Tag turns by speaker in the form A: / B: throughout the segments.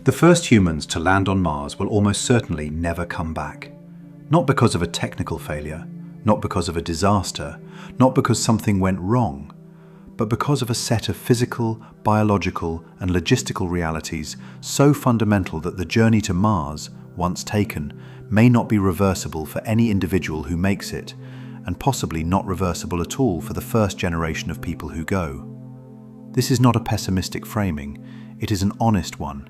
A: The first humans to land on Mars will almost certainly never come back. Not because of a technical failure, not because of a disaster, not because something went wrong, but because of a set of physical, biological, and logistical realities so fundamental that the journey to Mars, once taken, may not be reversible for any individual who makes it, and possibly not reversible at all for the first generation of people who go. This is not a pessimistic framing, it is an honest one,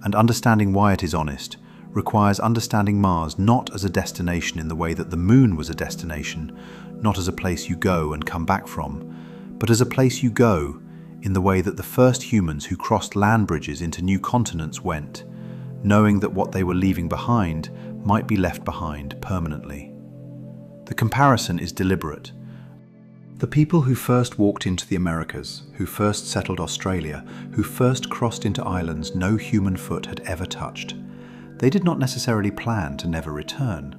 A: and understanding why it is honest requires understanding Mars not as a destination in the way that the Moon was a destination, not as a place you go and come back from, but as a place you go in the way that the first humans who crossed land bridges into new continents went, knowing that what they were leaving behind might be left behind permanently. The comparison is deliberate. The people who first walked into the Americas, who first settled Australia, who first crossed into islands no human foot had ever touched, they did not necessarily plan to never return,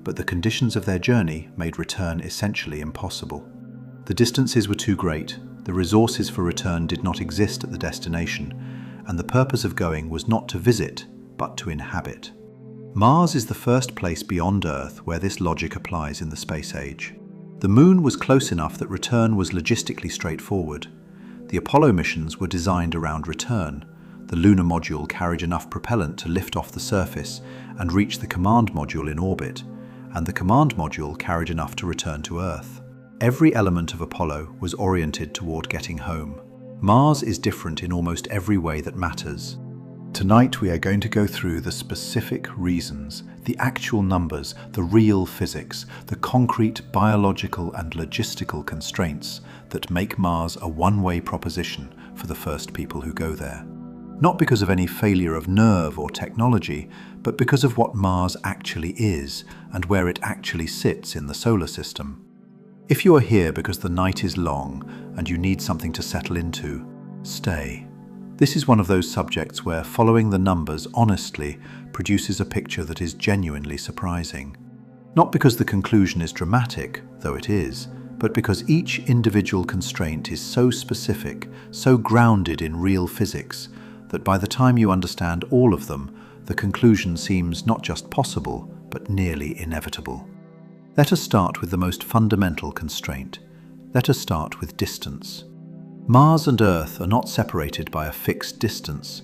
A: but the conditions of their journey made return essentially impossible. The distances were too great, the resources for return did not exist at the destination, and the purpose of going was not to visit, but to inhabit. Mars is the first place beyond Earth where this logic applies in the space age. The Moon was close enough that return was logistically straightforward. The Apollo missions were designed around return. The lunar module carried enough propellant to lift off the surface and reach the command module in orbit, and the command module carried enough to return to Earth. Every element of Apollo was oriented toward getting home. Mars is different in almost every way that matters. Tonight we are going to go through the specific reasons, the actual numbers, the real physics, the concrete biological and logistical constraints that make Mars a one-way proposition for the first people who go there. Not because of any failure of nerve or technology, but because of what Mars actually is and where it actually sits in the solar system. If you are here because the night is long and you need something to settle into, stay. This is one of those subjects where following the numbers honestly produces a picture that is genuinely surprising. Not because the conclusion is dramatic, though it is, but because each individual constraint is so specific, so grounded in real physics, that by the time you understand all of them, the conclusion seems not just possible, but nearly inevitable. Let us start with the most fundamental constraint. Let us start with distance. Mars and Earth are not separated by a fixed distance.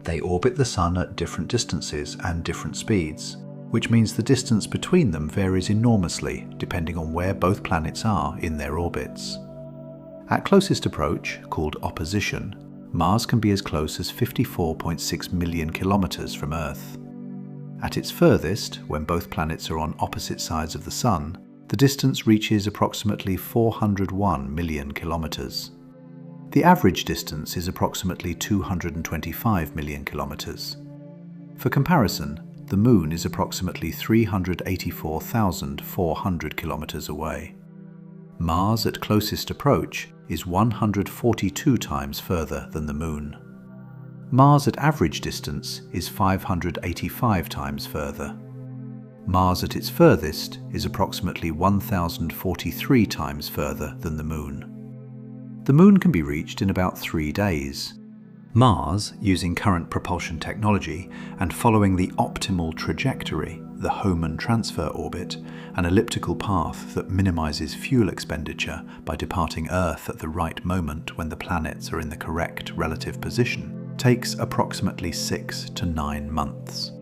A: They orbit the Sun at different distances and different speeds, which means the distance between them varies enormously depending on where both planets are in their orbits. At closest approach, called opposition, Mars can be as close as 54.6 million kilometers from Earth. At its furthest, when both planets are on opposite sides of the Sun, the distance reaches approximately 401 million kilometers. The average distance is approximately 225 million kilometers. For comparison, the Moon is approximately 384,400 kilometers away. Mars at closest approach is 142 times further than the Moon. Mars at average distance is 585 times further. Mars at its furthest is approximately 1,043 times further than the Moon. The Moon can be reached in about 3 days. Mars, using current propulsion technology and following the optimal trajectory, the Hohmann transfer orbit, an elliptical path that minimizes fuel expenditure by departing Earth at the right moment when the planets are in the correct relative position, takes approximately 6 to 9 months.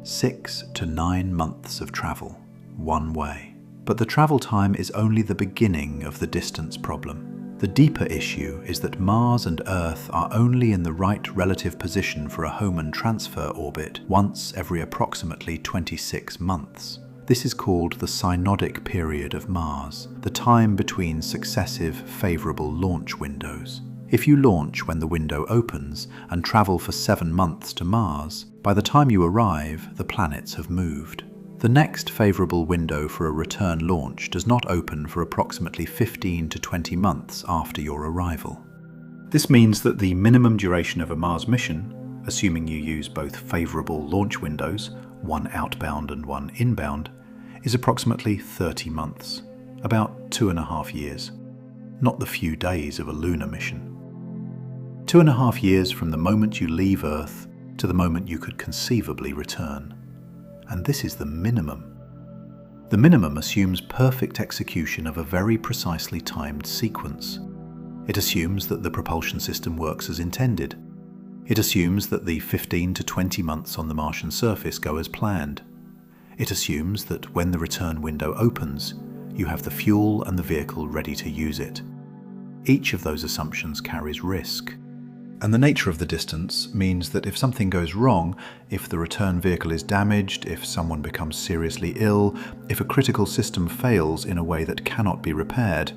A: 6 to 9 months of travel, one way. But the travel time is only the beginning of the distance problem. The deeper issue is that Mars and Earth are only in the right relative position for a Hohmann transfer orbit once every approximately 26 months. This is called the synodic period of Mars, the time between successive favorable launch windows. If you launch when the window opens and travel for 7 months to Mars, by the time you arrive, the planets have moved. The next favorable window for a return launch does not open for approximately 15 to 20 months after your arrival. This means that the minimum duration of a Mars mission, assuming you use both favorable launch windows, one outbound and one inbound, is approximately 30 months, about 2.5 years, not the few days of a lunar mission. 2.5 years from the moment you leave Earth to the moment you could conceivably return. And this is the minimum. The minimum assumes perfect execution of a very precisely timed sequence. It assumes that the propulsion system works as intended. It assumes that the 15 to 20 months on the Martian surface go as planned. It assumes that when the return window opens, you have the fuel and the vehicle ready to use it. Each of those assumptions carries risk. And the nature of the distance means that if something goes wrong, if the return vehicle is damaged, if someone becomes seriously ill, if a critical system fails in a way that cannot be repaired,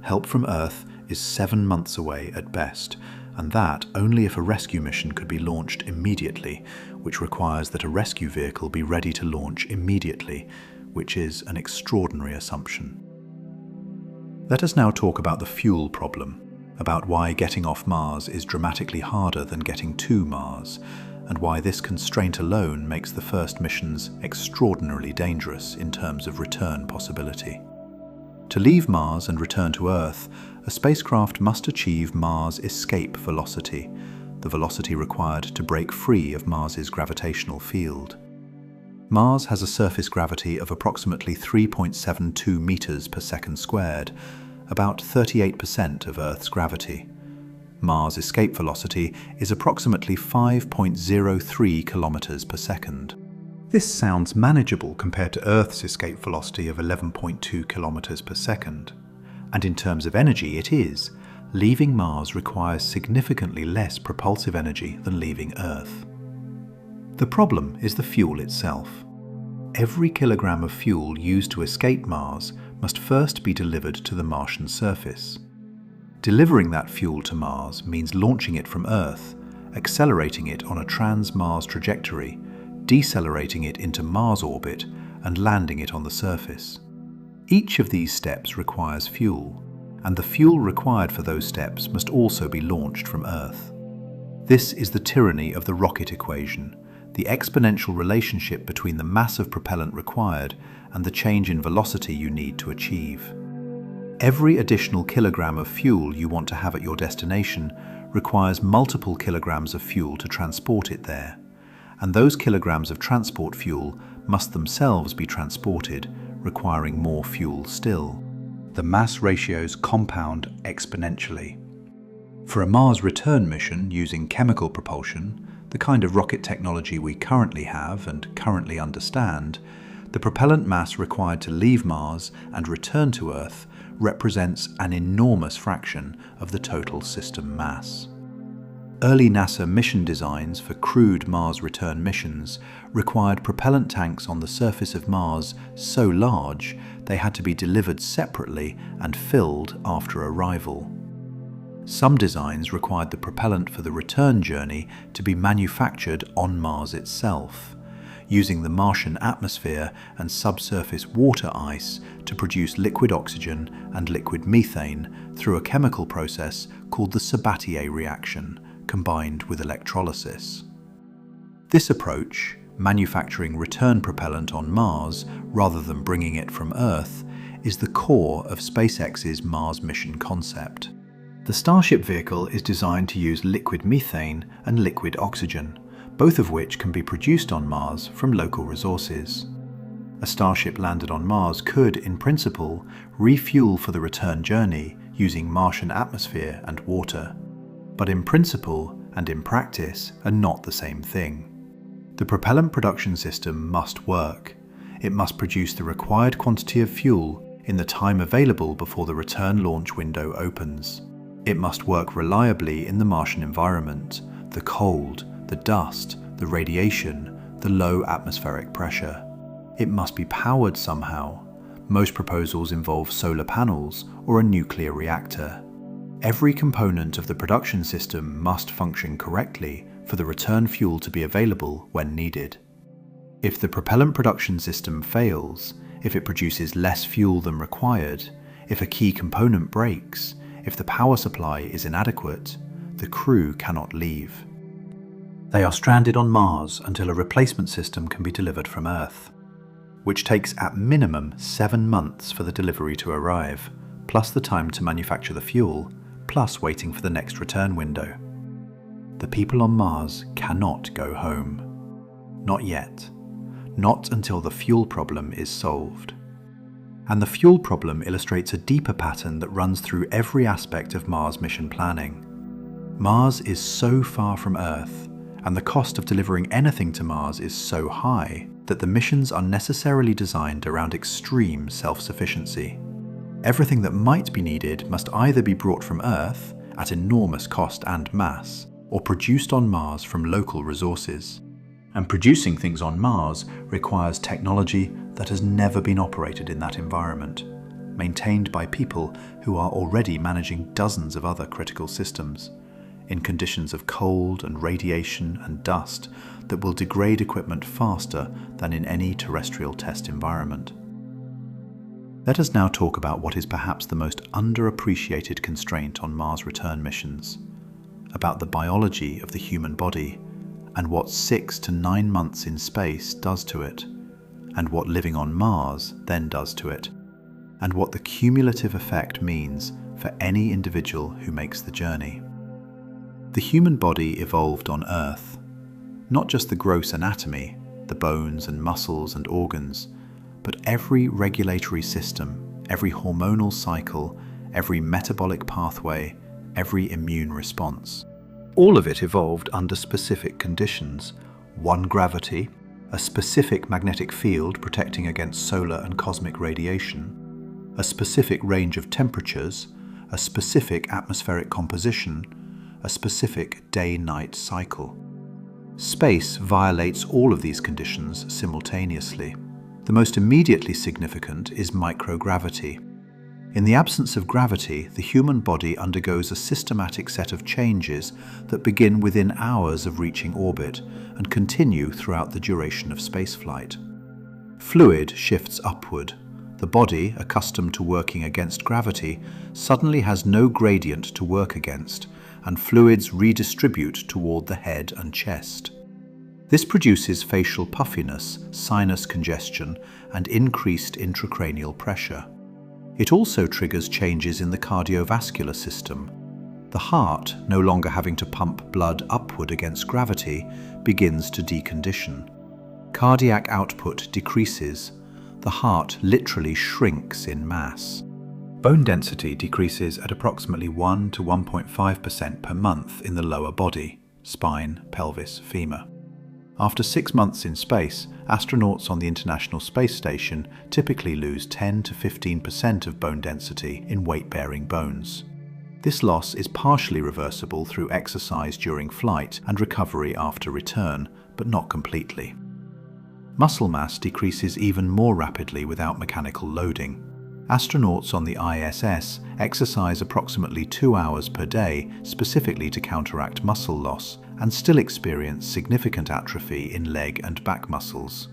A: help from Earth is 7 months away at best, and that only if a rescue mission could be launched immediately, which requires that a rescue vehicle be ready to launch immediately, which is an extraordinary assumption. Let us now talk about the fuel problem, about why getting off Mars is dramatically harder than getting to Mars, and why this constraint alone makes the first missions extraordinarily dangerous in terms of return possibility. To leave Mars and return to Earth, a spacecraft must achieve Mars escape velocity, the velocity required to break free of Mars's gravitational field. Mars has a surface gravity of approximately 3.72 meters per second squared, about 38% of Earth's gravity. Mars escape velocity is approximately 5.03 kilometers per second. This sounds manageable compared to Earth's escape velocity of 11.2 kilometers per second. And in terms of energy, it is. Leaving Mars requires significantly less propulsive energy than leaving Earth. The problem is the fuel itself. Every kilogram of fuel used to escape Mars must first be delivered to the Martian surface. Delivering that fuel to Mars means launching it from Earth, accelerating it on a trans-Mars trajectory, decelerating it into Mars orbit, and landing it on the surface. Each of these steps requires fuel, and the fuel required for those steps must also be launched from Earth. This is the tyranny of the rocket equation, the exponential relationship between the mass of propellant required and the change in velocity you need to achieve. Every additional kilogram of fuel you want to have at your destination requires multiple kilograms of fuel to transport it there, and those kilograms of transport fuel must themselves be transported, requiring more fuel still. The mass ratios compound exponentially. For a Mars return mission using chemical propulsion, the kind of rocket technology we currently have and currently understand, the propellant mass required to leave Mars and return to Earth represents an enormous fraction of the total system mass. Early NASA mission designs for crewed Mars return missions required propellant tanks on the surface of Mars so large they had to be delivered separately and filled after arrival. Some designs required the propellant for the return journey to be manufactured on Mars itself, using the Martian atmosphere and subsurface water ice to produce liquid oxygen and liquid methane through a chemical process called the Sabatier reaction, combined with electrolysis. This approach, manufacturing return propellant on Mars rather than bringing it from Earth, is the core of SpaceX's Mars mission concept. The Starship vehicle is designed to use liquid methane and liquid oxygen, both of which can be produced on Mars from local resources. A Starship landed on Mars could, in principle, refuel for the return journey using Martian atmosphere and water, but in principle and in practice are not the same thing. The propellant production system must work. It must produce the required quantity of fuel in the time available before the return launch window opens. It must work reliably in the Martian environment, the cold, the dust, the radiation, the low atmospheric pressure. It must be powered somehow. Most proposals involve solar panels or a nuclear reactor. Every component of the production system must function correctly for the return fuel to be available when needed. If the propellant production system fails, if it produces less fuel than required, if a key component breaks, if the power supply is inadequate, the crew cannot leave. They are stranded on Mars until a replacement system can be delivered from Earth, which takes at minimum 7 months for the delivery to arrive, plus the time to manufacture the fuel, plus waiting for the next return window. The people on Mars cannot go home. Not yet. Not until the fuel problem is solved. And the fuel problem illustrates a deeper pattern that runs through every aspect of Mars mission planning. Mars is so far from Earth, and the cost of delivering anything to Mars is so high, that the missions are necessarily designed around extreme self-sufficiency. Everything that might be needed must either be brought from Earth, at enormous cost and mass, or produced on Mars from local resources. And producing things on Mars requires technology that has never been operated in that environment, maintained by people who are already managing dozens of other critical systems, in conditions of cold and radiation and dust that will degrade equipment faster than in any terrestrial test environment. Let us now talk about what is perhaps the most underappreciated constraint on Mars return missions, about the biology of the human body and what 6 to 9 months in space does to it, and what living on Mars then does to it, and what the cumulative effect means for any individual who makes the journey. The human body evolved on Earth, not just the gross anatomy, the bones and muscles and organs, but every regulatory system, every hormonal cycle, every metabolic pathway, every immune response. All of it evolved under specific conditions: one gravity, a specific magnetic field protecting against solar and cosmic radiation, a specific range of temperatures, a specific atmospheric composition, a specific day-night cycle. Space violates all of these conditions simultaneously. The most immediately significant is microgravity. In the absence of gravity, the human body undergoes a systematic set of changes that begin within hours of reaching orbit and continue throughout the duration of spaceflight. Fluid shifts upward. The body, accustomed to working against gravity, suddenly has no gradient to work against, and fluids redistribute toward the head and chest. This produces facial puffiness, sinus congestion, and increased intracranial pressure. It also triggers changes in the cardiovascular system. The heart, no longer having to pump blood upward against gravity, begins to decondition. Cardiac output decreases. The heart literally shrinks in mass. Bone density decreases at approximately 1 to 1.5% per month in the lower body, spine, pelvis, femur. After 6 months in space, astronauts on the International Space Station typically lose 10 to 15% of bone density in weight-bearing bones. This loss is partially reversible through exercise during flight and recovery after return, but not completely. Muscle mass decreases even more rapidly without mechanical loading. Astronauts on the ISS exercise approximately 2 hours per day specifically to counteract muscle loss, and still experience significant atrophy in leg and back muscles.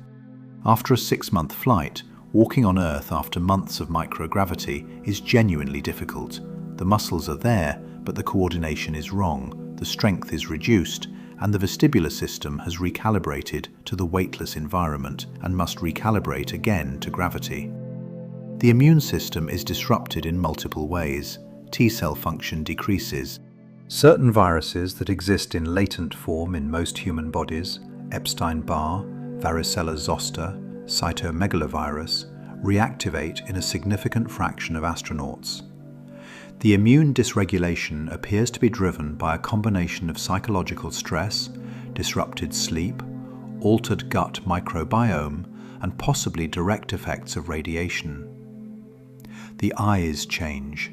A: After a 6-month flight, walking on Earth after months of microgravity is genuinely difficult. The muscles are there, but the coordination is wrong, the strength is reduced, and the vestibular system has recalibrated to the weightless environment and must recalibrate again to gravity. The immune system is disrupted in multiple ways. T-cell function decreases. Certain viruses that exist in latent form in most human bodies, Epstein-Barr, varicella zoster, cytomegalovirus, reactivate in a significant fraction of astronauts. The immune dysregulation appears to be driven by a combination of psychological stress, disrupted sleep, altered gut microbiome, and possibly direct effects of radiation. The eyes change.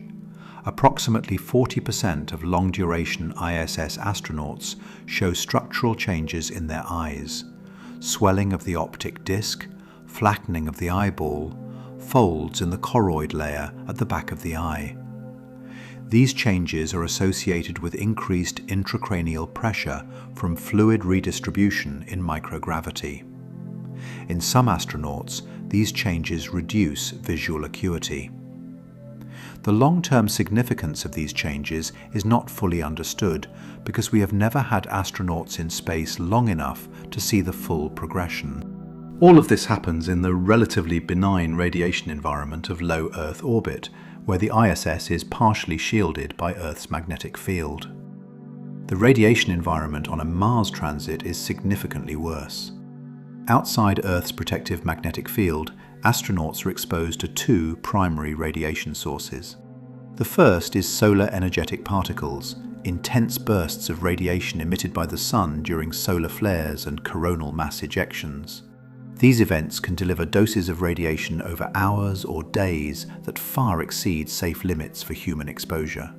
A: Approximately 40% of long-duration ISS astronauts show structural changes in their eyes: swelling of the optic disc, flattening of the eyeball, folds in the choroid layer at the back of the eye. These changes are associated with increased intracranial pressure from fluid redistribution in microgravity. In some astronauts, these changes reduce visual acuity. The long-term significance of these changes is not fully understood because we have never had astronauts in space long enough to see the full progression. All of this happens in the relatively benign radiation environment of low Earth orbit, where the ISS is partially shielded by Earth's magnetic field. The radiation environment on a Mars transit is significantly worse. Outside Earth's protective magnetic field, astronauts are exposed to two primary radiation sources. The first is solar energetic particles, intense bursts of radiation emitted by the Sun during solar flares and coronal mass ejections. These events can deliver doses of radiation over hours or days that far exceed safe limits for human exposure.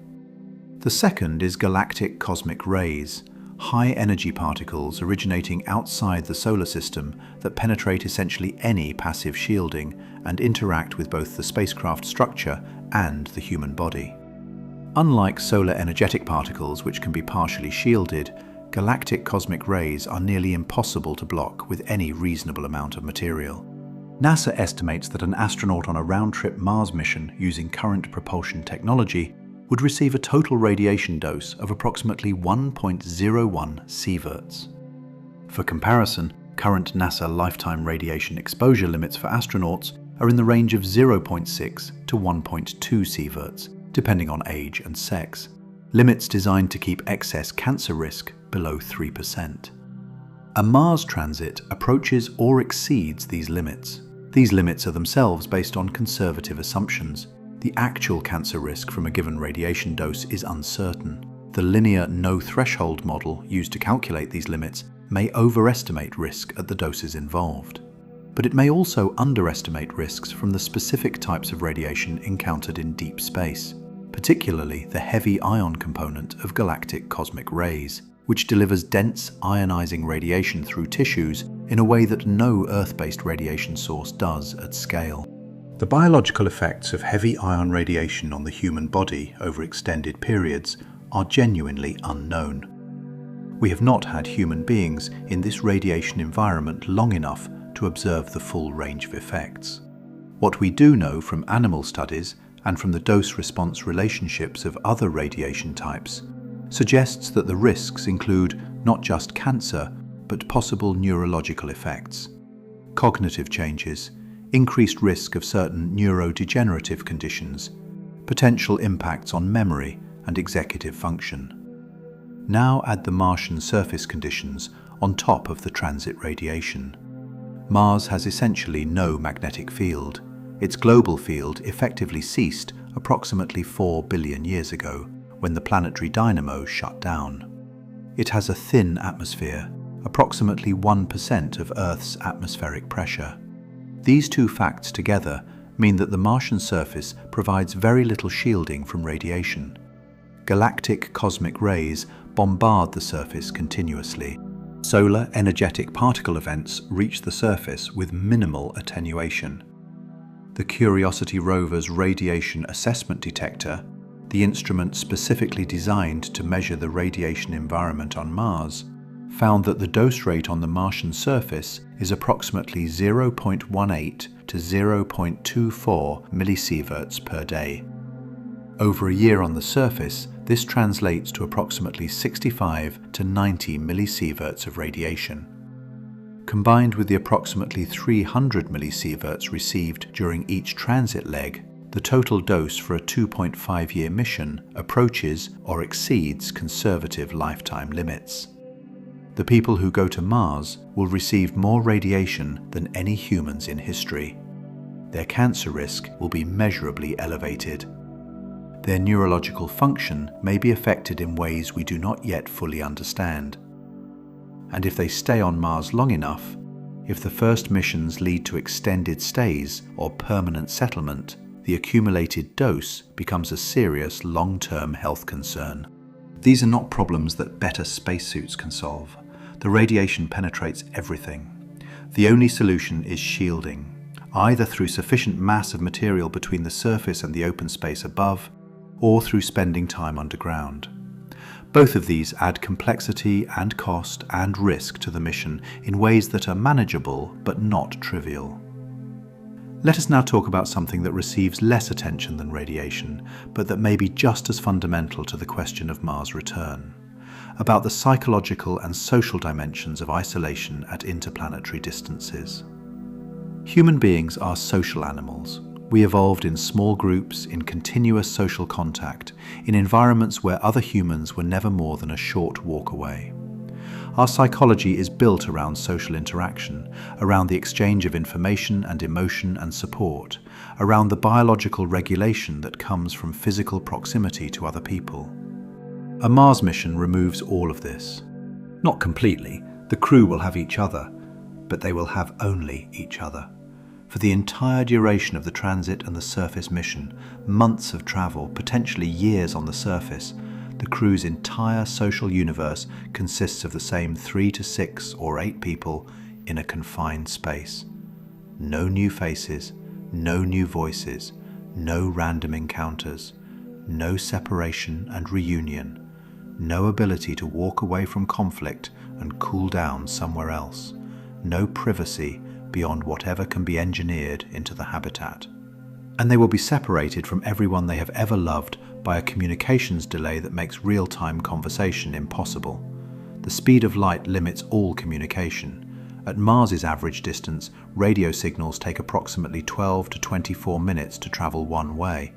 A: The second is galactic cosmic rays, high-energy particles originating outside the solar system that penetrate essentially any passive shielding and interact with both the spacecraft structure and the human body. Unlike solar energetic particles, which can be partially shielded, galactic cosmic rays are nearly impossible to block with any reasonable amount of material. NASA estimates that an astronaut on a round-trip Mars mission using current propulsion technology would receive a total radiation dose of approximately 1.01 sieverts. For comparison, current NASA lifetime radiation exposure limits for astronauts are in the range of 0.6 to 1.2 sieverts, depending on age and sex, limits designed to keep excess cancer risk below 3%. A Mars transit approaches or exceeds these limits. These limits are themselves based on conservative assumptions. The actual cancer risk from a given radiation dose is uncertain. The linear no-threshold model used to calculate these limits may overestimate risk at the doses involved. But it may also underestimate risks from the specific types of radiation encountered in deep space, particularly the heavy ion component of galactic cosmic rays, which delivers dense ionizing radiation through tissues in a way that no Earth-based radiation source does at scale. The biological effects of heavy ion radiation on the human body over extended periods are genuinely unknown. We have not had human beings in this radiation environment long enough to observe the full range of effects. What we do know from animal studies and from the dose-response relationships of other radiation types suggests that the risks include not just cancer, but possible neurological effects, cognitive changes, increased risk of certain neurodegenerative conditions, potential impacts on memory and executive function. Now add the Martian surface conditions on top of the transit radiation. Mars has essentially no magnetic field. Its global field effectively ceased approximately 4 billion years ago, when the planetary dynamo shut down. It has a thin atmosphere, approximately 1% of Earth's atmospheric pressure. These two facts together mean that the Martian surface provides very little shielding from radiation. Galactic cosmic rays bombard the surface continuously. Solar energetic particle events reach the surface with minimal attenuation. The Curiosity rover's radiation assessment detector, the instrument specifically designed to measure the radiation environment on Mars, found that the dose rate on the Martian surface is approximately 0.18 to 0.24 millisieverts per day. Over a year on the surface, this translates to approximately 65 to 90 millisieverts of radiation. Combined with the approximately 300 millisieverts received during each transit leg, the total dose for a 2.5-year mission approaches or exceeds conservative lifetime limits. The people who go to Mars will receive more radiation than any humans in history. Their cancer risk will be measurably elevated. Their neurological function may be affected in ways we do not yet fully understand. And if they stay on Mars long enough, if the first missions lead to extended stays or permanent settlement, the accumulated dose becomes a serious long-term health concern. These are not problems that better spacesuits can solve. The radiation penetrates everything. The only solution is shielding, either through sufficient mass of material between the surface and the open space above, or through spending time underground. Both of these add complexity and cost and risk to the mission in ways that are manageable but not trivial. Let us now talk about something that receives less attention than radiation, but that may be just as fundamental to the question of Mars return, about the psychological and social dimensions of isolation at interplanetary distances. Human beings are social animals. We evolved in small groups, in continuous social contact, in environments where other humans were never more than a short walk away. Our psychology is built around social interaction, around the exchange of information and emotion and support, around the biological regulation that comes from physical proximity to other people. A Mars mission removes all of this. Not completely. The crew will have each other, but they will have only each other. For the entire duration of the transit and the surface mission, months of travel, potentially years on the surface, the crew's entire social universe consists of the same 3 to 6 or 8 people in a confined space. No new faces, no new voices, no random encounters, no separation and reunion, no ability to walk away from conflict and cool down somewhere else, no privacy beyond whatever can be engineered into the habitat. And they will be separated from everyone they have ever loved by a communications delay that makes real-time conversation impossible. The speed of light limits all communication. At Mars's average distance, radio signals take approximately 12 to 24 minutes to travel one way.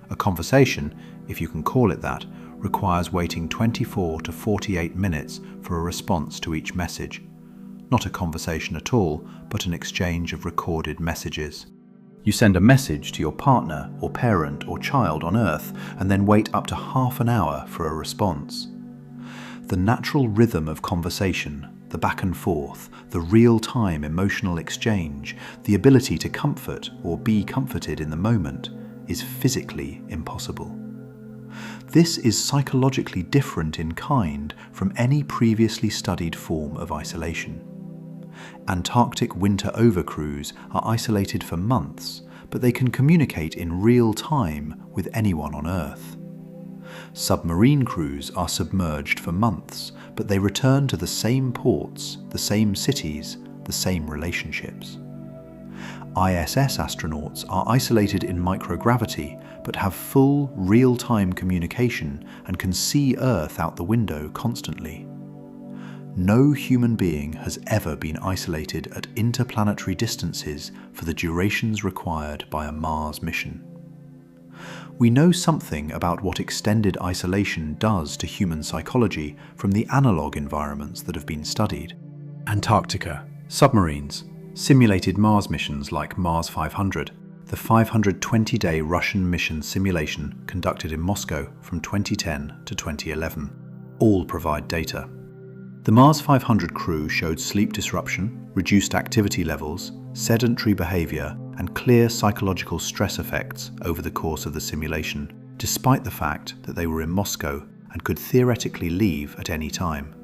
A: A conversation, if you can call it that, requires waiting 24 to 48 minutes for a response to each message. Not a conversation at all, but an exchange of recorded messages. You send a message to your partner or parent or child on Earth and then wait up to half an hour for a response. The natural rhythm of conversation, the back and forth, the real-time emotional exchange, the ability to comfort or be comforted in the moment, is physically impossible. This is psychologically different in kind from any previously studied form of isolation. Antarctic winter overcrews are isolated for months, but they can communicate in real time with anyone on Earth. Submarine crews are submerged for months, but they return to the same ports, the same cities, the same relationships. ISS astronauts are isolated in microgravity, but have full, real-time communication and can see Earth out the window constantly. No human being has ever been isolated at interplanetary distances for the durations required by a Mars mission. We know something about what extended isolation does to human psychology from the analog environments that have been studied. Antarctica, submarines, simulated Mars missions like Mars 500, the 520-day Russian mission simulation conducted in Moscow from 2010 to 2011, all provide data. The Mars 500 crew showed sleep disruption, reduced activity levels, sedentary behavior, and clear psychological stress effects over the course of the simulation, despite the fact that they were in Moscow and could theoretically leave at any time.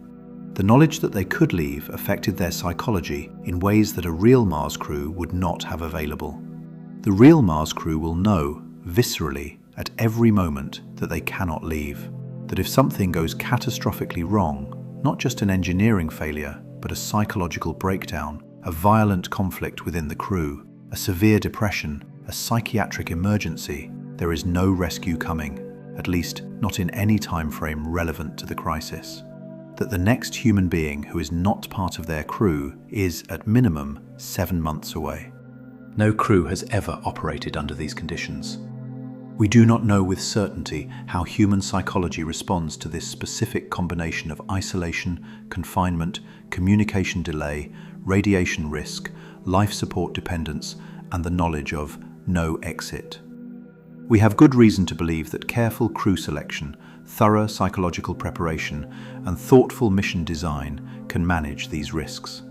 A: The knowledge that they could leave affected their psychology in ways that a real Mars crew would not have available. The real Mars crew will know, viscerally, at every moment that they cannot leave, that if something goes catastrophically wrong, not just an engineering failure, but a psychological breakdown, a violent conflict within the crew, a severe depression, a psychiatric emergency, there is no rescue coming, at least not in any time frame relevant to the crisis. That the next human being who is not part of their crew is, at minimum, 7 months away. No crew has ever operated under these conditions. We do not know with certainty how human psychology responds to this specific combination of isolation, confinement, communication delay, radiation risk, life support dependence, and the knowledge of no exit. We have good reason to believe that careful crew selection, thorough psychological preparation, and thoughtful mission design can manage these risks.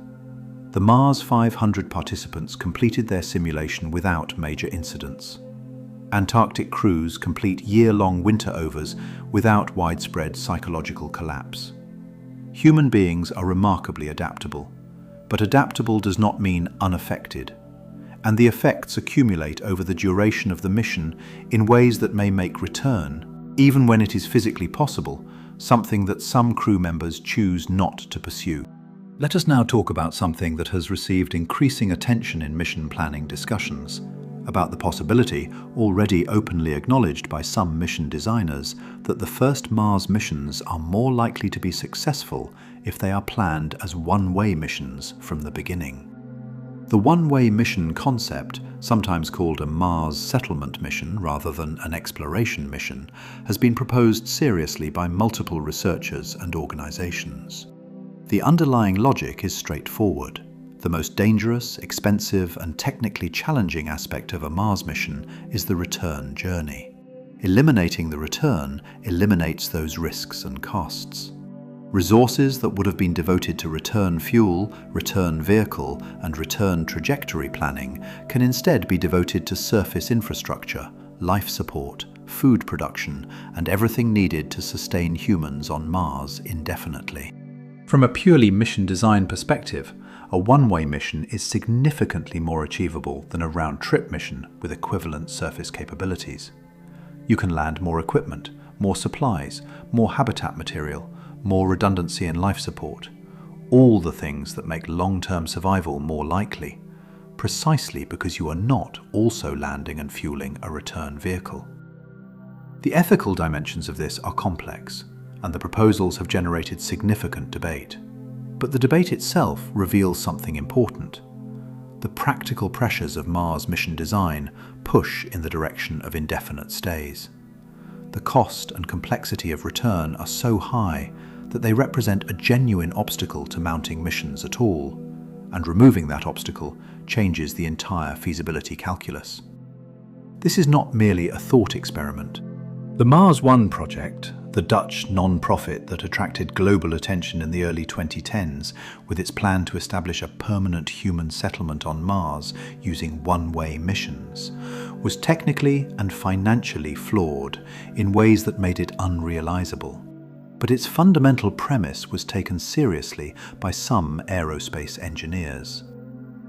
A: The Mars 500 participants completed their simulation without major incidents. Antarctic crews complete year-long winter overs without widespread psychological collapse. Human beings are remarkably adaptable, but adaptable does not mean unaffected, and the effects accumulate over the duration of the mission in ways that may make return, even when it is physically possible, something that some crew members choose not to pursue. Let us now talk about something that has received increasing attention in mission planning discussions, about the possibility, already openly acknowledged by some mission designers, that the first Mars missions are more likely to be successful if they are planned as one-way missions from the beginning. The one-way mission concept, sometimes called a Mars settlement mission rather than an exploration mission, has been proposed seriously by multiple researchers and organizations. The underlying logic is straightforward. The most dangerous, expensive, and technically challenging aspect of a Mars mission is the return journey. Eliminating the return eliminates those risks and costs. Resources that would have been devoted to return fuel, return vehicle, and return trajectory planning can instead be devoted to surface infrastructure, life support, food production, and everything needed to sustain humans on Mars indefinitely. From a purely mission design perspective, a one-way mission is significantly more achievable than a round-trip mission with equivalent surface capabilities. You can land more equipment, more supplies, more habitat material, more redundancy in life support, all the things that make long-term survival more likely, precisely because you are not also landing and fueling a return vehicle. The ethical dimensions of this are complex, and the proposals have generated significant debate. But the debate itself reveals something important. The practical pressures of Mars mission design push in the direction of indefinite stays. The cost and complexity of return are so high that they represent a genuine obstacle to mounting missions at all, and removing that obstacle changes the entire feasibility calculus. This is not merely a thought experiment. The Mars One project, the Dutch non-profit that attracted global attention in the early 2010s with its plan to establish a permanent human settlement on Mars using one-way missions, was technically and financially flawed in ways that made it unrealizable. But its fundamental premise was taken seriously by some aerospace engineers.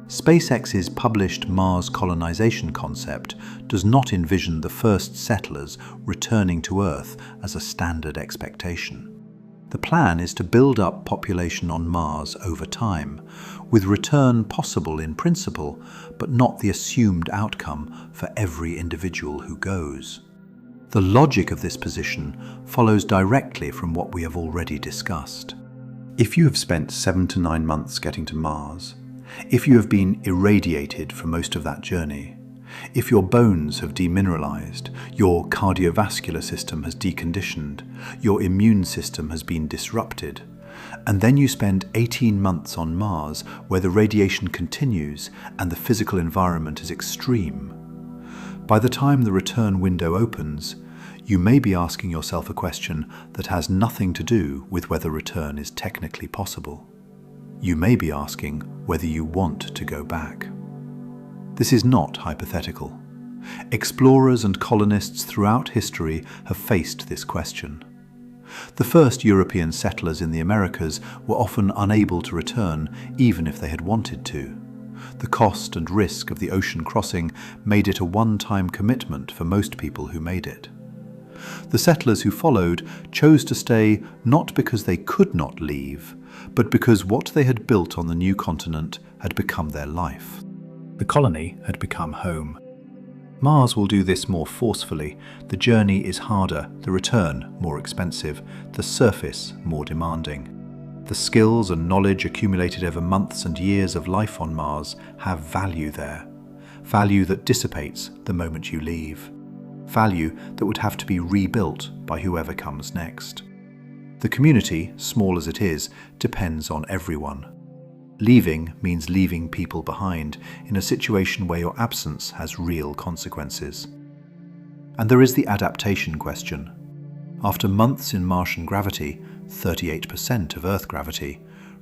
A: SpaceX's published Mars colonization concept does not envision the first settlers returning to Earth as a standard expectation. The plan is to build up population on Mars over time, with return possible in principle, but not the assumed outcome for every individual who goes. The logic of this position follows directly from what we have already discussed. If you have spent 7 to 9 months getting to Mars, if you have been irradiated for most of that journey, if your bones have demineralized, your cardiovascular system has deconditioned, your immune system has been disrupted, and then you spend 18 months on Mars where the radiation continues and the physical environment is extreme, by the time the return window opens, you may be asking yourself a question that has nothing to do with whether return is technically possible. You may be asking whether you want to go back. This is not hypothetical. Explorers and colonists throughout history have faced this question. The first European settlers in the Americas were often unable to return even if they had wanted to. The cost and risk of the ocean crossing made it a one-time commitment for most people who made it. The settlers who followed chose to stay not because they could not leave, but because what they had built on the new continent had become their life. The colony had become home. Mars will do this more forcefully. The journey is harder, the return more expensive, the surface more demanding. The skills and knowledge accumulated over months and years of life on Mars have value there. Value that dissipates the moment you leave. Value that would have to be rebuilt by whoever comes next. The community, small as it is, depends on everyone. Leaving means leaving people behind in a situation where your absence has real consequences. And there is the adaptation question. After months in Martian gravity, 38% of Earth gravity,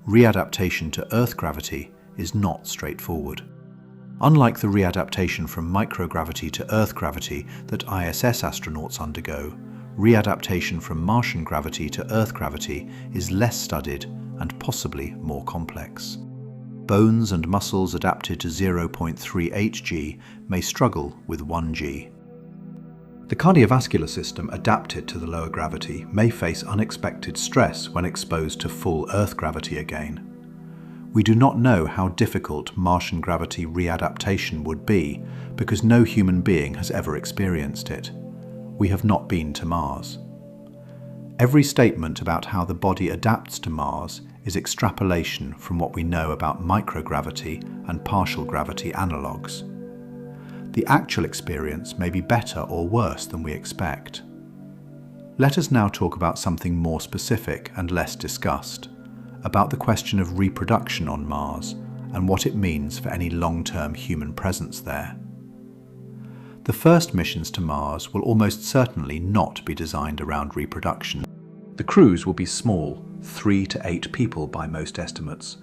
A: readaptation to Earth gravity is not straightforward. Unlike the readaptation from microgravity to Earth gravity that ISS astronauts undergo, readaptation from Martian gravity to Earth gravity is less studied and possibly more complex. Bones and muscles adapted to 0.38 G may struggle with 1 G. The cardiovascular system adapted to the lower gravity may face unexpected stress when exposed to full Earth gravity again. We do not know how difficult Martian gravity readaptation would be because no human being has ever experienced it. We have not been to Mars. Every statement about how the body adapts to Mars is extrapolation from what we know about microgravity and partial gravity analogues. The actual experience may be better or worse than we expect. Let us now talk about something more specific and less discussed, about the question of reproduction on Mars and what it means for any long-term human presence there. The first missions to Mars will almost certainly not be designed around reproduction. The crews will be small, 3 to 8 people by most estimates,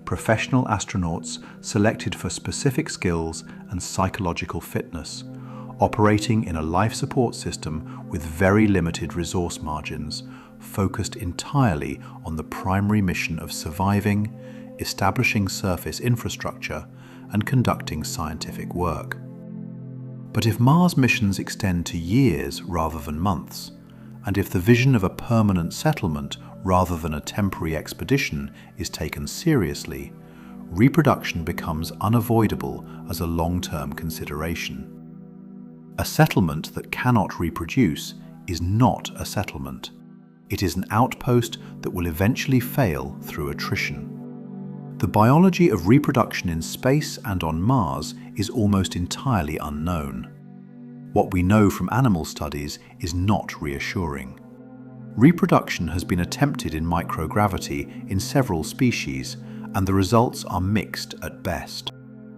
A: professional astronauts selected for specific skills and psychological fitness, operating in a life support system with very limited resource margins, focused entirely on the primary mission of surviving, establishing surface infrastructure, and conducting scientific work. But if Mars missions extend to years rather than months, and if the vision of a permanent settlement rather than a temporary expedition is taken seriously, reproduction becomes unavoidable as a long-term consideration. A settlement that cannot reproduce is not a settlement. It is an outpost that will eventually fail through attrition. The biology of reproduction in space and on Mars is almost entirely unknown. What we know from animal studies is not reassuring. Reproduction has been attempted in microgravity in several species, and the results are mixed at best.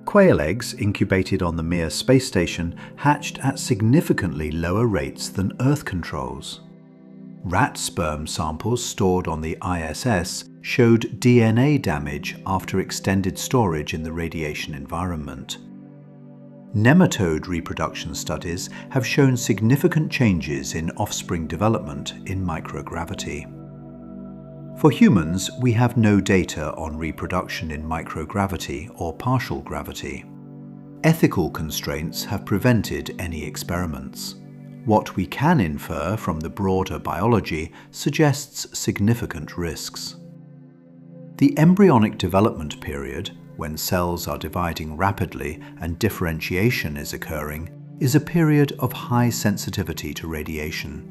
A: Quail eggs incubated on the Mir space station hatched at significantly lower rates than Earth controls. Rat sperm samples stored on the ISS showed DNA damage after extended storage in the radiation environment. Nematode reproduction studies have shown significant changes in offspring development in microgravity. For humans, we have no data on reproduction in microgravity or partial gravity. Ethical constraints have prevented any experiments. What we can infer from the broader biology suggests significant risks. The embryonic development period, when cells are dividing rapidly and differentiation is occurring, is a period of high sensitivity to radiation.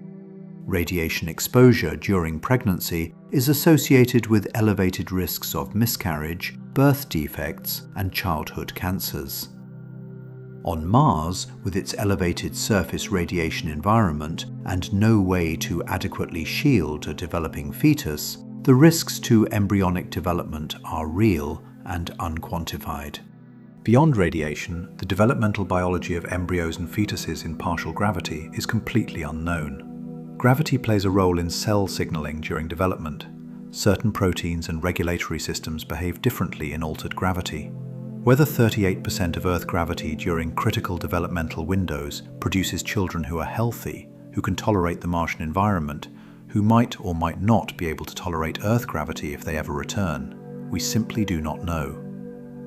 A: Radiation exposure during pregnancy is associated with elevated risks of miscarriage, birth defects, and childhood cancers. On Mars, with its elevated surface radiation environment and no way to adequately shield a developing fetus, the risks to embryonic development are real and unquantified. Beyond radiation, the developmental biology of embryos and fetuses in partial gravity is completely unknown. Gravity plays a role in cell signaling during development. Certain proteins and regulatory systems behave differently in altered gravity. Whether 38% of Earth gravity during critical developmental windows produces children who are healthy, who can tolerate the Martian environment, who might or might not be able to tolerate Earth gravity if they ever return, we simply do not know.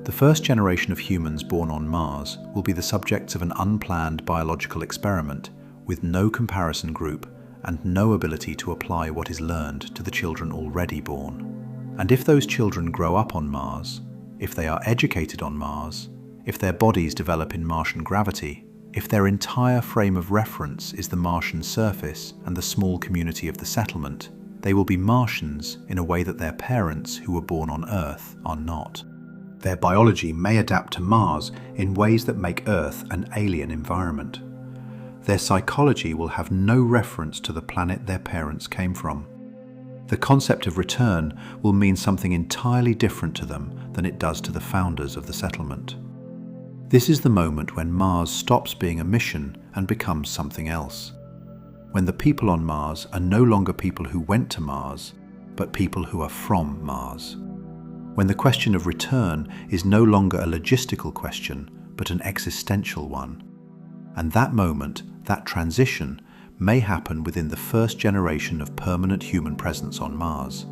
A: The first generation of humans born on Mars will be the subjects of an unplanned biological experiment with no comparison group and no ability to apply what is learned to the children already born. And if those children grow up on Mars, if they are educated on Mars, if their bodies develop in Martian gravity, if their entire frame of reference is the Martian surface and the small community of the settlement, they will be Martians in a way that their parents who were born on Earth are not. Their biology may adapt to Mars in ways that make Earth an alien environment. Their psychology will have no reference to the planet their parents came from. The concept of return will mean something entirely different to them than it does to the founders of the settlement. This is the moment when Mars stops being a mission and becomes something else. When the people on Mars are no longer people who went to Mars, but people who are from Mars. When the question of return is no longer a logistical question, but an existential one. And that moment, that transition, may happen within the first generation of permanent human presence on Mars.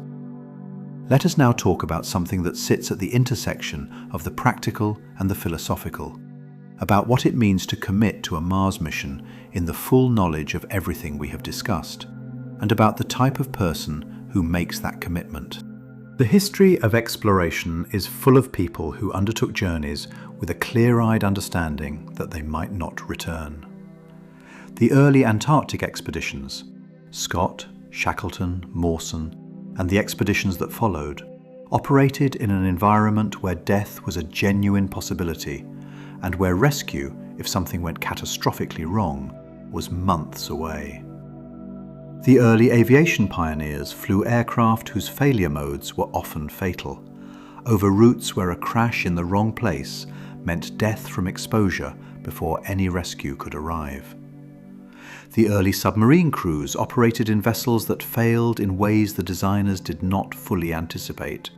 A: Let us now talk about something that sits at the intersection of the practical and the philosophical, about what it means to commit to a Mars mission in the full knowledge of everything we have discussed, and about the type of person who makes that commitment. The history of exploration is full of people who undertook journeys with a clear-eyed understanding that they might not return. The early Antarctic expeditions, Scott, Shackleton, Mawson, and the expeditions that followed, operated in an environment where death was a genuine possibility and where rescue, if something went catastrophically wrong, was months away. The early aviation pioneers flew aircraft whose failure modes were often fatal, over routes where a crash in the wrong place meant death from exposure before any rescue could arrive. The early submarine crews operated in vessels that failed in ways the designers did not fully anticipate,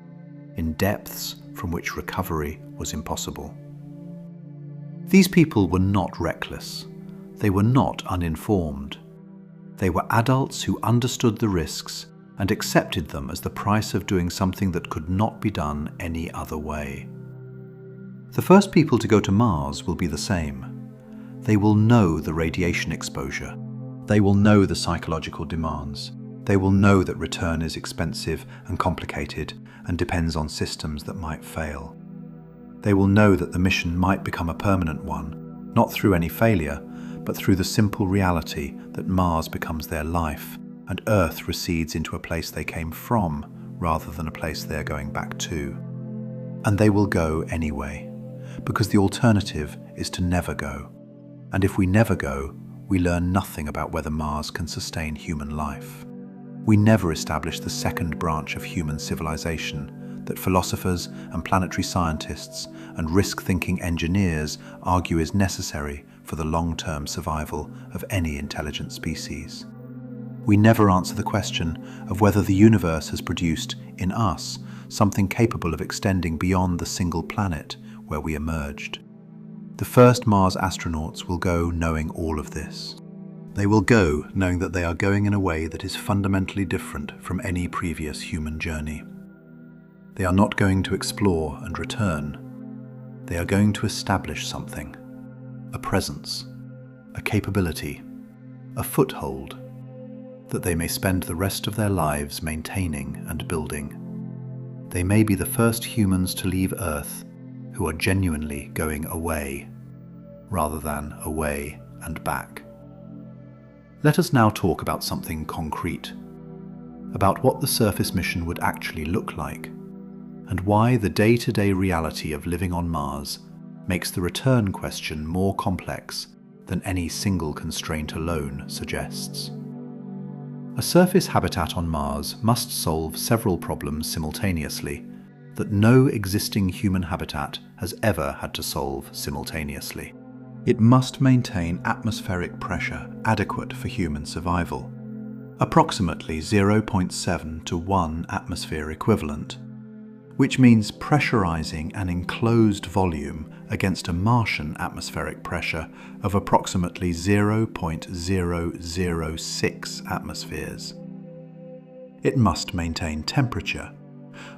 A: in depths from which recovery was impossible. These people were not reckless. They were not uninformed. They were adults who understood the risks and accepted them as the price of doing something that could not be done any other way. The first people to go to Mars will be the same. They will know the radiation exposure. They will know the psychological demands. They will know that return is expensive and complicated and depends on systems that might fail. They will know that the mission might become a permanent one, not through any failure, but through the simple reality that Mars becomes their life and Earth recedes into a place they came from rather than a place they are going back to. And they will go anyway, because the alternative is to never go. And if we never go, we learn nothing about whether Mars can sustain human life. We never establish the second branch of human civilization that philosophers and planetary scientists and risk-thinking engineers argue is necessary for the long-term survival of any intelligent species. We never answer the question of whether the universe has produced, in us, something capable of extending beyond the single planet where we emerged. The first Mars astronauts will go knowing all of this. They will go knowing that they are going in a way that is fundamentally different from any previous human journey. They are not going to explore and return. They are going to establish something. A presence, a capability, a foothold that they may spend the rest of their lives maintaining and building. They may be the first humans to leave Earth who are genuinely going away, rather than away and back. Let us now talk about something concrete, about what the surface mission would actually look like, and why the day-to-day reality of living on Mars makes the return question more complex than any single constraint alone suggests. A surface habitat on Mars must solve several problems simultaneously that no existing human habitat has ever had to solve simultaneously. It must maintain atmospheric pressure adequate for human survival, approximately 0.7 to 1 atmosphere equivalent, which means pressurizing an enclosed volume against a Martian atmospheric pressure of approximately 0.006 atmospheres. It must maintain temperature.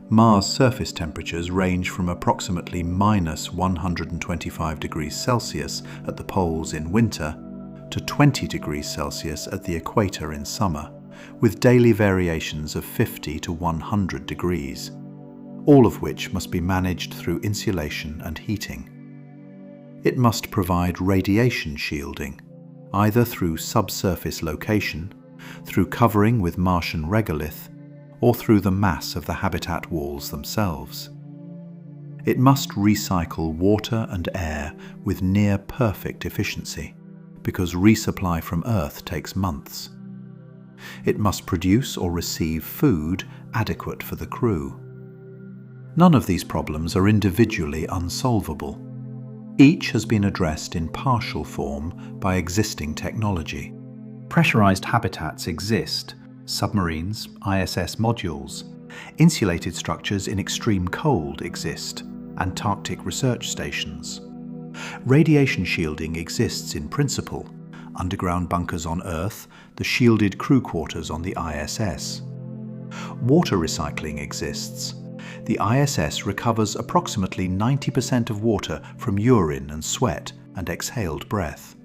A: Mars' surface temperatures range from approximately minus 125 degrees Celsius at the poles in winter to 20 degrees Celsius at the equator in summer, with daily variations of 50 to 100 degrees, all of which must be managed through insulation and heating. It must provide radiation shielding, either through subsurface location, through covering with Martian regolith, or through the mass of the habitat walls themselves. It must recycle water and air with near-perfect efficiency, because resupply from Earth takes months. It must produce or receive food adequate for the crew. None of these problems are individually unsolvable. Each has been addressed in partial form by existing technology. Pressurized habitats exist: submarines, ISS modules. Insulated structures in extreme cold exist: Antarctic research stations. Radiation shielding exists in principle: underground bunkers on Earth, the shielded crew quarters on the ISS. Water recycling exists. The ISS recovers approximately 90% of water from urine and sweat and exhaled breath.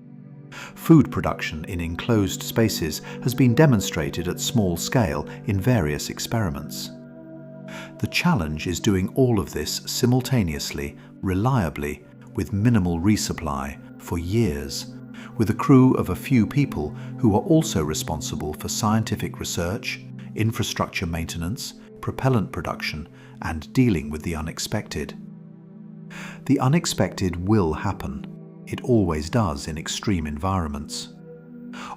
A: Food production in enclosed spaces has been demonstrated at small scale in various experiments. The challenge is doing all of this simultaneously, reliably, with minimal resupply for years, with a crew of a few people who are also responsible for scientific research, infrastructure maintenance, propellant production, and dealing with the unexpected. The unexpected will happen. It always does in extreme environments.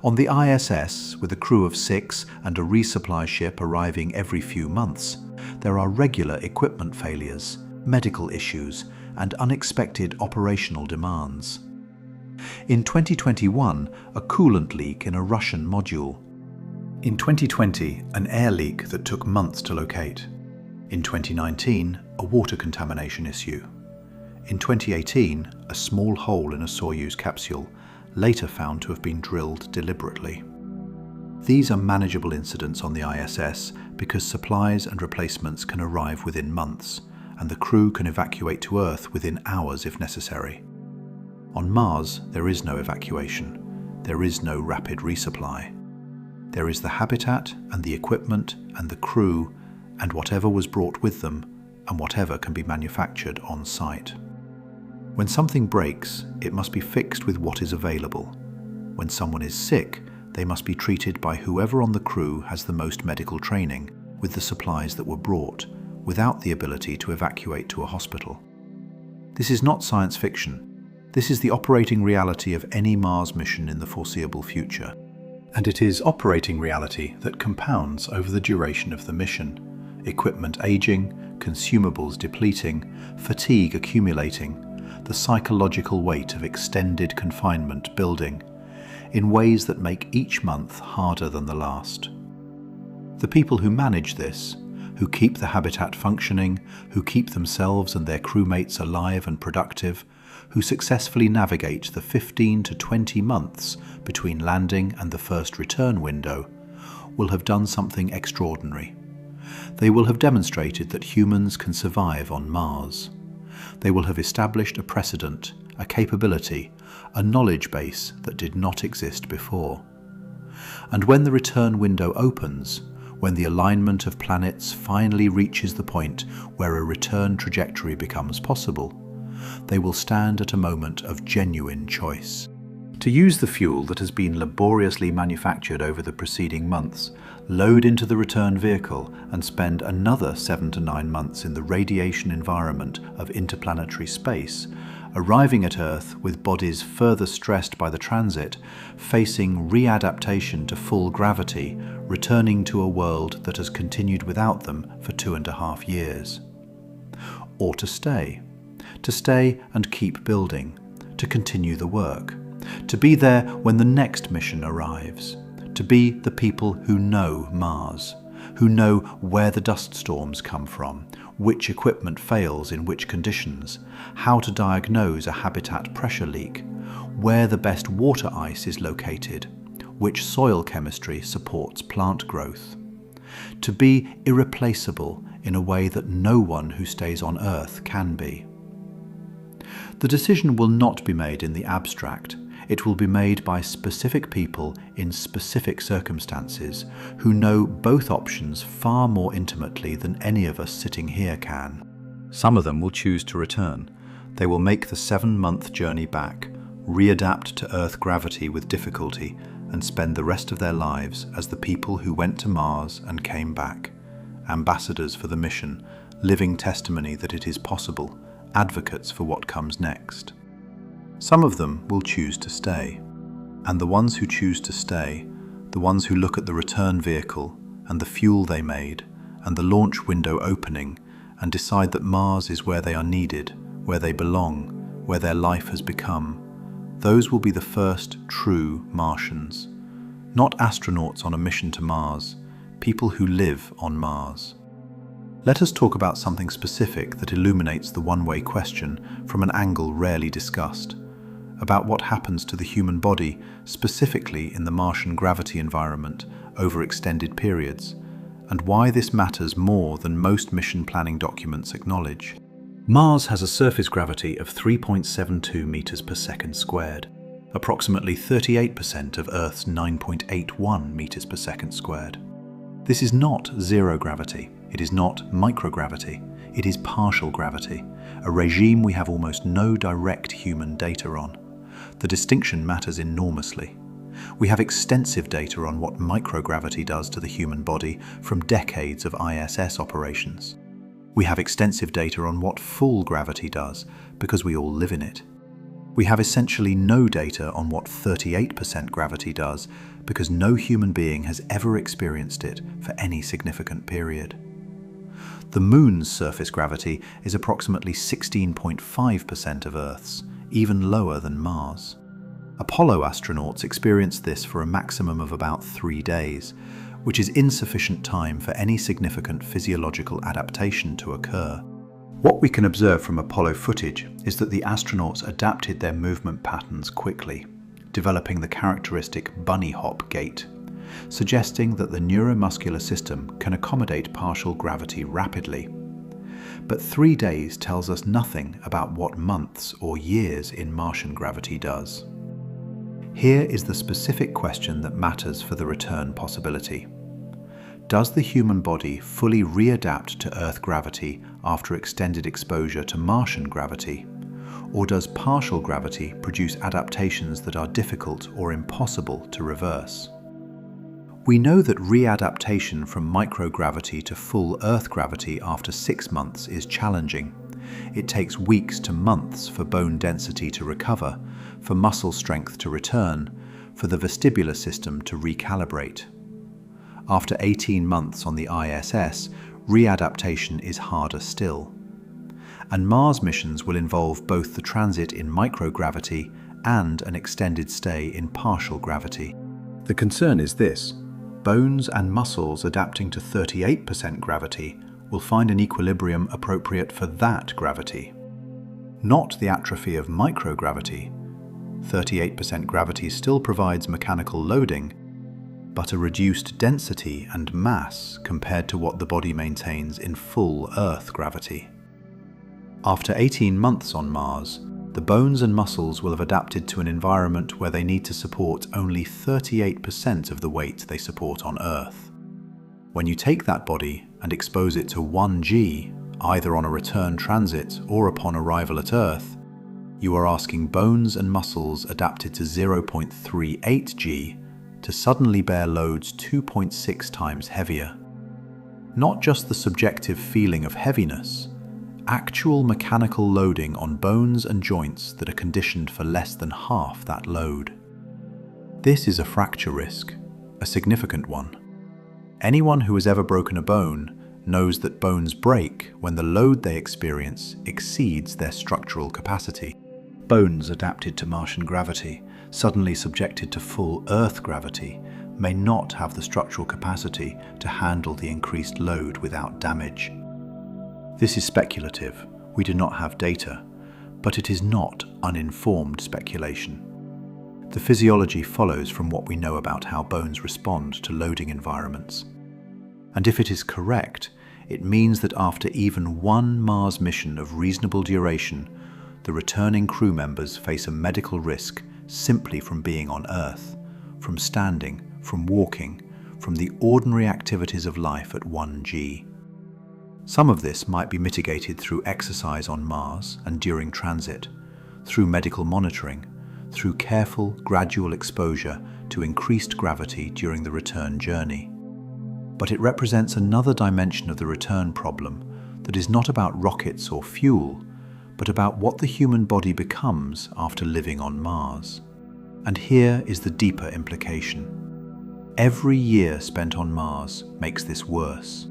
A: On the ISS, with a crew of 6 and a resupply ship arriving every few months, there are regular equipment failures, medical issues, and unexpected operational demands. In 2021, a coolant leak in a Russian module. In 2020, an air leak that took months to locate. In 2019, a water contamination issue. In 2018, a small hole in a Soyuz capsule, later found to have been drilled deliberately. These are manageable incidents on the ISS because supplies and replacements can arrive within months, and the crew can evacuate to Earth within hours if necessary. On Mars, there is no evacuation. There is no rapid resupply. There is the habitat and the equipment and the crew and whatever was brought with them and whatever can be manufactured on site. When something breaks, it must be fixed with what is available. When someone is sick, they must be treated by whoever on the crew has the most medical training with the supplies that were brought, without the ability to evacuate to a hospital. This is not science fiction. This is the operating reality of any Mars mission in the foreseeable future. And it is operating reality that compounds over the duration of the mission. Equipment aging, consumables depleting, fatigue accumulating, the psychological weight of extended confinement building, in ways that make each month harder than the last. The people who manage this, who keep the habitat functioning, who keep themselves and their crewmates alive and productive, who successfully navigate the 15 to 20 months between landing and the first return window, will have done something extraordinary. They will have demonstrated that humans can survive on Mars. They will have established a precedent, a capability, a knowledge base that did not exist before. And when the return window opens, when the alignment of planets finally reaches the point where a return trajectory becomes possible, they will stand at a moment of genuine choice. To use the fuel that has been laboriously manufactured over the preceding months, load into the return vehicle and spend another 7 to 9 months in the radiation environment of interplanetary space, arriving at Earth with bodies further stressed by the transit, facing readaptation to full gravity, returning to a world that has continued without them for 2.5 years. Or to stay and keep building, to continue the work, to be there when the next mission arrives, to be the people who know Mars, who know where the dust storms come from, which equipment fails in which conditions, how to diagnose a habitat pressure leak, where the best water ice is located, which soil chemistry supports plant growth. To be irreplaceable in a way that no one who stays on Earth can be. The decision will not be made in the abstract. It will be made by specific people in specific circumstances who know both options far more intimately than any of us sitting here can. Some of them will choose to return. They will make the 7-month journey back, readapt to Earth gravity with difficulty, and spend the rest of their lives as the people who went to Mars and came back, ambassadors for the mission, living testimony that it is possible, advocates for what comes next. Some of them will choose to stay, and the ones who choose to stay, the ones who look at the return vehicle and the fuel they made and the launch window opening and decide that Mars is where they are needed, where they belong, where their life has become, those will be the first true Martians. Not astronauts on a mission to Mars, people who live on Mars. Let us talk about something specific that illuminates the one-way question from an angle rarely discussed, about what happens to the human body, specifically in the Martian gravity environment, over extended periods, and why this matters more than most mission planning documents acknowledge. Mars has a surface gravity of 3.72 meters per second squared, approximately 38% of Earth's 9.81 meters per second squared. This is not zero gravity. It is not microgravity. It is partial gravity, a regime we have almost no direct human data on. The distinction matters enormously. We have extensive data on what microgravity does to the human body from decades of ISS operations. We have extensive data on what full gravity does, because we all live in it. We have essentially no data on what 38% gravity does, because no human being has ever experienced it for any significant period. The Moon's surface gravity is approximately 16.5% of Earth's, even lower than Mars. Apollo astronauts experienced this for a maximum of about 3 days, which is insufficient time for any significant physiological adaptation to occur. What we can observe from Apollo footage is that the astronauts adapted their movement patterns quickly, developing the characteristic bunny hop gait, suggesting that the neuromuscular system can accommodate partial gravity rapidly. But 3 days tells us nothing about what months or years in Martian gravity does. Here is the specific question that matters for the return possibility. Does the human body fully readapt to Earth gravity after extended exposure to Martian gravity? Or does partial gravity produce adaptations that are difficult or impossible to reverse? We know that readaptation from microgravity to full Earth gravity after 6 months is challenging. It takes weeks to months for bone density to recover, for muscle strength to return, for the vestibular system to recalibrate. After 18 months on the ISS, readaptation is harder still. And Mars missions will involve both the transit in microgravity and an extended stay in partial gravity. The concern is this: bones and muscles adapting to 38% gravity will find an equilibrium appropriate for that gravity, not the atrophy of microgravity. 38% gravity still provides mechanical loading, but a reduced density and mass compared to what the body maintains in full Earth gravity. After 18 months on Mars, the bones and muscles will have adapted to an environment where they need to support only 38% of the weight they support on Earth. When you take that body and expose it to 1G, either on a return transit or upon arrival at Earth, you are asking bones and muscles adapted to 0.38G to suddenly bear loads 2.6 times heavier. Not just the subjective feeling of heaviness, actual mechanical loading on bones and joints that are conditioned for less than half that load. This is a fracture risk, a significant one. Anyone who has ever broken a bone knows that bones break when the load they experience exceeds their structural capacity. Bones adapted to Martian gravity, suddenly subjected to full Earth gravity, may not have the structural capacity to handle the increased load without damage. This is speculative. We do not have data, but it is not uninformed speculation. The physiology follows from what we know about how bones respond to loading environments. And if it is correct, it means that after even one Mars mission of reasonable duration, the returning crew members face a medical risk simply from being on Earth, from standing, from walking, from the ordinary activities of life at 1G. Some of this might be mitigated through exercise on Mars and during transit, through medical monitoring, through careful, gradual exposure to increased gravity during the return journey. But it represents another dimension of the return problem that is not about rockets or fuel, but about what the human body becomes after living on Mars. And here is the deeper implication. Every year spent on Mars makes this worse.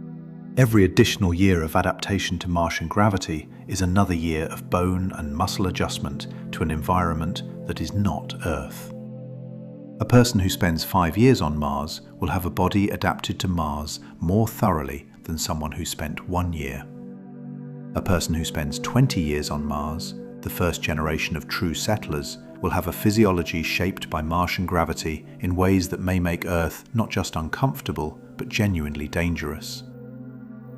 A: Every additional year of adaptation to Martian gravity is another year of bone and muscle adjustment to an environment that is not Earth. A person who spends 5 years on Mars will have a body adapted to Mars more thoroughly than someone who spent 1 year. A person who spends 20 years on Mars, the first generation of true settlers, will have a physiology shaped by Martian gravity in ways that may make Earth not just uncomfortable, but genuinely dangerous.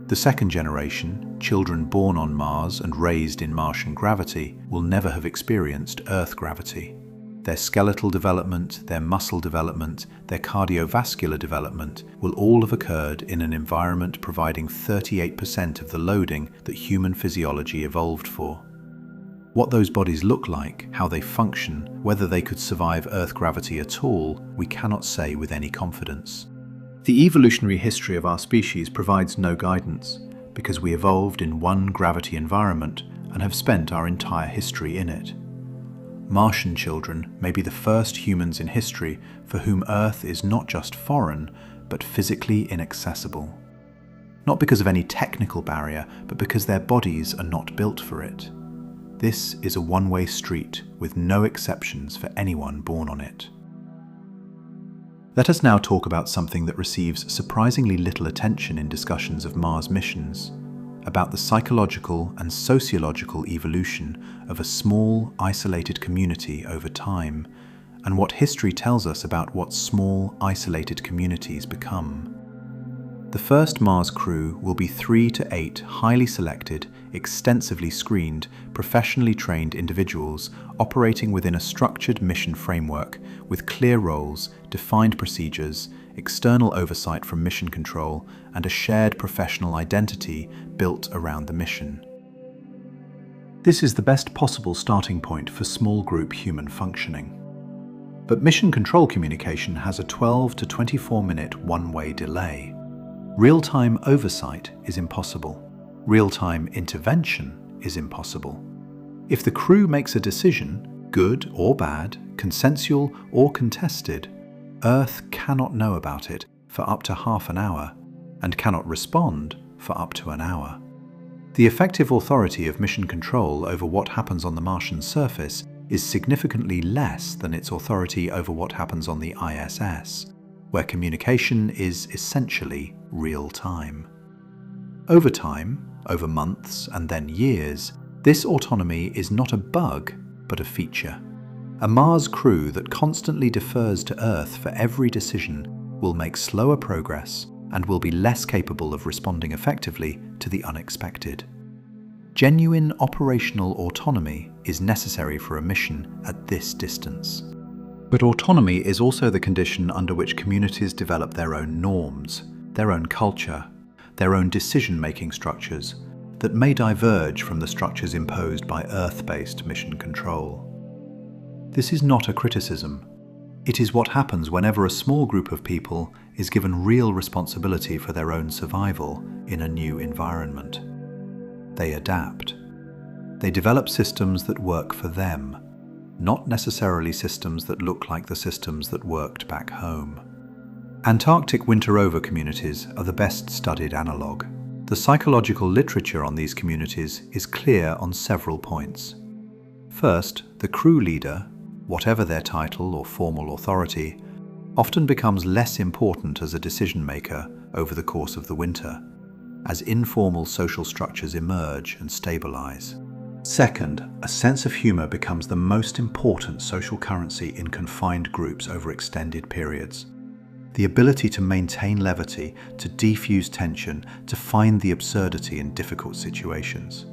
A: The second generation, children born on Mars and raised in Martian gravity, will never have experienced Earth gravity. Their skeletal development, their muscle development, their cardiovascular development will all have occurred in an environment providing 38% of the loading that human physiology evolved for. What those bodies look like, how they function, whether they could survive Earth gravity at all, we cannot say with any confidence. The evolutionary history of our species provides no guidance, because we evolved in one gravity environment and have spent our entire history in it. Martian children may be the first humans in history for whom Earth is not just foreign, but physically inaccessible. Not because of any technical barrier, but because their bodies are not built for it. This is a one-way street with no exceptions for anyone born on it. Let us now talk about something that receives surprisingly little attention in discussions of Mars missions, about the psychological and sociological evolution of a small, isolated community over time, and what history tells us about what small, isolated communities become. The first Mars crew will be 3 to 8 highly selected, extensively screened, professionally trained individuals operating within a structured mission framework with clear roles, defined procedures, external oversight from mission control, and a shared professional identity built around the mission. This is the best possible starting point for small group human functioning. But mission control communication has a 12 to 24-minute one-way delay. Real-time oversight is impossible. Real-time intervention is impossible. If the crew makes a decision, good or bad, consensual or contested, Earth cannot know about it for up to half an hour and cannot respond for up to an hour. The effective authority of mission control over what happens on the Martian surface is significantly less than its authority over what happens on the ISS, where communication is essentially real-time. Over time, over months and then years, this autonomy is not a bug, but a feature. A Mars crew that constantly defers to Earth for every decision will make slower progress and will be less capable of responding effectively to the unexpected. Genuine operational autonomy is necessary for a mission at this distance. But autonomy is also the condition under which communities develop their own norms, their own culture, their own decision-making structures that may diverge from the structures imposed by Earth-based mission control. This is not a criticism. It is what happens whenever a small group of people is given real responsibility for their own survival in a new environment. They adapt. They develop systems that work for them, not necessarily systems that look like the systems that worked back home. Antarctic winter-over communities are the best studied analogue. The psychological literature on these communities is clear on several points. First, the crew leader, whatever their title or formal authority, often becomes less important as a decision-maker over the course of the winter, as informal social structures emerge and stabilize. Second, a sense of humor becomes the most important social currency in confined groups over extended periods. The ability to maintain levity, to defuse tension, to find the absurdity in difficult situations.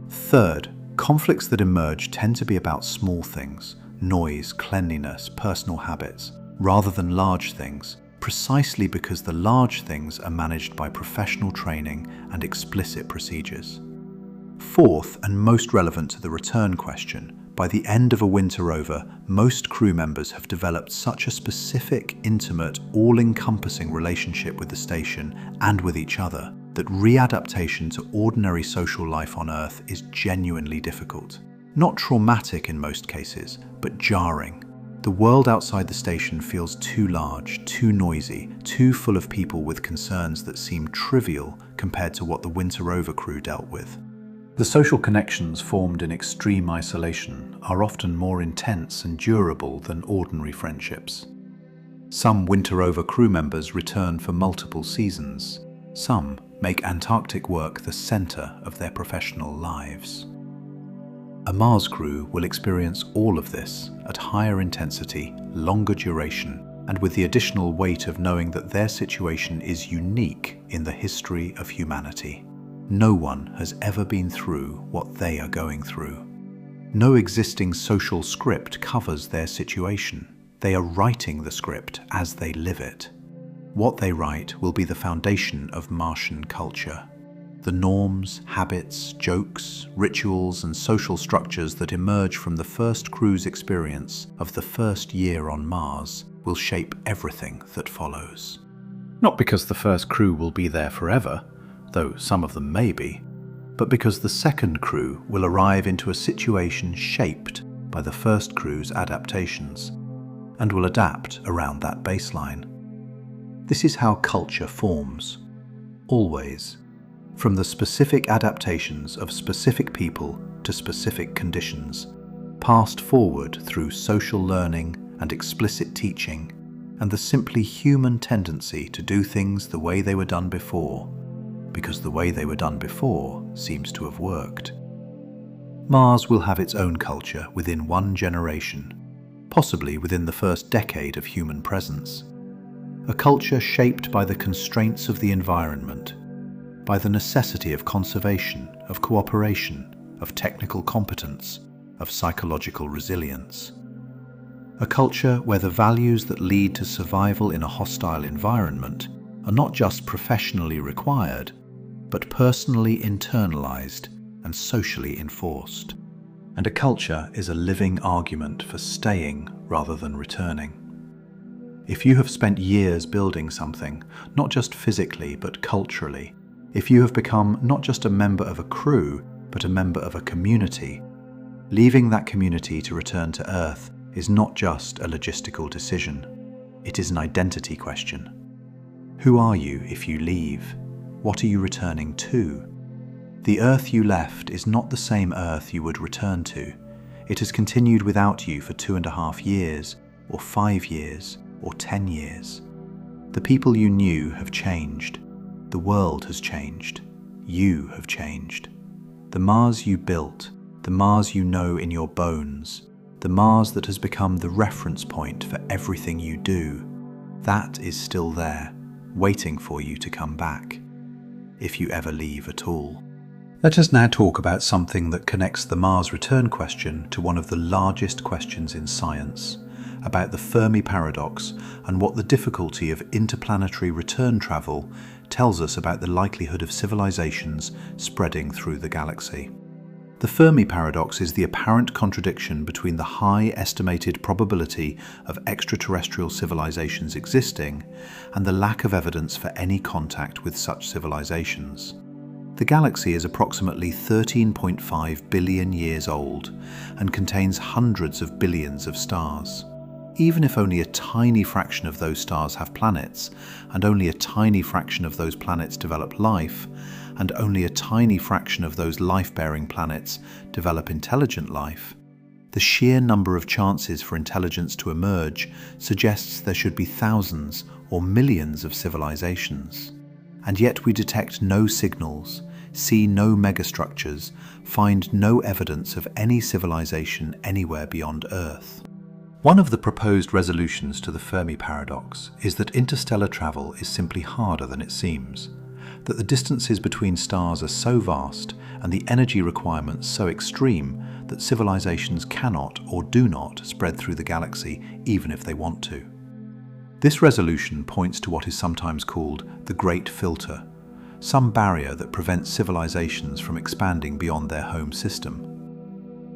A: Third, conflicts that emerge tend to be about small things, noise, cleanliness, personal habits, rather than large things, precisely because the large things are managed by professional training and explicit procedures. Fourth, and most relevant to the return question, by the end of a winter over, most crew members have developed such a specific, intimate, all-encompassing relationship with the station and with each other that readaptation to ordinary social life on Earth is genuinely difficult. Not traumatic in most cases, but jarring. The world outside the station feels too large, too noisy, too full of people with concerns that seem trivial compared to what the winter over crew dealt with. The social connections formed in extreme isolation are often more intense and durable than ordinary friendships. Some winter over crew members return for multiple seasons. Some make Antarctic work the center of their professional lives. A Mars crew will experience all of this at higher intensity, longer duration, and with the additional weight of knowing that their situation is unique in the history of humanity. No one has ever been through what they are going through. No existing social script covers their situation. They are writing the script as they live it. What they write will be the foundation of Martian culture. The norms, habits, jokes, rituals, and social structures that emerge from the first crew's experience of the first year on Mars will shape everything that follows. Not because the first crew will be there forever, though some of them may be, but because the second crew will arrive into a situation shaped by the first crew's adaptations and will adapt around that baseline. This is how culture forms, always, from the specific adaptations of specific people to specific conditions, passed forward through social learning and explicit teaching, and the simply human tendency to do things the way they were done before, because the way they were done before seems to have worked. Mars will have its own culture within one generation, possibly within the first decade of human presence. A culture shaped by the constraints of the environment, by the necessity of conservation, of cooperation, of technical competence, of psychological resilience. A culture where the values that lead to survival in a hostile environment are not just professionally required, but personally internalized and socially enforced. And a culture is a living argument for staying rather than returning. If you have spent years building something, not just physically but culturally, if you have become not just a member of a crew, but a member of a community, leaving that community to return to Earth is not just a logistical decision. It is an identity question. Who are you if you leave? What are you returning to? The Earth you left is not the same Earth you would return to. It has continued without you for 2.5 years, or 5 years, or 10 years. The people you knew have changed. The world has changed. You have changed. The Mars you built, the Mars you know in your bones, the Mars that has become the reference point for everything you do, that is still there, waiting for you to come back, if you ever leave at all. Let us now talk about something that connects the Mars return question to one of the largest questions in science, about the Fermi paradox and what the difficulty of interplanetary return travel tells us about the likelihood of civilizations spreading through the galaxy. The Fermi paradox is the apparent contradiction between the high estimated probability of extraterrestrial civilizations existing and the lack of evidence for any contact with such civilizations. The galaxy is approximately 13.5 billion years old and contains hundreds of billions of stars. Even if only a tiny fraction of those stars have planets, and only a tiny fraction of those planets develop life, and only a tiny fraction of those life-bearing planets develop intelligent life, the sheer number of chances for intelligence to emerge suggests there should be thousands or millions of civilizations. And yet we detect no signals, see no megastructures, find no evidence of any civilization anywhere beyond Earth. One of the proposed resolutions to the Fermi paradox is that interstellar travel is simply harder than it seems, that the distances between stars are so vast and the energy requirements so extreme that civilizations cannot or do not spread through the galaxy even if they want to. This resolution points to what is sometimes called the Great Filter, some barrier that prevents civilizations from expanding beyond their home system.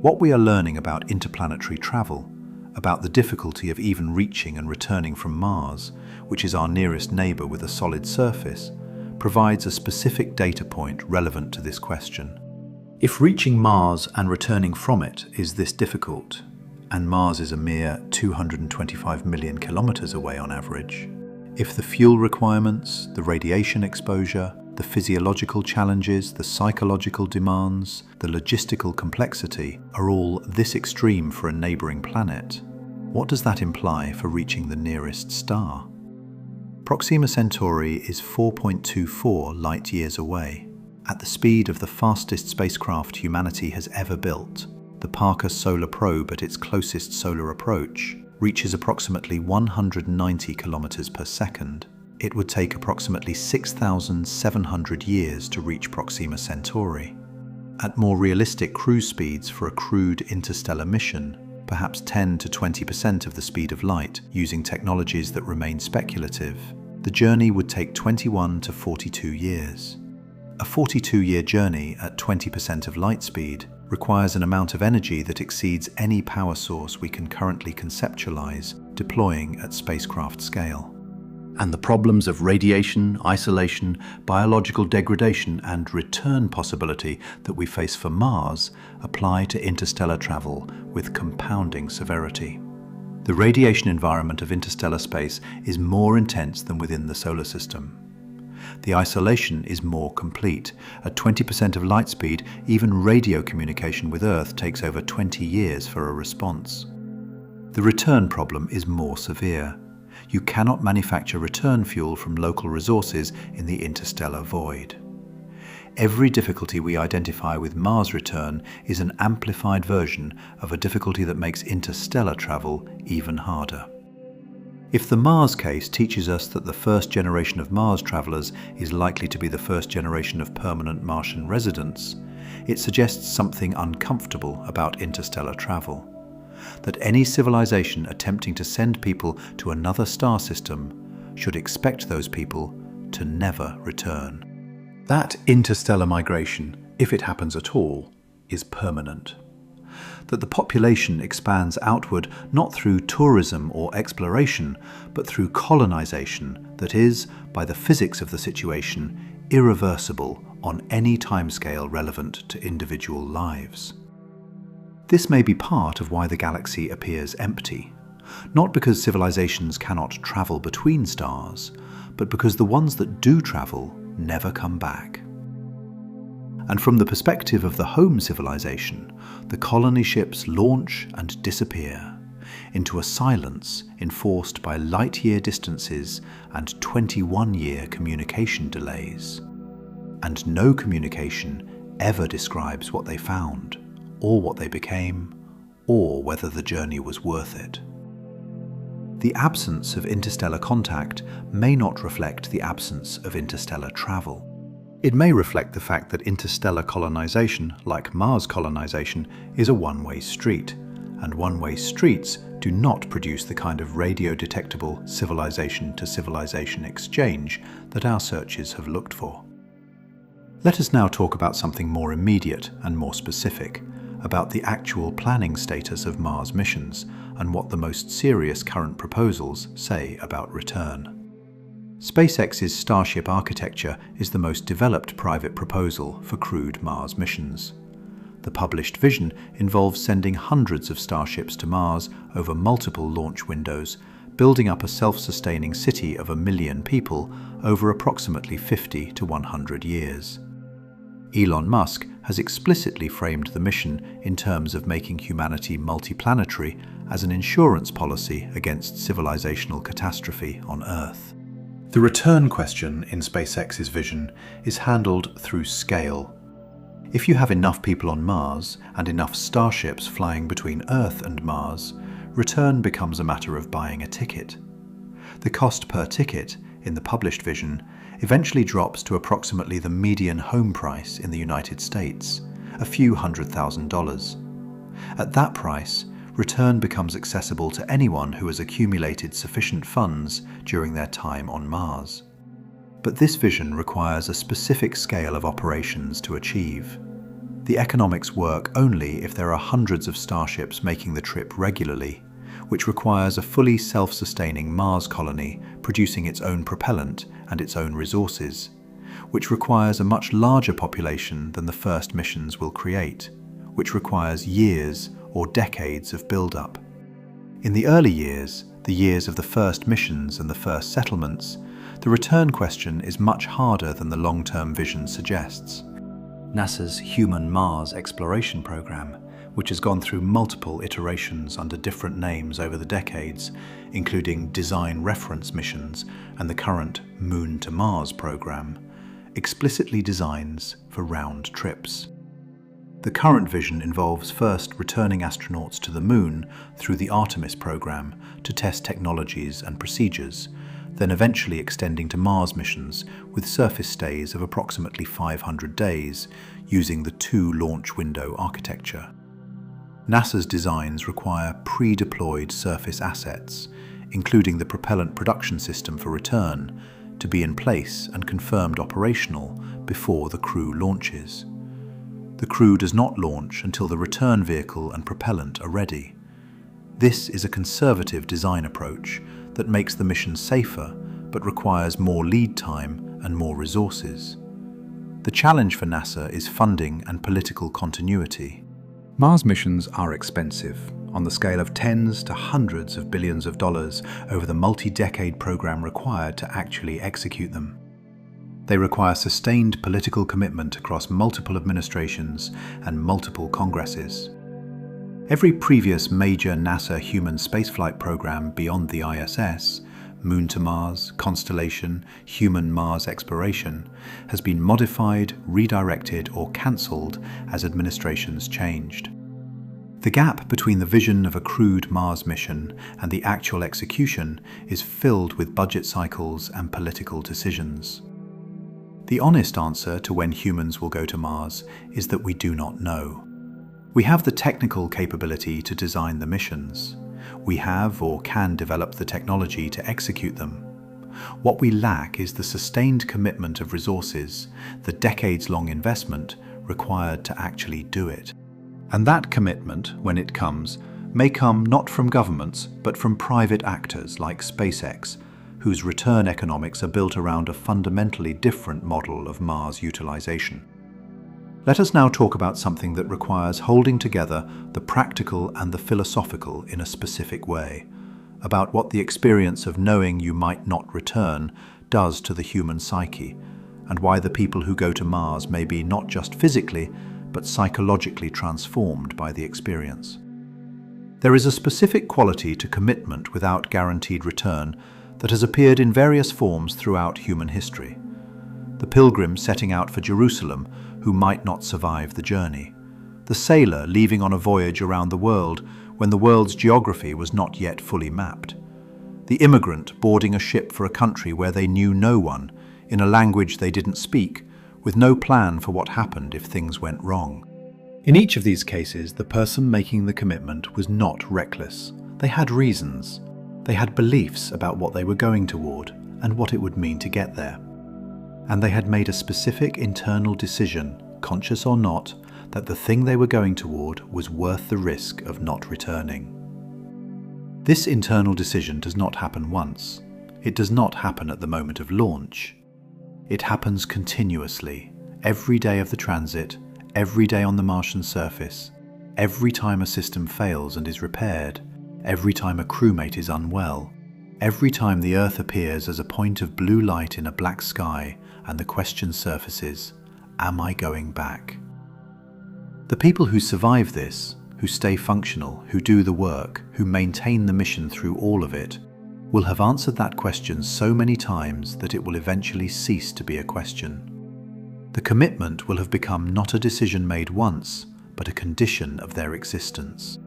A: What we are learning about interplanetary travel, about the difficulty of even reaching and returning from Mars, which is our nearest neighbor with a solid surface, provides a specific data point relevant to this question. If reaching Mars and returning from it is this difficult, and Mars is a mere 225 million kilometers away on average, if the fuel requirements, the radiation exposure, the physiological challenges, the psychological demands, the logistical complexity are all this extreme for a neighboring planet, what does that imply for reaching the nearest star? Proxima Centauri is 4.24 light-years away. At the speed of the fastest spacecraft humanity has ever built, the Parker Solar Probe at its closest solar approach reaches approximately 190 kilometers per second. It would take approximately 6,700 years to reach Proxima Centauri. At more realistic cruise speeds for a crewed interstellar mission, perhaps 10 to 20% of the speed of light using technologies that remain speculative, the journey would take 21 to 42 years. A 42-year journey at 20% of light speed requires an amount of energy that exceeds any power source we can currently conceptualize deploying at spacecraft scale. And the problems of radiation, isolation, biological degradation, and return possibility that we face for Mars apply to interstellar travel with compounding severity. The radiation environment of interstellar space is more intense than within the solar system. The isolation is more complete. At 20% of light speed, even radio communication with Earth takes over 20 years for a response. The return problem is more severe. You cannot manufacture return fuel from local resources in the interstellar void. Every difficulty we identify with Mars return is an amplified version of a difficulty that makes interstellar travel even harder. If the Mars case teaches us that the first generation of Mars travelers is likely to be the first generation of permanent Martian residents, it suggests something uncomfortable about interstellar travel. That any civilization attempting to send people to another star system should expect those people to never return. That interstellar migration, if it happens at all, is permanent. That the population expands outward not through tourism or exploration, but through colonization that is, by the physics of the situation, irreversible on any timescale relevant to individual lives. This may be part of why the galaxy appears empty, not because civilizations cannot travel between stars, but because the ones that do travel never come back. And from the perspective of the home civilization, the colony ships launch and disappear into a silence enforced by light-year distances and 21-year communication delays. And no communication ever describes what they found, or what they became, or whether the journey was worth it. The absence of interstellar contact may not reflect the absence of interstellar travel. It may reflect the fact that interstellar colonization, like Mars colonization, is a one-way street, and one-way streets do not produce the kind of radio-detectable civilization-to-civilization exchange that our searches have looked for. Let us now talk about something more immediate and more specific, about the actual planning status of Mars missions and what the most serious current proposals say about return. SpaceX's Starship architecture is the most developed private proposal for crewed Mars missions. The published vision involves sending hundreds of Starships to Mars over multiple launch windows, building up a self-sustaining city of 1 million people over approximately 50 to 100 years. Elon Musk has explicitly framed the mission in terms of making humanity multiplanetary as an insurance policy against civilizational catastrophe on Earth. The return question in SpaceX's vision is handled through scale. If you have enough people on Mars and enough starships flying between Earth and Mars, return becomes a matter of buying a ticket. The cost per ticket, in the published vision, eventually drops to approximately the median home price in the United States, a few $100,000. At that price, return becomes accessible to anyone who has accumulated sufficient funds during their time on Mars. But this vision requires a specific scale of operations to achieve. The economics work only if there are hundreds of starships making the trip regularly, which requires a fully self-sustaining Mars colony producing its own propellant and its own resources, which requires a much larger population than the first missions will create, which requires years or decades of build-up. In the early years, the years of the first missions and the first settlements, the return question is much harder than the long-term vision suggests. NASA's Human Mars Exploration Program, which has gone through multiple iterations under different names over the decades, including Design Reference missions and the current Moon to Mars program, explicitly designs for round trips. The current vision involves first returning astronauts to the Moon through the Artemis program to test technologies and procedures, then eventually extending to Mars missions with surface stays of approximately 500 days using the two-launch window architecture. NASA's designs require pre-deployed surface assets, including the propellant production system for return, to be in place and confirmed operational before the crew launches. The crew does not launch until the return vehicle and propellant are ready. This is a conservative design approach that makes the mission safer, but requires more lead time and more resources. The challenge for NASA is funding and political continuity. Mars missions are expensive, on the scale of tens to hundreds of billions of dollars over the multi-decade program required to actually execute them. They require sustained political commitment across multiple administrations and multiple Congresses. Every previous major NASA human spaceflight program beyond the ISS, Moon to Mars, Constellation, Human Mars Exploration, has been modified, redirected, or cancelled as administrations changed. The gap between the vision of a crewed Mars mission and the actual execution is filled with budget cycles and political decisions. The honest answer to when humans will go to Mars is that we do not know. We have the technical capability to design the missions. We have or can develop the technology to execute them. What we lack is the sustained commitment of resources, the decades-long investment required to actually do it. And that commitment, when it comes, may come not from governments, but from private actors like SpaceX, whose return economics are built around a fundamentally different model of Mars utilization. Let us now talk about something that requires holding together the practical and the philosophical in a specific way, about what the experience of knowing you might not return does to the human psyche, and why the people who go to Mars may be not just physically, but psychologically transformed by the experience. There is a specific quality to commitment without guaranteed return that has appeared in various forms throughout human history. The pilgrim setting out for Jerusalem who might not survive the journey. The sailor leaving on a voyage around the world when the world's geography was not yet fully mapped. The immigrant boarding a ship for a country where they knew no one, in a language they didn't speak, with no plan for what happened if things went wrong. In each of these cases, the person making the commitment was not reckless. They had reasons. They had beliefs about what they were going toward and what it would mean to get there. And they had made a specific internal decision, conscious or not, that the thing they were going toward was worth the risk of not returning. This internal decision does not happen once. It does not happen at the moment of launch. It happens continuously, every day of the transit, every day on the Martian surface, every time a system fails and is repaired, every time a crewmate is unwell, every time the Earth appears as a point of blue light in a black sky and the question surfaces, am I going back? The people who survive this, who stay functional, who do the work, who maintain the mission through all of it, will have answered that question so many times that it will eventually cease to be a question. The commitment will have become not a decision made once, but a condition of their existence.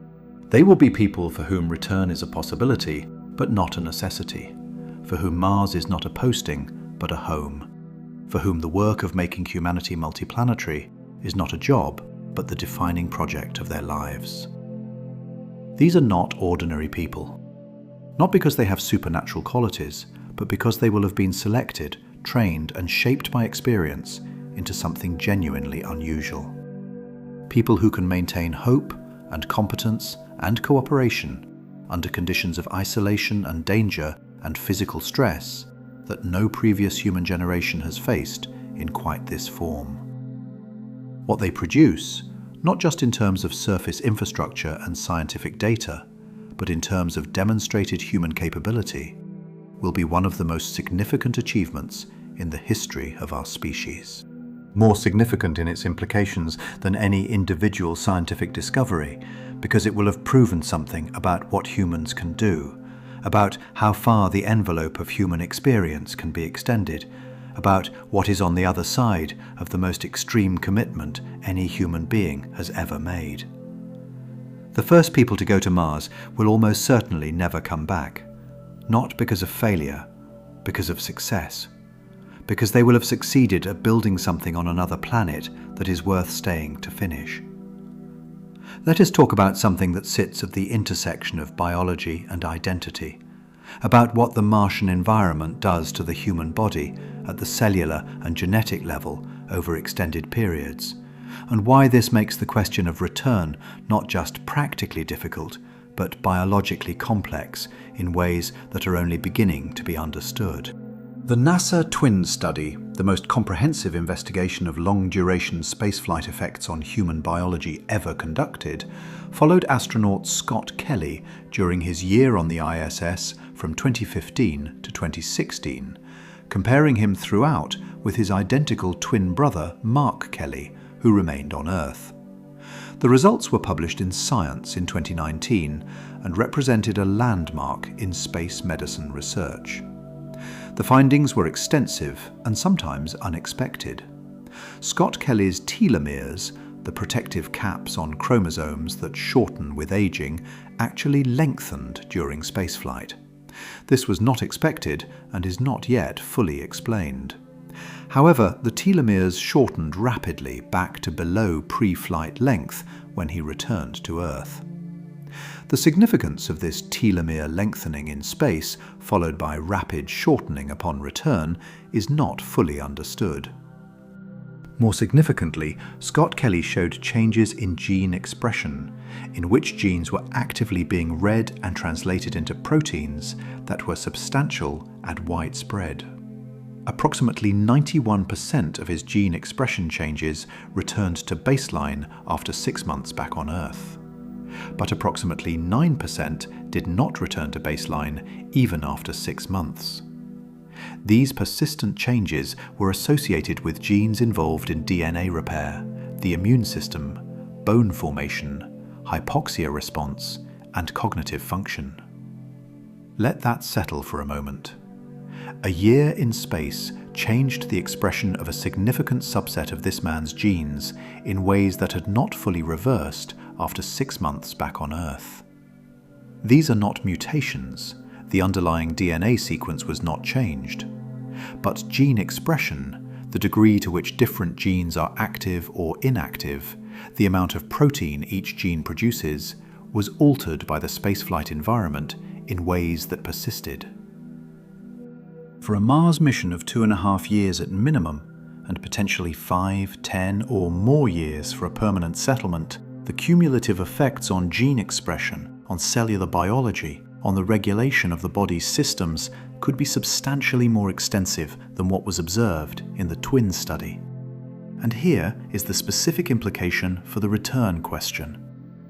A: They will be people for whom return is a possibility, but not a necessity, for whom Mars is not a posting, but a home, for whom the work of making humanity multiplanetary is not a job, but the defining project of their lives. These are not ordinary people. Not because they have supernatural qualities, but because they will have been selected, trained, and shaped by experience into something genuinely unusual. People who can maintain hope and competence and cooperation under conditions of isolation and danger and physical stress that no previous human generation has faced in quite this form. What they produce, not just in terms of surface infrastructure and scientific data, but in terms of demonstrated human capability, will be one of the most significant achievements in the history of our species. More significant in its implications than any individual scientific discovery, because it will have proven something about what humans can do, about how far the envelope of human experience can be extended, about what is on the other side of the most extreme commitment any human being has ever made. The first people to go to Mars will almost certainly never come back, not because of failure, because of success, because they will have succeeded at building something on another planet that is worth staying to finish. Let us talk about something that sits at the intersection of biology and identity, about what the Martian environment does to the human body at the cellular and genetic level over extended periods, and why this makes the question of return not just practically difficult, but biologically complex in ways that are only beginning to be understood. The NASA Twin Study, the most comprehensive investigation of long-duration spaceflight effects on human biology ever conducted, followed astronaut Scott Kelly during his year on the ISS from 2015 to 2016, comparing him throughout with his identical twin brother Mark Kelly, who remained on Earth. The results were published in Science in 2019 and represented a landmark in space medicine research. The findings were extensive and sometimes unexpected. Scott Kelly's telomeres, the protective caps on chromosomes that shorten with aging, actually lengthened during spaceflight. This was not expected and is not yet fully explained. However, the telomeres shortened rapidly back to below pre-flight length when he returned to Earth. The significance of this telomere lengthening in space, followed by rapid shortening upon return, is not fully understood. More significantly, Scott Kelly showed changes in gene expression, in which genes were actively being read and translated into proteins that were substantial and widespread. Approximately 91% of his gene expression changes returned to baseline after 6 months back on Earth. But approximately 9% did not return to baseline even after 6 months. These persistent changes were associated with genes involved in DNA repair, the immune system, bone formation, hypoxia response, and cognitive function. Let that settle for a moment. A year in space changed the expression of a significant subset of this man's genes in ways that had not fully reversed after 6 months back on Earth. These are not mutations. The underlying DNA sequence was not changed. But gene expression, the degree to which different genes are active or inactive, the amount of protein each gene produces, was altered by the spaceflight environment in ways that persisted. For a Mars mission of 2.5 years at minimum, and potentially 5, 10, or more years for a permanent settlement, the cumulative effects on gene expression, on cellular biology, on the regulation of the body's systems could be substantially more extensive than what was observed in the Twin study. And here is the specific implication for the return question.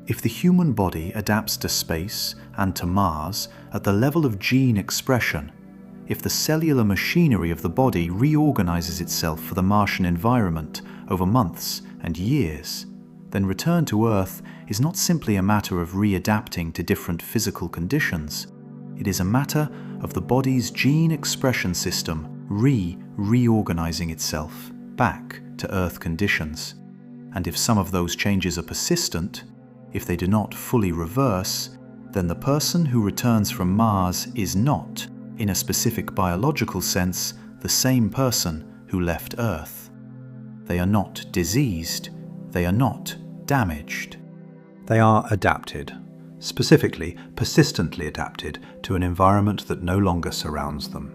A: If the human body adapts to space and to Mars at the level of gene expression, if the cellular machinery of the body reorganizes itself for the Martian environment over months and years, then return to Earth is not simply a matter of readapting to different physical conditions. It is a matter of the body's gene expression system reorganizing itself back to Earth conditions. And if some of those changes are persistent, if they do not fully reverse, then the person who returns from Mars is not, in a specific biological sense, the same person who left Earth. They are not diseased. They are not damaged. They are adapted, specifically persistently adapted to an environment that no longer surrounds them.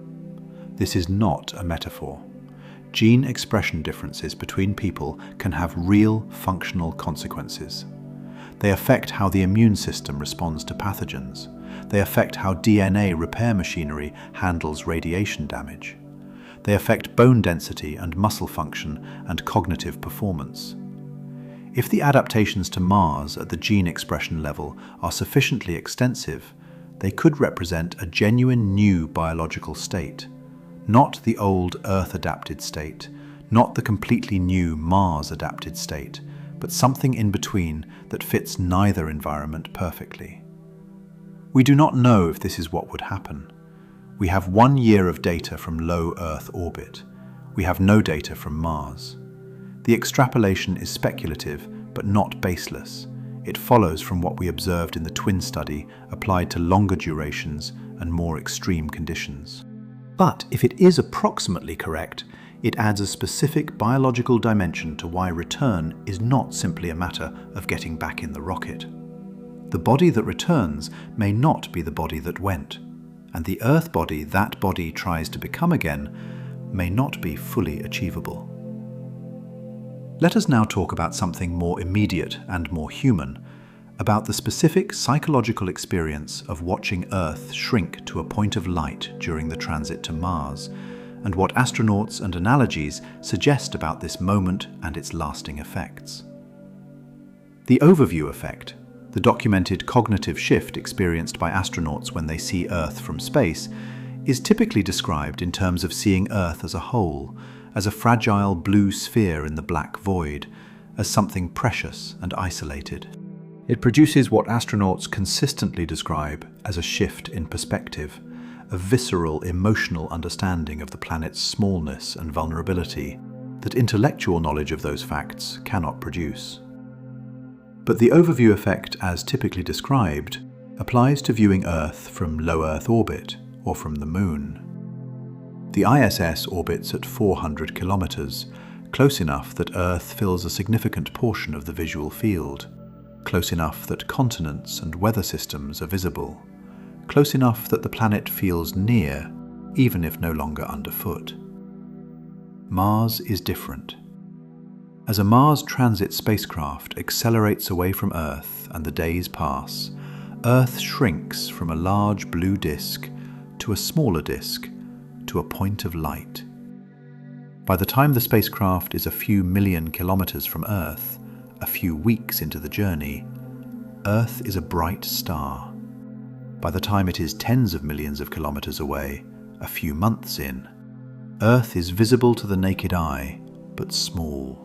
A: This is not a metaphor. Gene expression differences between people can have real functional consequences. They affect how the immune system responds to pathogens. They affect how DNA repair machinery handles radiation damage. They affect bone density and muscle function and cognitive performance. If the adaptations to Mars at the gene expression level are sufficiently extensive, they could represent a genuine new biological state, not the old Earth-adapted state, not the completely new Mars-adapted state, but something in between that fits neither environment perfectly. We do not know if this is what would happen. We have 1 year of data from low Earth orbit. We have no data from Mars. The extrapolation is speculative, but not baseless. It follows from what we observed in the Twin study applied to longer durations and more extreme conditions. But if it is approximately correct, it adds a specific biological dimension to why return is not simply a matter of getting back in the rocket. The body that returns may not be the body that went, and the Earth body that body tries to become again may not be fully achievable. Let us now talk about something more immediate and more human, about the specific psychological experience of watching Earth shrink to a point of light during the transit to Mars, and what astronauts and analogies suggest about this moment and its lasting effects. The overview effect, the documented cognitive shift experienced by astronauts when they see Earth from space, is typically described in terms of seeing Earth as a whole, as a fragile blue sphere in the black void, as something precious and isolated. It produces what astronauts consistently describe as a shift in perspective, a visceral emotional understanding of the planet's smallness and vulnerability that intellectual knowledge of those facts cannot produce. But the overview effect, as typically described, applies to viewing Earth from low Earth orbit or from the Moon. The ISS orbits at 400 kilometers, close enough that Earth fills a significant portion of the visual field, close enough that continents and weather systems are visible, close enough that the planet feels near, even if no longer underfoot. Mars is different. As a Mars transit spacecraft accelerates away from Earth and the days pass, Earth shrinks from a large blue disk to a smaller disk, to a point of light. By the time the spacecraft is a few million kilometers from Earth, a few weeks into the journey, Earth is a bright star. By the time it is tens of millions of kilometers away, a few months in, Earth is visible to the naked eye, but small.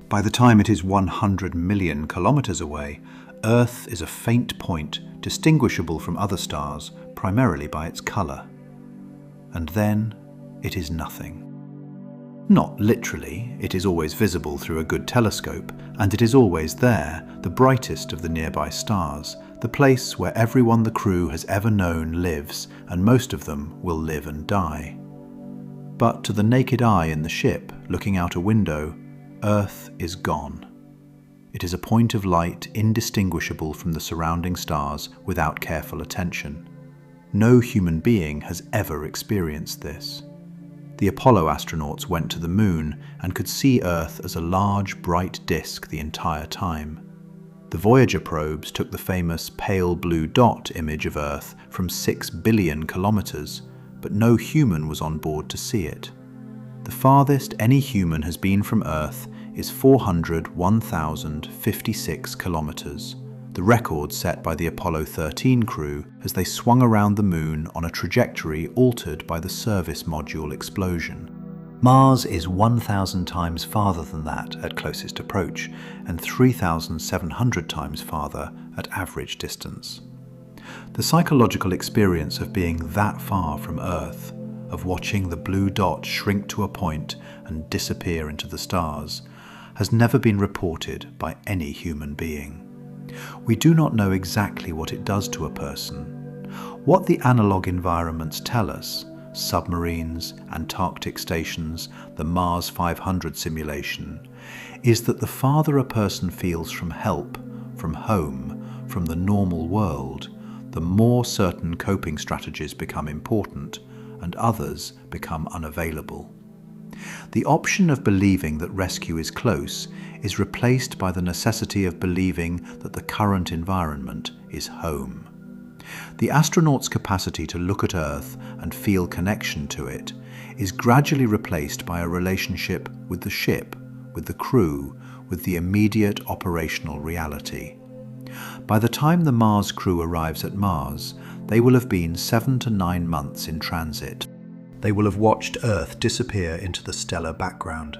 A: By the time it is 100 million kilometers away, Earth is a faint point distinguishable from other stars primarily by its color. And then it is nothing. Not literally, it is always visible through a good telescope, and it is always there, the brightest of the nearby stars, the place where everyone the crew has ever known lives, and most of them will live and die. But to the naked eye in the ship, looking out a window, Earth is gone. It is a point of light indistinguishable from the surrounding stars without careful attention. No human being has ever experienced this. The Apollo astronauts went to the Moon and could see Earth as a large, bright disk the entire time. The Voyager probes took the famous pale blue dot image of Earth from 6 billion kilometers, but no human was on board to see it. The farthest any human has been from Earth is 401,056 kilometers, the record set by the Apollo 13 crew as they swung around the Moon on a trajectory altered by the service module explosion. Mars is 1,000 times farther than that at closest approach, and 3,700 times farther at average distance. The psychological experience of being that far from Earth, of watching the blue dot shrink to a point and disappear into the stars, has never been reported by any human being. We do not know exactly what it does to a person. What the analog environments tell us, submarines, Antarctic stations, the Mars 500 simulation, is that the farther a person feels from help, from home, from the normal world, the more certain coping strategies become important and others become unavailable. The option of believing that rescue is close is replaced by the necessity of believing that the current environment is home. The astronaut's capacity to look at Earth and feel connection to it is gradually replaced by a relationship with the ship, with the crew, with the immediate operational reality. By the time the Mars crew arrives at Mars, they will have been 7 to 9 months in transit. They will have watched Earth disappear into the stellar background.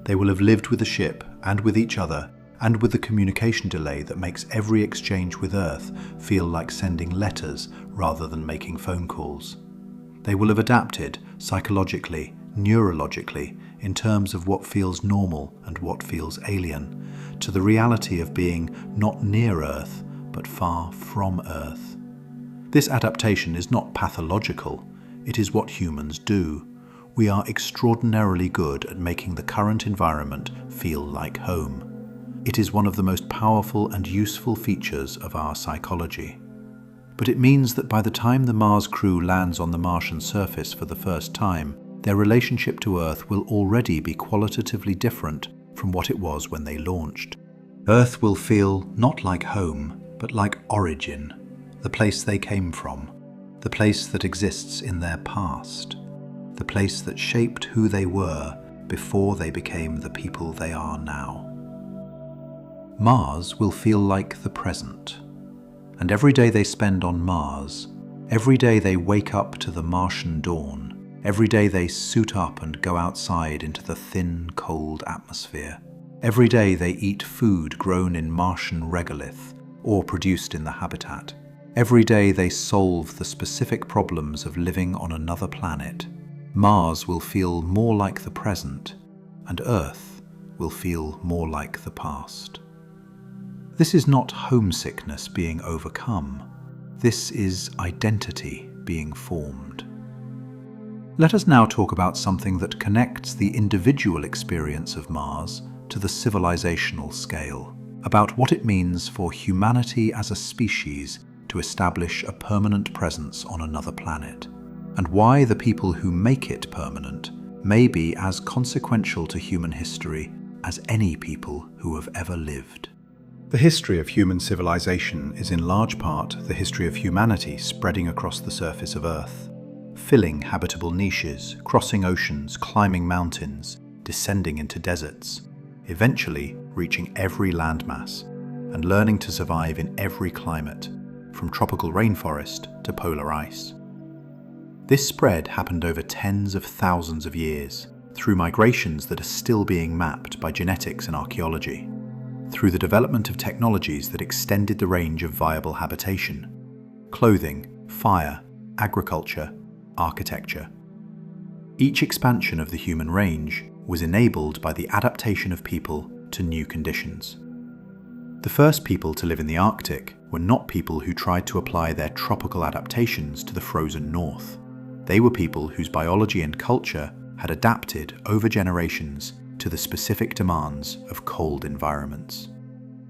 A: They will have lived with the ship and with each other and with the communication delay that makes every exchange with Earth feel like sending letters rather than making phone calls. They will have adapted psychologically, neurologically, in terms of what feels normal and what feels alien, to the reality of being not near Earth but far from Earth. This adaptation is not pathological. It is what humans do. We are extraordinarily good at making the current environment feel like home. It is one of the most powerful and useful features of our psychology. But it means that by the time the Mars crew lands on the Martian surface for the first time, their relationship to Earth will already be qualitatively different from what it was when they launched. Earth will feel not like home, but like origin, the place they came from, the place that exists in their past. the place that shaped who they were before they became the people they are now. Mars will feel like the present, and every day they spend on Mars, every day they wake up to the Martian dawn, every day they suit up and go outside into the thin, cold atmosphere, every day they eat food grown in Martian regolith or produced in the habitat, every day they solve the specific problems of living on another planet. Mars will feel more like the present, and Earth will feel more like the past. This is not homesickness being overcome. This is identity being formed. Let us now talk about something that connects the individual experience of Mars to the civilizational scale, about what it means for humanity as a species to establish a permanent presence on another planet, and why the people who make it permanent may be as consequential to human history as any people who have ever lived. The history of human civilization is in large part the history of humanity spreading across the surface of Earth, filling habitable niches, crossing oceans, climbing mountains, descending into deserts, eventually reaching every landmass, and learning to survive in every climate, from tropical rainforest to polar ice. This spread happened over tens of thousands of years, through migrations that are still being mapped by genetics and archaeology, through the development of technologies that extended the range of viable habitation: clothing, fire, agriculture, architecture. Each expansion of the human range was enabled by the adaptation of people to new conditions. The first people to live in the Arctic were not people who tried to apply their tropical adaptations to the frozen north. They were people whose biology and culture had adapted over generations to the specific demands of cold environments.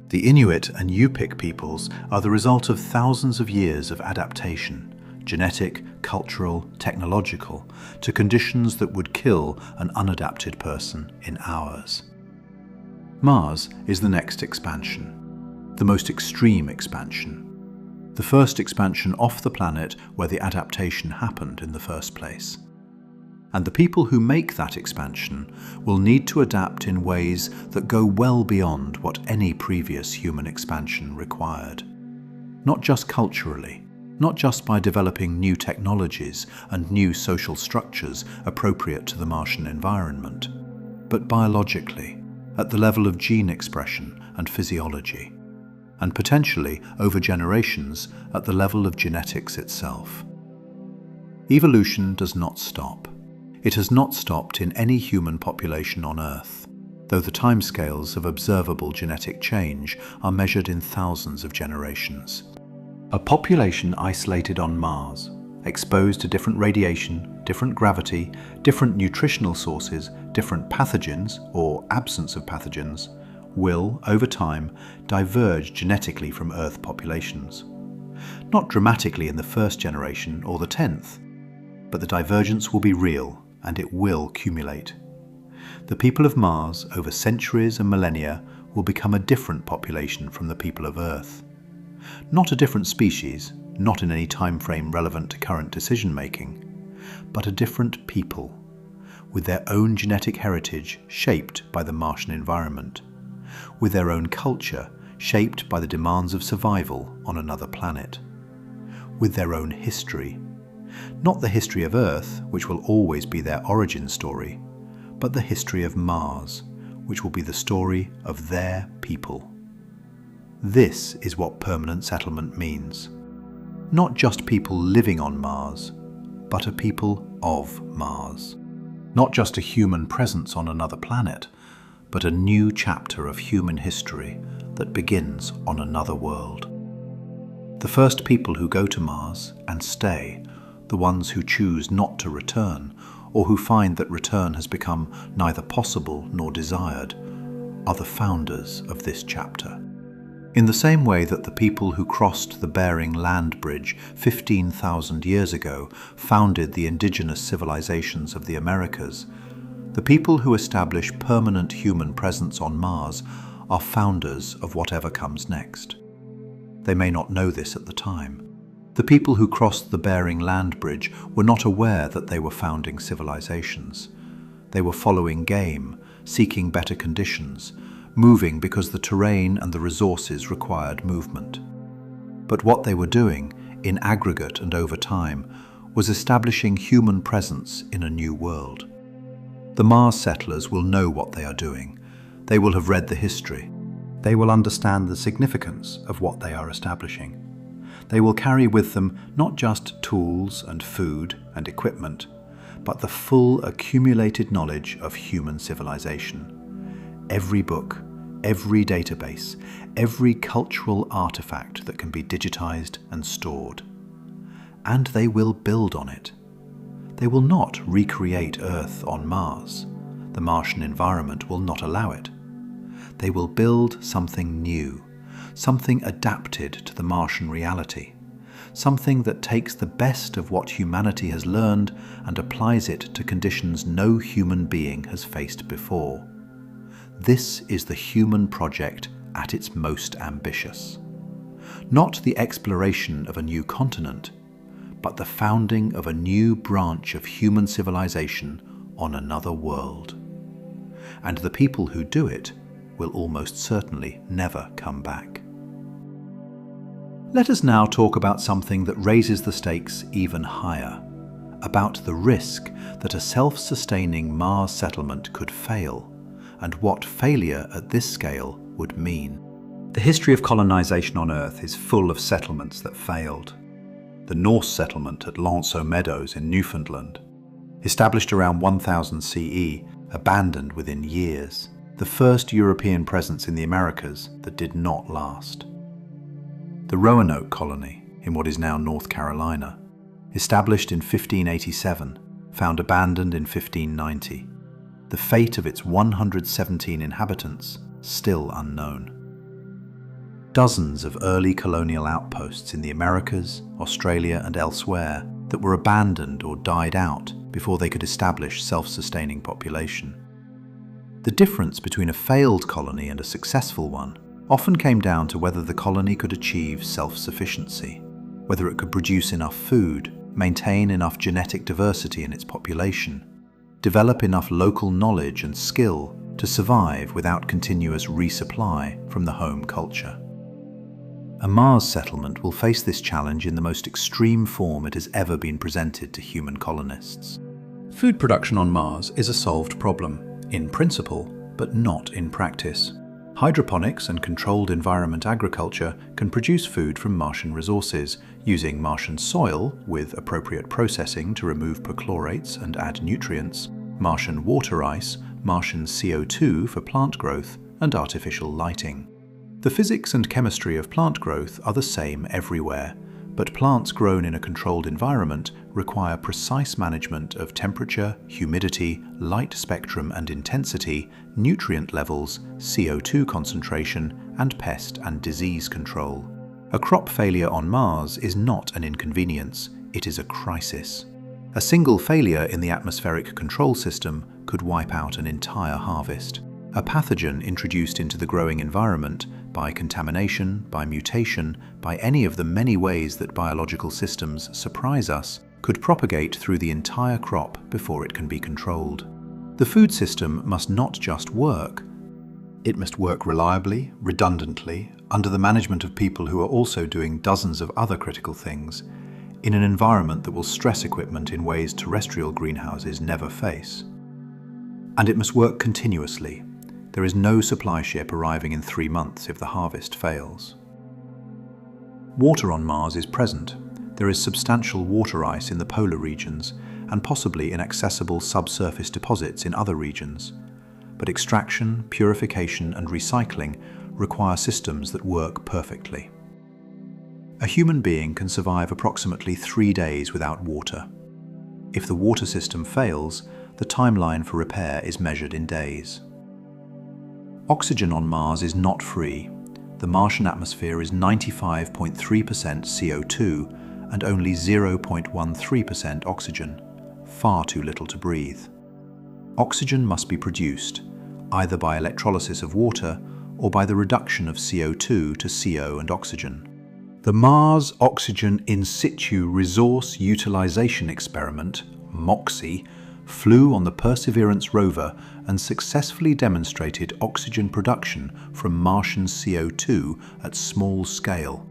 A: The Inuit and Yupik peoples are the result of thousands of years of adaptation, genetic, cultural, technological, to conditions that would kill an unadapted person in hours. Mars is the next expansion, the most extreme expansion, the first expansion off the planet where the adaptation happened in the first place. And the people who make that expansion will need to adapt in ways that go well beyond what any previous human expansion required. Not just culturally, not just by developing new technologies and new social structures appropriate to the Martian environment, but biologically, at the level of gene expression and physiology, and potentially over generations at the level of genetics itself. Evolution does not stop. It has not stopped in any human population on Earth, though the timescales of observable genetic change are measured in thousands of generations. A population isolated on Mars, exposed to different radiation, different gravity, different nutritional sources, different pathogens or absence of pathogens, will, over time, diverge genetically from Earth populations. Not dramatically in the first generation or the 10th, but the divergence will be real and it will accumulate. The people of Mars, over centuries and millennia, will become a different population from the people of Earth. Not a different species, not in any time frame relevant to current decision-making, but a different people, with their own genetic heritage shaped by the Martian environment, with their own culture shaped by the demands of survival on another planet, with their own history. Not the history of Earth, which will always be their origin story, but the history of Mars, which will be the story of their people. This is what permanent settlement means. Not just people living on Mars, but a people of Mars. Not just a human presence on another planet, but a new chapter of human history that begins on another world. The first people who go to Mars and stay, the ones who choose not to return, or who find that return has become neither possible nor desired, are the founders of this chapter. In the same way that the people who crossed the Bering Land Bridge 15,000 years ago founded the indigenous civilizations of the Americas, the people who establish permanent human presence on Mars are founders of whatever comes next. They may not know this at the time, The people who crossed the Bering Land Bridge were not aware that they were founding civilizations. They were following game, seeking better conditions, moving because the terrain and the resources required movement. But what they were doing, in aggregate and over time, was establishing human presence in a new world. The Mars settlers will know what they are doing. They will have read the history. They will understand the significance of what they are establishing. They will carry with them not just tools and food and equipment, but the full accumulated knowledge of human civilization. Every book, every database, every cultural artifact that can be digitized and stored. And they will build on it. They will not recreate Earth on Mars. The Martian environment will not allow it. They will build something new, something adapted to the Martian reality, something that takes the best of what humanity has learned and applies it to conditions no human being has faced before. This is the human project at its most ambitious. Not the exploration of a new continent, but the founding of a new branch of human civilization on another world. And the people who do it will almost certainly never come back. Let us now talk about something that raises the stakes even higher, about the risk that a self-sustaining Mars settlement could fail, and what failure at this scale would mean. The history of colonization on Earth is full of settlements that failed. The Norse settlement at Lanceau Meadows in Newfoundland, established around 1000 CE, abandoned within years. The first European presence in the Americas that did not last. The Roanoke colony, in what is now North Carolina, established in 1587, found abandoned in 1590. The fate of its 117 inhabitants still unknown. Dozens of early colonial outposts in the Americas, Australia and elsewhere that were abandoned or died out before they could establish self-sustaining population. The difference between a failed colony and a successful one often came down to whether the colony could achieve self-sufficiency, whether it could produce enough food, maintain enough genetic diversity in its population, develop enough local knowledge and skill to survive without continuous resupply from the home culture. A Mars settlement will face this challenge in the most extreme form it has ever been presented to human colonists. Food production on Mars is a solved problem, in principle, but not in practice. Hydroponics and controlled environment agriculture can produce food from Martian resources, using Martian soil with appropriate processing to remove perchlorates and add nutrients, Martian water ice, Martian CO2 for plant growth, and artificial lighting. The physics and chemistry of plant growth are the same everywhere, but plants grown in a controlled environment require precise management of temperature, humidity, light spectrum and intensity, nutrient levels, CO2 concentration, and pest and disease control. A crop failure on Mars is not an inconvenience, it is a crisis. A single failure in the atmospheric control system could wipe out an entire harvest. A pathogen introduced into the growing environment by contamination, by mutation, by any of the many ways that biological systems surprise us, could propagate through the entire crop before it can be controlled. The food system must not just work. It must work reliably, redundantly, under the management of people who are also doing dozens of other critical things, in an environment that will stress equipment in ways terrestrial greenhouses never face. And it must work continuously. There is no supply ship arriving in 3 months if the harvest fails. Water on Mars is present. There is substantial water ice in the polar regions and possibly inaccessible subsurface deposits in other regions. But extraction, purification and recycling require systems that work perfectly. A human being can survive approximately 3 days without water. If the water system fails, the timeline for repair is measured in days. Oxygen on Mars is not free. The Martian atmosphere is 95.3% CO2 and only 0.13% oxygen, far too little to breathe. Oxygen must be produced, either by electrolysis of water or by the reduction of CO2 to CO and oxygen. The Mars Oxygen In Situ Resource Utilization Experiment, MOXIE, flew on the Perseverance rover and successfully demonstrated oxygen production from Martian CO2 at small scale.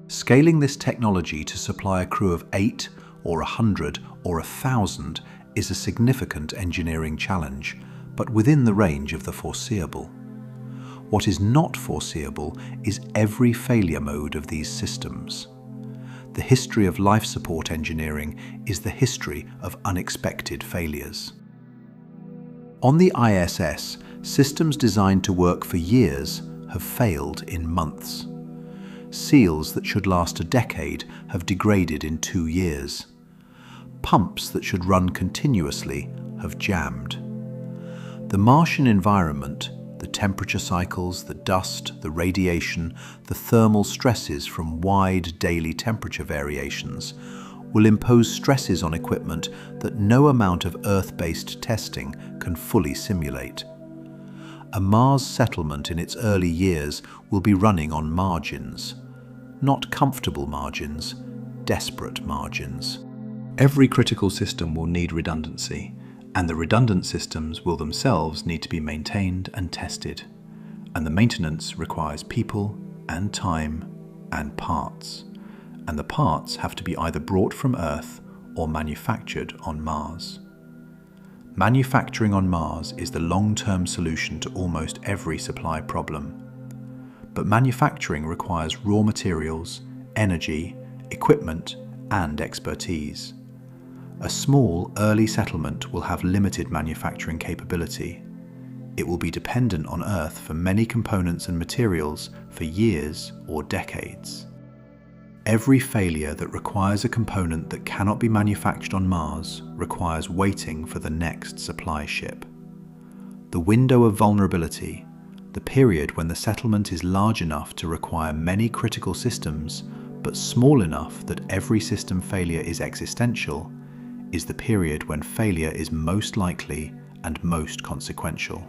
A: Scaling this technology to supply a crew of 8 or 100 or 1,000 is a significant engineering challenge, but within the range of the foreseeable. What is not foreseeable is every failure mode of these systems. The history of life support engineering is the history of unexpected failures. On the ISS, systems designed to work for years have failed in months. Seals that should last a decade have degraded in 2 years. Pumps that should run continuously have jammed. The Martian environment, the temperature cycles, the dust, the radiation, the thermal stresses from wide daily temperature variations will impose stresses on equipment that no amount of Earth-based testing can fully simulate. A Mars settlement in its early years will be running on margins. Not comfortable margins, desperate margins. Every critical system will need redundancy, and the redundant systems will themselves need to be maintained and tested. And the maintenance requires people and time and parts. And the parts have to be either brought from Earth or manufactured on Mars. Manufacturing on Mars is the long-term solution to almost every supply problem. But manufacturing requires raw materials, energy, equipment, and expertise. A small, early settlement will have limited manufacturing capability. It will be dependent on Earth for many components and materials for years or decades. Every failure that requires a component that cannot be manufactured on Mars requires waiting for the next supply ship. The window of vulnerability, the period when the settlement is large enough to require many critical systems, but small enough that every system failure is existential, is the period when failure is most likely and most consequential.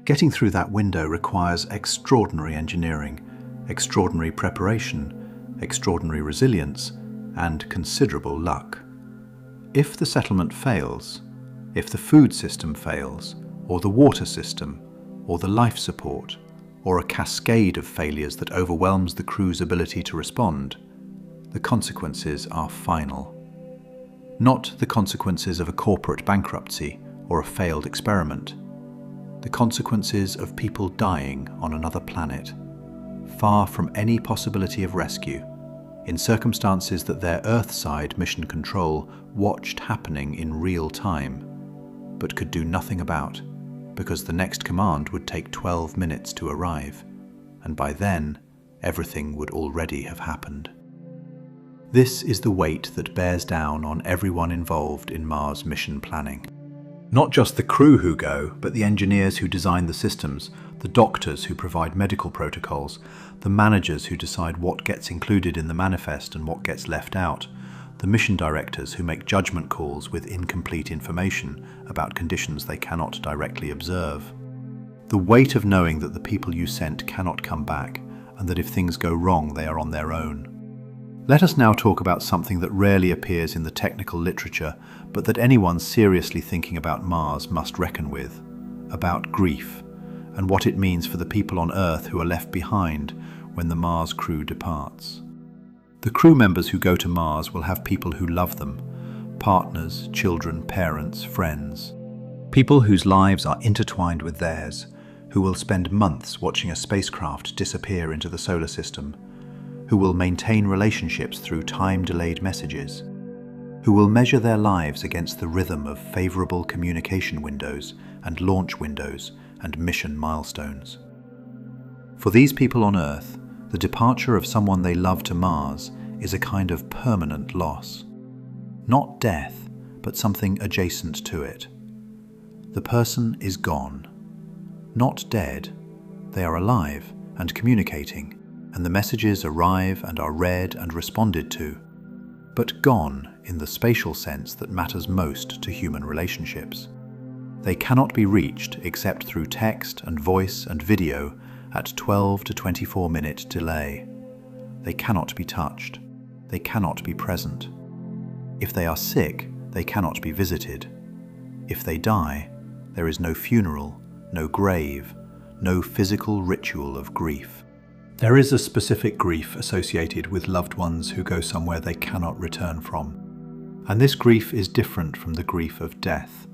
A: Getting through that window requires extraordinary engineering, extraordinary preparation, extraordinary resilience, and considerable luck. If the settlement fails, if the food system fails, or the water system, or the life support, or a cascade of failures that overwhelms the crew's ability to respond, the consequences are final. Not the consequences of a corporate bankruptcy or a failed experiment. The consequences of people dying on another planet, far from any possibility of rescue, in circumstances that their Earthside mission control watched happening in real time, but could do nothing about, because the next command would take 12 minutes to arrive, and by then, everything would already have happened. This is the weight that bears down on everyone involved in Mars mission planning. Not just the crew who go, but the engineers who design the systems, the doctors who provide medical protocols, the managers who decide what gets included in the manifest and what gets left out, the mission directors who make judgment calls with incomplete information about conditions they cannot directly observe. The weight of knowing that the people you sent cannot come back, and that if things go wrong they are on their own. Let us now talk about something that rarely appears in the technical literature, but that anyone seriously thinking about Mars must reckon with, about grief, and what it means for the people on Earth who are left behind when the Mars crew departs. The crew members who go to Mars will have people who love them, partners, children, parents, friends. People whose lives are intertwined with theirs, who will spend months watching a spacecraft disappear into the solar system, who will maintain relationships through time-delayed messages, who will measure their lives against the rhythm of favorable communication windows and launch windows and mission milestones. For these people on Earth, the departure of someone they love to Mars is a kind of permanent loss. Not death, but something adjacent to it. The person is gone. Not dead, they are alive and communicating, and the messages arrive and are read and responded to, but gone in the spatial sense that matters most to human relationships. They cannot be reached except through text and voice and video at 12 to 24 minute delay. they cannot be touched. They cannot be present. If they are sick, they cannot be visited. If they die, there is no funeral, no grave, no physical ritual of grief. There is a specific grief associated with loved ones who go somewhere they cannot return from. And this grief is different from the grief of death.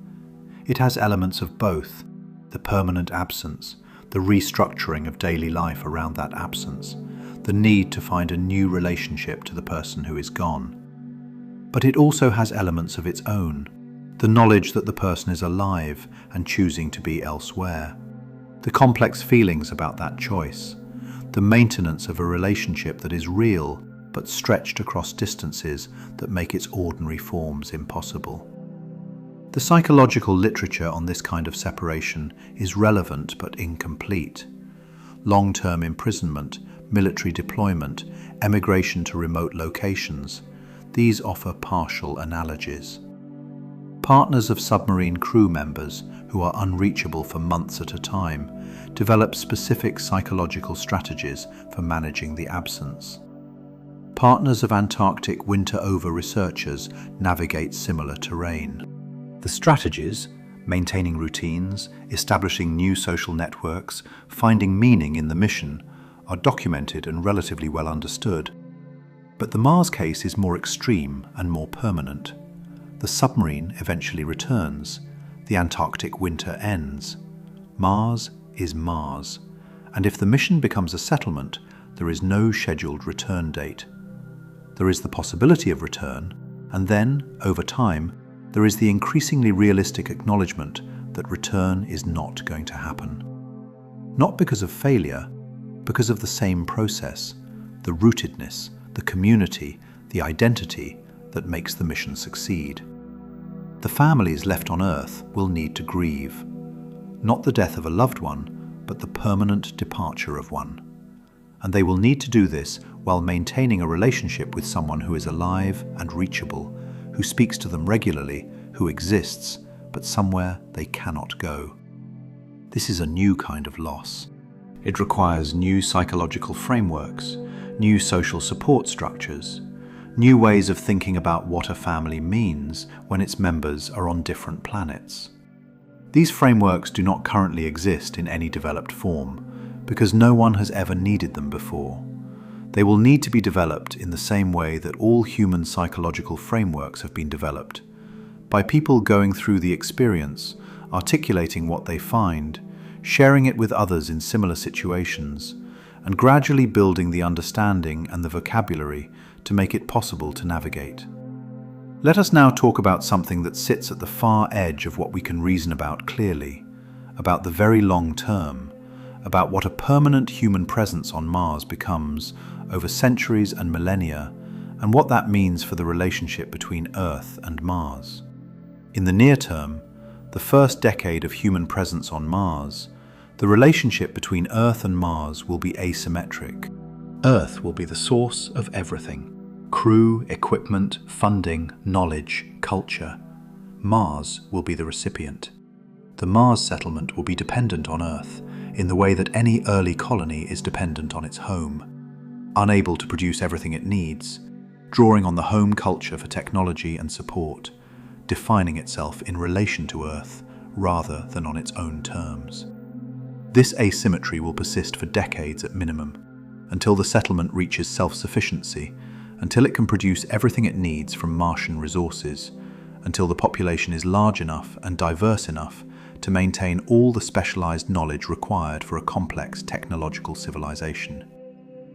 A: It has elements of both: the permanent absence, the restructuring of daily life around that absence, the need to find a new relationship to the person who is gone. But it also has elements of its own: the knowledge that the person is alive and choosing to be elsewhere, the complex feelings about that choice, the maintenance of a relationship that is real but stretched across distances that make its ordinary forms impossible. The psychological literature on this kind of separation is relevant but incomplete. Long-term imprisonment, military deployment, emigration to remote locations, these offer partial analogies. Partners of submarine crew members who are unreachable for months at a time develop specific psychological strategies for managing the absence. Partners of Antarctic winter-over researchers navigate similar terrain. The strategies, maintaining routines, establishing new social networks, finding meaning in the mission, are documented and relatively well understood. But the Mars case is more extreme and more permanent. The submarine eventually returns. The Antarctic winter ends. Mars is Mars, and if the mission becomes a settlement, there is no scheduled return date. There is the possibility of return, and then, over time, there is the increasingly realistic acknowledgement that return is not going to happen. Not because of failure, because of the same process, the rootedness, the community, the identity that makes the mission succeed. The families left on Earth will need to grieve, not the death of a loved one, but the permanent departure of one. And they will need to do this while maintaining a relationship with someone who is alive and reachable, who speaks to them regularly, who exists, but somewhere they cannot go. This is a new kind of loss. It requires new psychological frameworks, new social support structures, new ways of thinking about what a family means when its members are on different planets. These frameworks do not currently exist in any developed form, because no one has ever needed them before. They will need to be developed in the same way that all human psychological frameworks have been developed, by people going through the experience, articulating what they find, sharing it with others in similar situations, and gradually building the understanding and the vocabulary to make it possible to navigate. Let us now talk about something that sits at the far edge of what we can reason about clearly, about the very long term, about what a permanent human presence on Mars becomes over centuries and millennia, and what that means for the relationship between Earth and Mars. In the near term, the first decade of human presence on Mars, the relationship between Earth and Mars will be asymmetric. Earth will be the source of everything: crew, equipment, funding, knowledge, culture. Mars will be the recipient. The Mars settlement will be dependent on Earth in the way that any early colony is dependent on its home, unable to produce everything it needs, drawing on the home culture for technology and support, defining itself in relation to Earth rather than on its own terms. This asymmetry will persist for decades at minimum, until the settlement reaches self-sufficiency, until it can produce everything it needs from Martian resources, until the population is large enough and diverse enough to maintain all the specialized knowledge required for a complex technological civilization.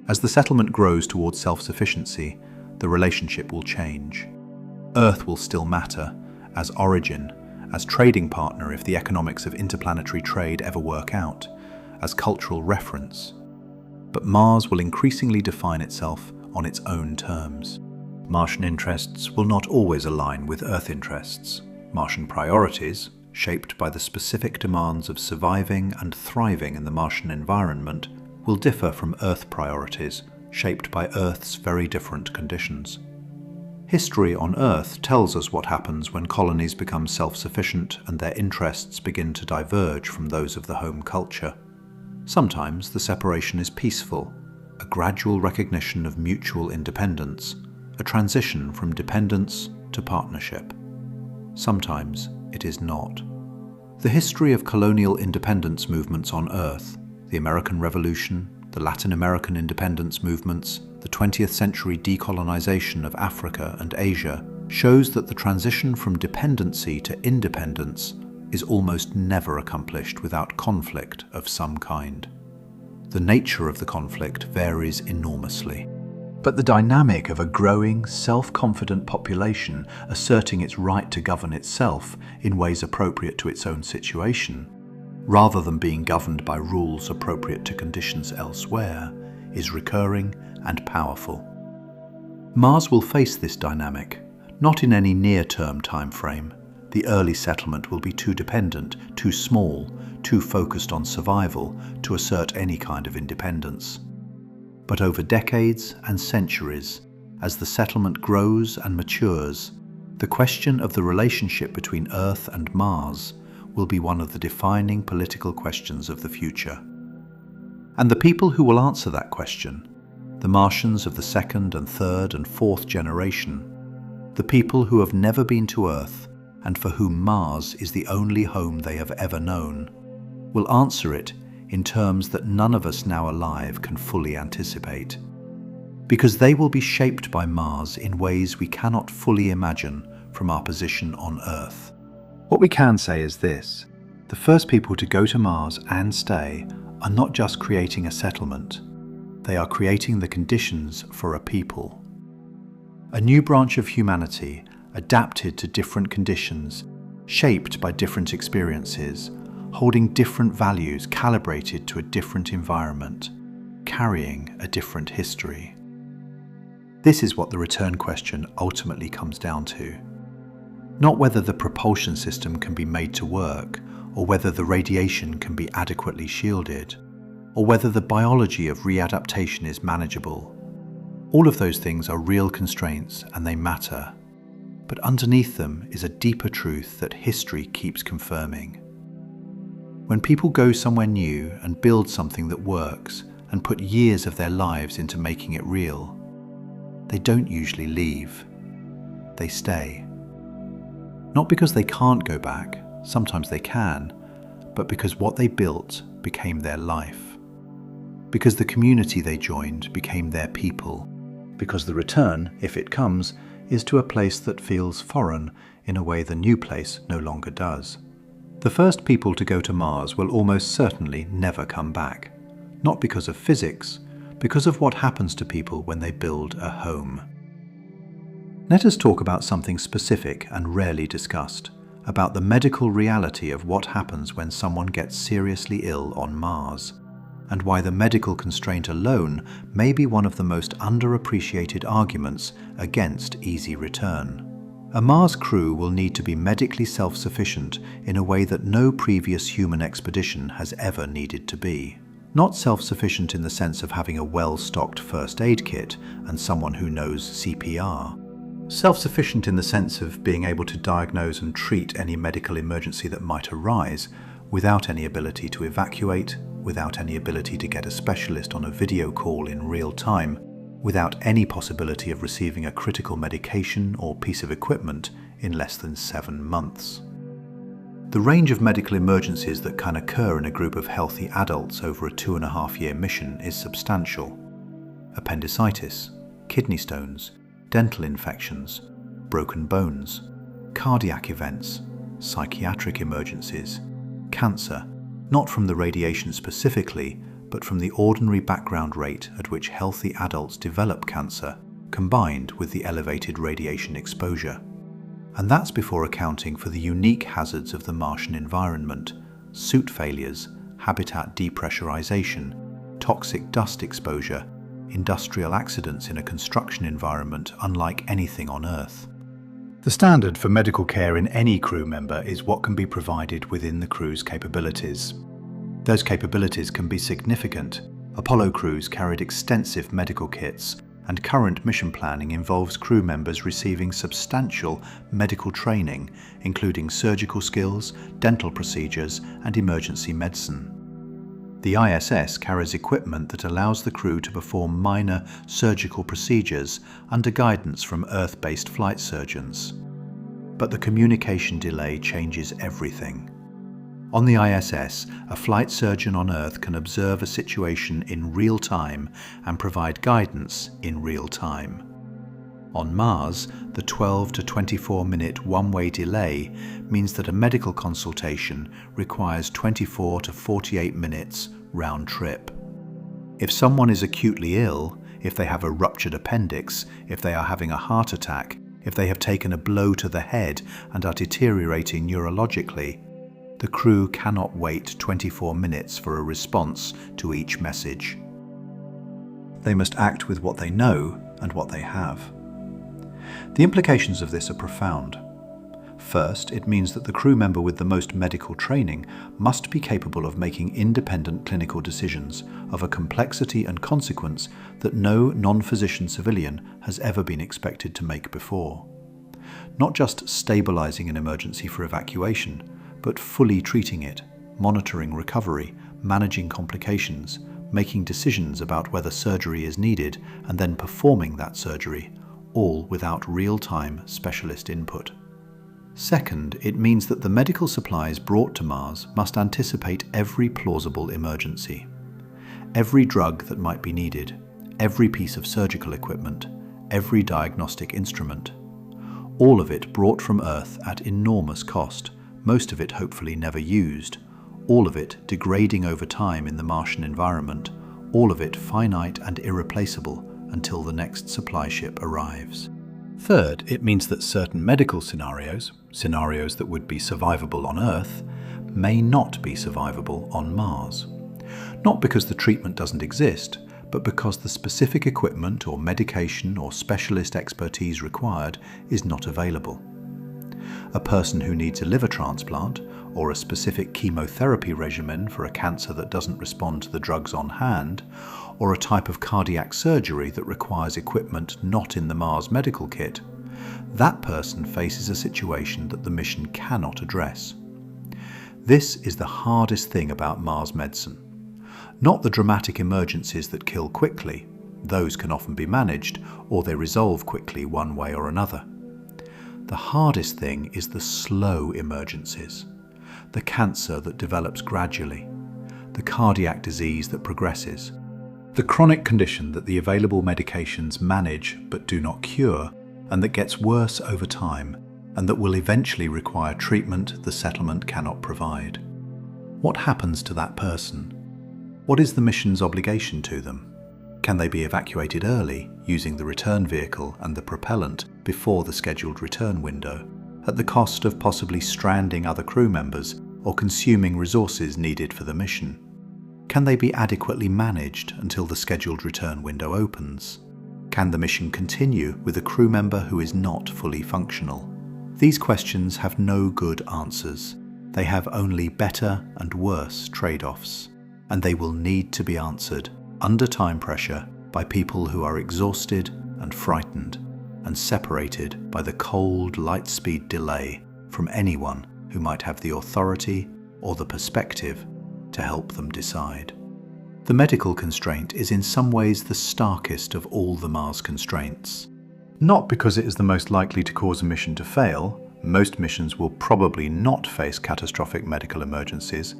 A: As the settlement grows towards self-sufficiency, the relationship will change. Earth will still matter, as origin, as trading partner if the economics of interplanetary trade ever work out, as cultural reference. But Mars will increasingly define itself on its own terms. Martian interests will not always align with Earth interests. Martian priorities, shaped by the specific demands of surviving and thriving in the Martian environment, will differ from Earth priorities, shaped by Earth's very different conditions. History on Earth tells us what happens when colonies become self-sufficient and their interests begin to diverge from those of the home culture. Sometimes the separation is peaceful. a gradual recognition of mutual independence, a transition from dependence to partnership. Sometimes it is not. The history of colonial independence movements on Earth, the American Revolution, the Latin American independence movements, the 20th century decolonization of Africa and Asia, shows that the transition from dependency to independence is almost never accomplished without conflict of some kind. The nature of the conflict varies enormously. But the dynamic of a growing, self-confident population asserting its right to govern itself in ways appropriate to its own situation, rather than being governed by rules appropriate to conditions elsewhere, is recurring and powerful. Mars will face this dynamic, not in any near-term time frame. The early settlement will be too dependent, too small, too focused on survival to assert any kind of independence. But over decades and centuries, as the settlement grows and matures, the question of the relationship between Earth and Mars will be one of the defining political questions of the future. And the people who will answer that question, the Martians of the second and third and fourth generation, the people who have never been to Earth and for whom Mars is the only home they have ever known, will answer it in terms that none of us now alive can fully anticipate. Because they will be shaped by Mars in ways we cannot fully imagine from our position on Earth. What we can say is this: the first people to go to Mars and stay are not just creating a settlement, they are creating the conditions for a people. A new branch of humanity, adapted to different conditions, shaped by different experiences, holding different values calibrated to a different environment, carrying a different history. This is what the return question ultimately comes down to. Not whether the propulsion system can be made to work, or whether the radiation can be adequately shielded, or whether the biology of readaptation is manageable. All of those things are real constraints and they matter. But underneath them is a deeper truth that history keeps confirming. When people go somewhere new and build something that works and put years of their lives into making it real, they don't usually leave. They stay. Not because they can't go back, sometimes they can, but because what they built became their life. Because the community they joined became their people. Because the return, if it comes, is to a place that feels foreign in a way the new place no longer does. The first people to go to Mars will almost certainly never come back. Not because of physics, because of what happens to people when they build a home. Let us talk about something specific and rarely discussed, about the medical reality of what happens when someone gets seriously ill on Mars, and why the medical constraint alone may be one of the most underappreciated arguments against easy return. A Mars crew will need to be medically self-sufficient in a way that no previous human expedition has ever needed to be. Not self-sufficient in the sense of having a well-stocked first aid kit and someone who knows CPR. Self-sufficient in the sense of being able to diagnose and treat any medical emergency that might arise without any ability to evacuate, without any ability to get a specialist on a video call in real time, without any possibility of receiving a critical medication or piece of equipment in less than 7 months. The range of medical emergencies that can occur in a group of healthy adults over a 2.5-year mission is substantial. Appendicitis, kidney stones, dental infections, broken bones, cardiac events, psychiatric emergencies, cancer, not from the radiation specifically, but from the ordinary background rate at which healthy adults develop cancer, combined with the elevated radiation exposure. And that's before accounting for the unique hazards of the Martian environment, suit failures, habitat depressurization, toxic dust exposure, industrial accidents in a construction environment unlike anything on Earth. The standard for medical care in any crew member is what can be provided within the crew's capabilities. Those capabilities can be significant. Apollo crews carried extensive medical kits, and current mission planning involves crew members receiving substantial medical training, including surgical skills, dental procedures, and emergency medicine. The ISS carries equipment that allows the crew to perform minor surgical procedures under guidance from Earth-based flight surgeons. But the communication delay changes everything. On the ISS, a flight surgeon on Earth can observe a situation in real time and provide guidance in real time. On Mars, the 12 to 24-minute one-way delay means that a medical consultation requires 24 to 48 minutes round trip. If someone is acutely ill, if they have a ruptured appendix, if they are having a heart attack, if they have taken a blow to the head and are deteriorating neurologically, the crew cannot wait 24 minutes for a response to each message. They must act with what they know and what they have. The implications of this are profound. First, it means that the crew member with the most medical training must be capable of making independent clinical decisions of a complexity and consequence that no non-physician civilian has ever been expected to make before. Not just stabilizing an emergency for evacuation, but fully treating it, monitoring recovery, managing complications, making decisions about whether surgery is needed, and then performing that surgery, all without real-time specialist input. Second, it means that the medical supplies brought to Mars must anticipate every plausible emergency. Every drug that might be needed, every piece of surgical equipment, every diagnostic instrument. All of it brought from Earth at enormous cost, most of it hopefully never used, all of it degrading over time in the Martian environment, all of it finite and irreplaceable until the next supply ship arrives. Third, it means that certain medical scenarios that would be survivable on Earth, may not be survivable on Mars. Not because the treatment doesn't exist, but because the specific equipment or medication or specialist expertise required is not available. A person who needs a liver transplant or a specific chemotherapy regimen for a cancer that doesn't respond to the drugs on hand, or a type of cardiac surgery that requires equipment not in the Mars medical kit, that person faces a situation that the mission cannot address. This is the hardest thing about Mars medicine. Not the dramatic emergencies that kill quickly. Those can often be managed, or they resolve quickly one way or another. The hardest thing is the slow emergencies. The cancer that develops gradually. The cardiac disease that progresses. The chronic condition that the available medications manage but do not cure, and that gets worse over time, and that will eventually require treatment the settlement cannot provide. What happens to that person? What is the mission's obligation to them? Can they be evacuated early, using the return vehicle and the propellant before the scheduled return window, at the cost of possibly stranding other crew members or consuming resources needed for the mission? Can they be adequately managed until the scheduled return window opens? Can the mission continue with a crew member who is not fully functional? These questions have no good answers. They have only better and worse trade-offs, and they will need to be answered under time pressure by people who are exhausted and frightened and separated by the cold light-speed delay from anyone who might have the authority or the perspective to help them decide. The medical constraint is in some ways the starkest of all the Mars constraints. Not because it is the most likely to cause a mission to fail. Most missions will probably not face catastrophic medical emergencies,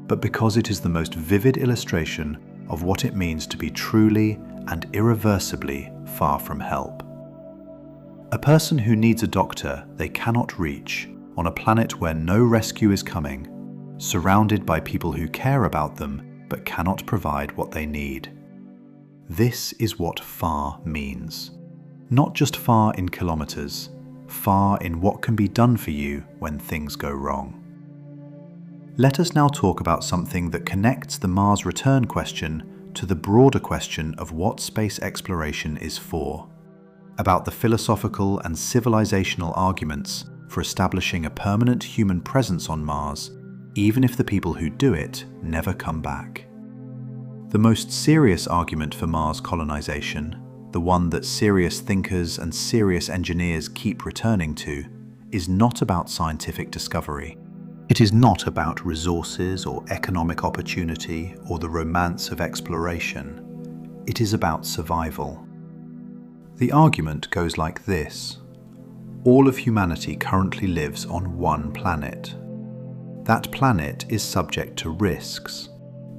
A: but because it is the most vivid illustration of what it means to be truly and irreversibly far from help. A person who needs a doctor they cannot reach, on a planet where no rescue is coming, surrounded by people who care about them but cannot provide what they need. This is what far means. Not just far in kilometers, far in what can be done for you when things go wrong. Let us now talk about something that connects the Mars return question to the broader question of what space exploration is for, about the philosophical and civilizational arguments for establishing a permanent human presence on Mars, even if the people who do it never come back. The most serious argument for Mars colonization, the one that serious thinkers and serious engineers keep returning to, is not about scientific discovery. It is not about resources or economic opportunity or the romance of exploration. It is about survival. The argument goes like this. All of humanity currently lives on one planet. That planet is subject to risks: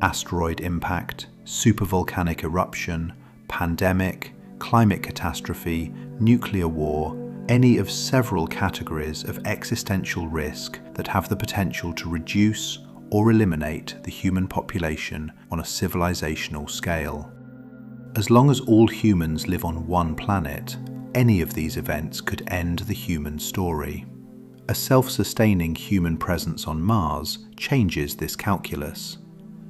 A: asteroid impact, supervolcanic eruption, pandemic, climate catastrophe, nuclear war, any of several categories of existential risk that have the potential to reduce or eliminate the human population on a civilizational scale. As long as all humans live on one planet, any of these events could end the human story. A self-sustaining human presence on Mars changes this calculus.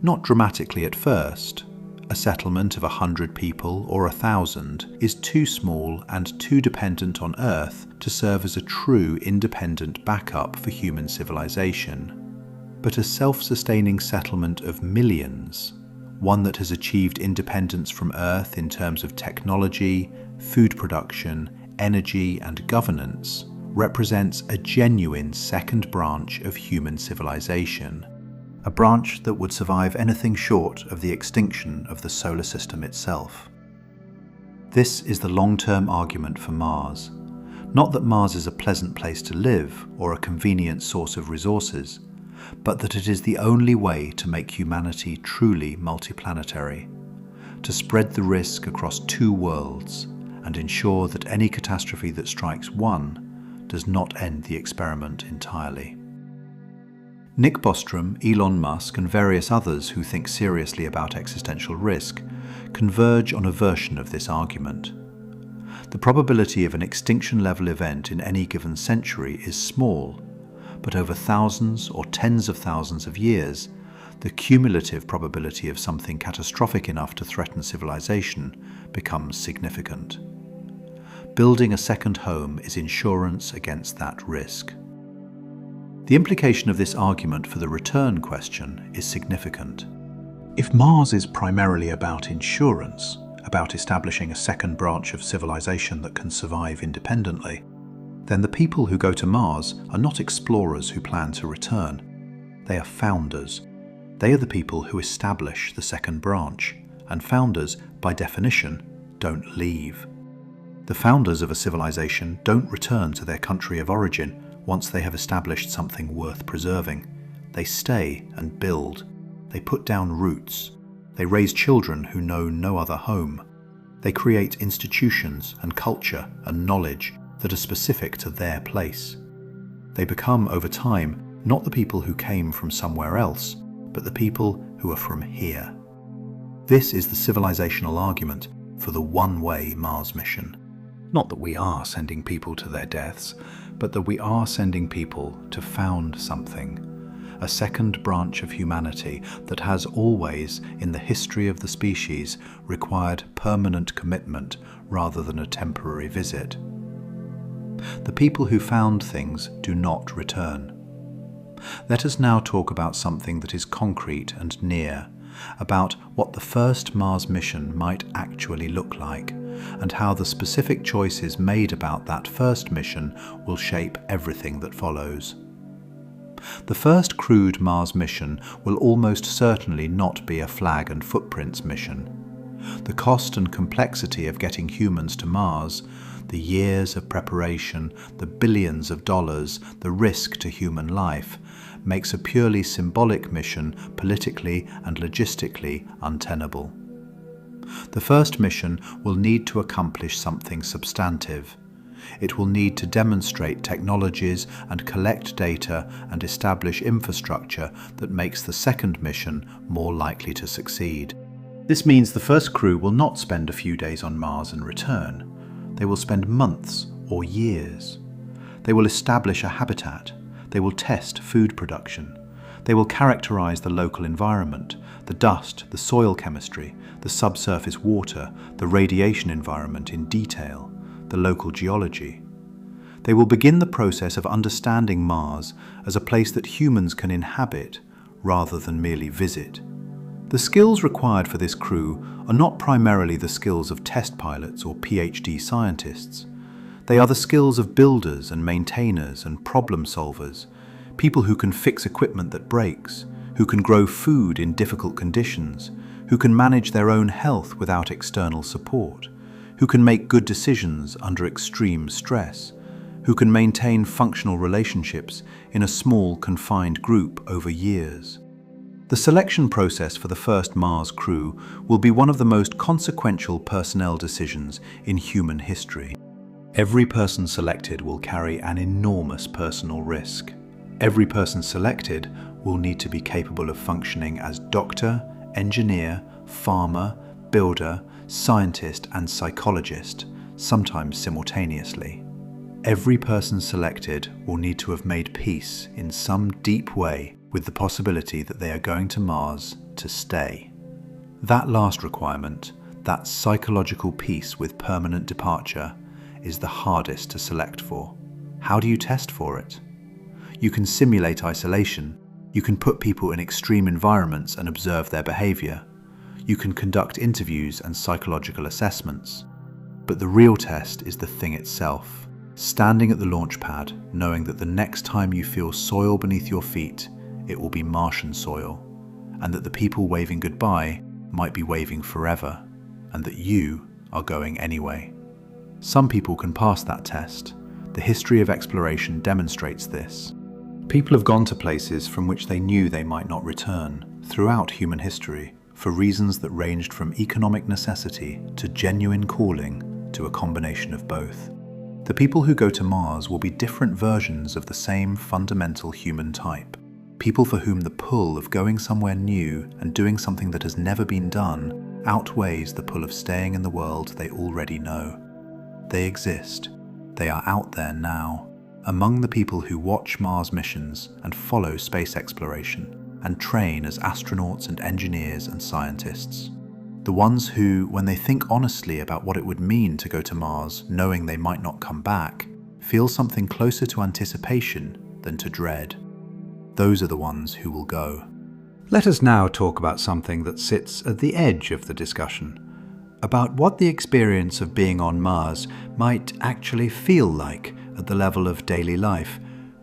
A: Not dramatically at first. A settlement of 100 people or 1,000 is too small and too dependent on Earth to serve as a true independent backup for human civilization. But a self-sustaining settlement of millions, one that has achieved independence from Earth in terms of technology, food production, energy, and governance, represents a genuine second branch of human civilization. A branch that would survive anything short of the extinction of the solar system itself. This is the long-term argument for Mars. Not that Mars is a pleasant place to live or a convenient source of resources, but that it is the only way to make humanity truly multiplanetary, to spread the risk across two worlds and ensure that any catastrophe that strikes one does not end the experiment entirely. Nick Bostrom, Elon Musk, and various others who think seriously about existential risk converge on a version of this argument. The probability of an extinction-level event in any given century is small, but over thousands or tens of thousands of years, the cumulative probability of something catastrophic enough to threaten civilization becomes significant. Building a second home is insurance against that risk. The implication of this argument for the return question is significant. If Mars is primarily about insurance, about establishing a second branch of civilization that can survive independently, then the people who go to Mars are not explorers who plan to return. They are founders. They are the people who establish the second branch, and founders, by definition, don't leave. The founders of a civilization don't return to their country of origin once they have established something worth preserving. They stay and build. They put down roots. They raise children who know no other home. They create institutions and culture and knowledge that are specific to their place. They become, over time, not the people who came from somewhere else, but the people who are from here. This is the civilizational argument for the one-way Mars mission. Not that we are sending people to their deaths, but that we are sending people to found something, a second branch of humanity that has always, in the history of the species, required permanent commitment rather than a temporary visit. The people who found things do not return. Let us now talk about something that is concrete and near, about what the first Mars mission might actually look like, and how the specific choices made about that first mission will shape everything that follows. The first crewed Mars mission will almost certainly not be a flag and footprints mission. The cost and complexity of getting humans to Mars, the years of preparation, the billions of dollars, the risk to human life, makes a purely symbolic mission politically and logistically untenable. The first mission will need to accomplish something substantive. It will need to demonstrate technologies and collect data and establish infrastructure that makes the second mission more likely to succeed. This means the first crew will not spend a few days on Mars and return. They will spend months or years. They will establish a habitat. They will test food production. They will characterize the local environment, the dust, the soil chemistry, the subsurface water, the radiation environment in detail, the local geology. They will begin the process of understanding Mars as a place that humans can inhabit rather than merely visit. The skills required for this crew are not primarily the skills of test pilots or PhD scientists. They are the skills of builders and maintainers and problem solvers, People who can fix equipment that breaks, who can grow food in difficult conditions, who can manage their own health without external support, who can make good decisions under extreme stress, who can maintain functional relationships in a small, confined group over years. The selection process for the first Mars crew will be one of the most consequential personnel decisions in human history. Every person selected will carry an enormous personal risk. Every person selected will need to be capable of functioning as doctor, engineer, farmer, builder, scientist, and psychologist, sometimes simultaneously. Every person selected will need to have made peace in some deep way with the possibility that they are going to Mars to stay. That last requirement, that psychological peace with permanent departure, is the hardest to select for. How do you test for it? You can simulate isolation. You can put people in extreme environments and observe their behavior. You can conduct interviews and psychological assessments. But the real test is the thing itself. Standing at the launch pad, knowing that the next time you feel soil beneath your feet, it will be Martian soil, and that the people waving goodbye might be waving forever, and that you are going anyway. Some people can pass that test. The history of exploration demonstrates this. People have gone to places from which they knew they might not return throughout human history for reasons that ranged from economic necessity to genuine calling to a combination of both. The people who go to Mars will be different versions of the same fundamental human type. People for whom the pull of going somewhere new and doing something that has never been done outweighs the pull of staying in the world they already know. They exist. They are out there now, among the people who watch Mars missions and follow space exploration and train as astronauts and engineers and scientists. The ones who, when they think honestly about what it would mean to go to Mars knowing they might not come back, feel something closer to anticipation than to dread. Those are the ones who will go. Let us now talk about something that sits at the edge of the discussion, about what the experience of being on Mars might actually feel like at the level of daily life,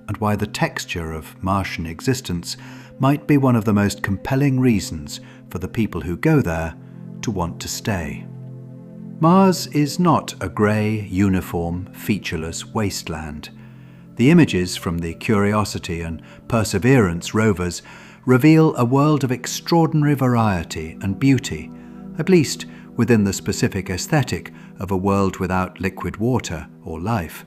A: and why the texture of Martian existence might be one of the most compelling reasons for the people who go there to want to stay. Mars is not a grey, uniform, featureless wasteland. The images from the Curiosity and Perseverance rovers reveal a world of extraordinary variety and beauty, at least within the specific aesthetic of a world without liquid water or life.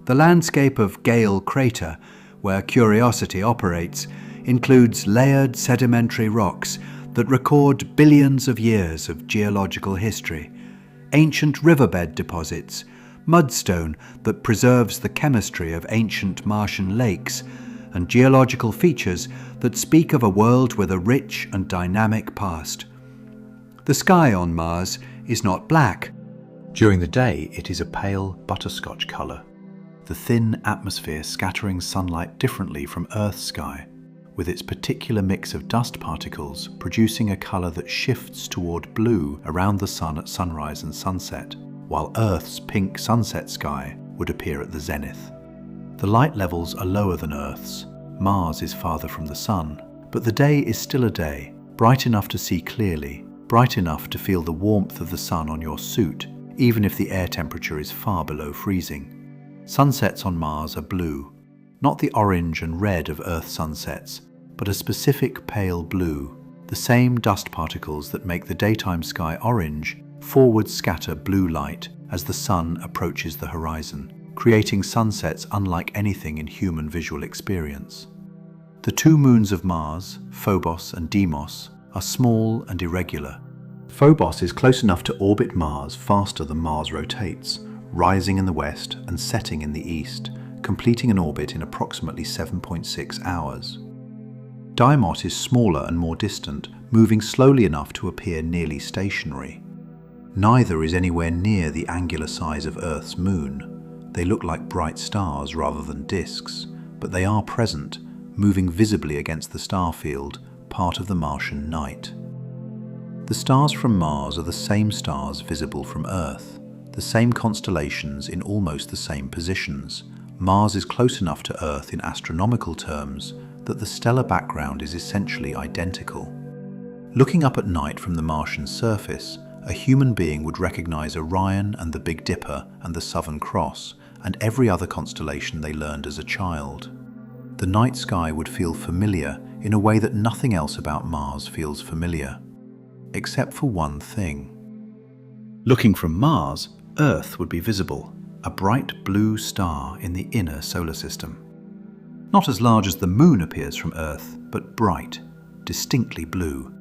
A: The landscape of Gale Crater, where Curiosity operates, includes layered sedimentary rocks that record billions of years of geological history, ancient riverbed deposits, mudstone that preserves the chemistry of ancient Martian lakes, and geological features that speak of a world with a rich and dynamic past. The sky on Mars is not black. During the day, it is a pale butterscotch colour, the thin atmosphere scattering sunlight differently from Earth's sky, with its particular mix of dust particles producing a colour that shifts toward blue around the sun at sunrise and sunset, while Earth's pink sunset sky would appear at the zenith. The light levels are lower than Earth's. Mars is farther from the sun, but the day is still a day, bright enough to see clearly, bright enough to feel the warmth of the sun on your suit, even if the air temperature is far below freezing. Sunsets on Mars are blue, not the orange and red of Earth sunsets, but a specific pale blue. The same dust particles that make the daytime sky orange forward scatter blue light as the sun approaches the horizon, creating sunsets unlike anything in human visual experience. The two moons of Mars, Phobos and Deimos, are small and irregular. Phobos is close enough to orbit Mars faster than Mars rotates, rising in the west and setting in the east, completing an orbit in approximately 7.6 hours. Deimos is smaller and more distant, moving slowly enough to appear nearly stationary. Neither is anywhere near the angular size of Earth's moon. They look like bright stars rather than disks, but they are present, moving visibly against the star field, part of the Martian night. The stars from Mars are the same stars visible from Earth, the same constellations in almost the same positions. Mars is close enough to Earth in astronomical terms that the stellar background is essentially identical. Looking up at night from the Martian surface, a human being would recognize Orion and the Big Dipper and the Southern Cross and every other constellation they learned as a child. The night sky would feel familiar in a way that nothing else about Mars feels familiar, except for one thing. Looking from Mars, Earth would be visible, a bright blue star in the inner solar system. Not as large as the Moon appears from Earth, but bright, distinctly blue,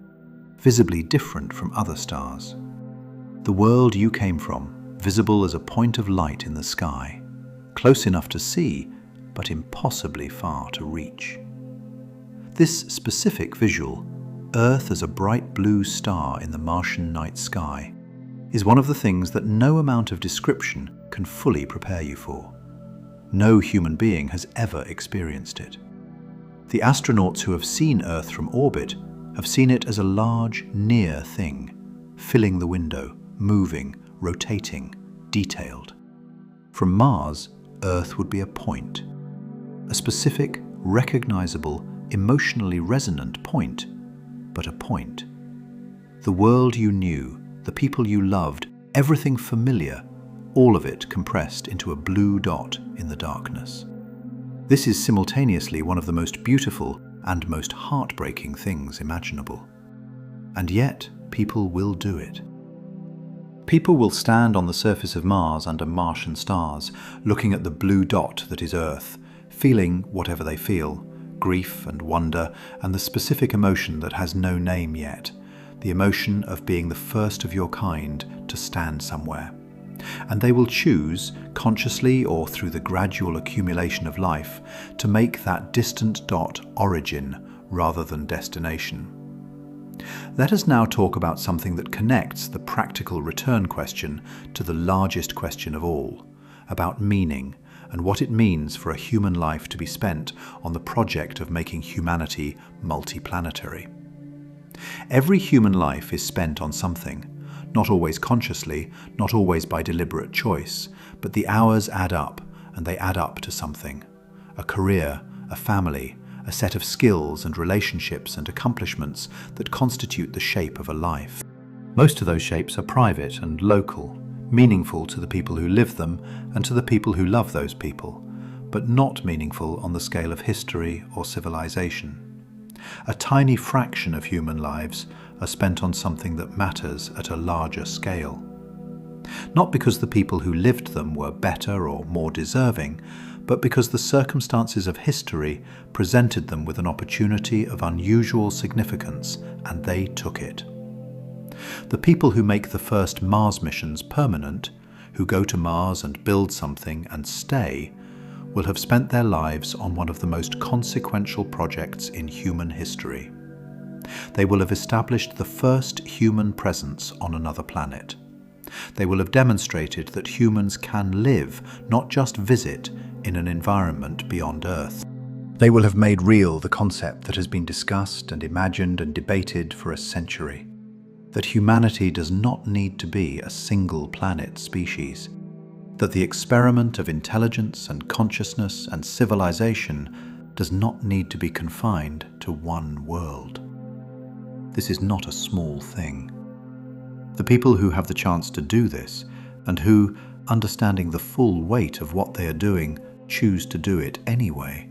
A: visibly different from other stars. The world you came from, visible as a point of light in the sky, close enough to see, but impossibly far to reach. This specific visual, Earth as a bright blue star in the Martian night sky, is one of the things that no amount of description can fully prepare you for. No human being has ever experienced it. The astronauts who have seen Earth from orbit have seen it as a large, near thing, filling the window, moving, rotating, detailed. From Mars, Earth would be a point. A specific, recognizable, emotionally resonant point, but a point. The world you knew, the people you loved, everything familiar, all of it compressed into a blue dot in the darkness. This is simultaneously one of the most beautiful and most heartbreaking things imaginable. And yet, people will do it. People will stand on the surface of Mars under Martian stars, looking at the blue dot that is Earth, feeling whatever they feel, grief and wonder, and the specific emotion that has no name yet, the emotion of being the first of your kind to stand somewhere. And they will choose, consciously or through the gradual accumulation of life, to make that distant dot origin rather than destination. Let us now talk about something that connects the practical return question to the largest question of all, about meaning and what it means for a human life to be spent on the project of making humanity multiplanetary. Every human life is spent on something, not always consciously, not always by deliberate choice, but the hours add up, and they add up to something. A career, a family, a set of skills and relationships and accomplishments that constitute the shape of a life. Most of those shapes are private and local, meaningful to the people who live them and to the people who love those people, but not meaningful on the scale of history or civilization. A tiny fraction of human lives are spent on something that matters at a larger scale. Not because the people who lived them were better or more deserving, but because the circumstances of history presented them with an opportunity of unusual significance, and they took it. The people who make the first Mars missions permanent, who go to Mars and build something and stay, will have spent their lives on one of the most consequential projects in human history. They will have established the first human presence on another planet. They will have demonstrated that humans can live, not just visit, in an environment beyond Earth. They will have made real the concept that has been discussed and imagined and debated for a century, that humanity does not need to be a single planet species, that the experiment of intelligence and consciousness and civilization does not need to be confined to one world. This is not a small thing. The people who have the chance to do this, and who, understanding the full weight of what they are doing, choose to do it anyway,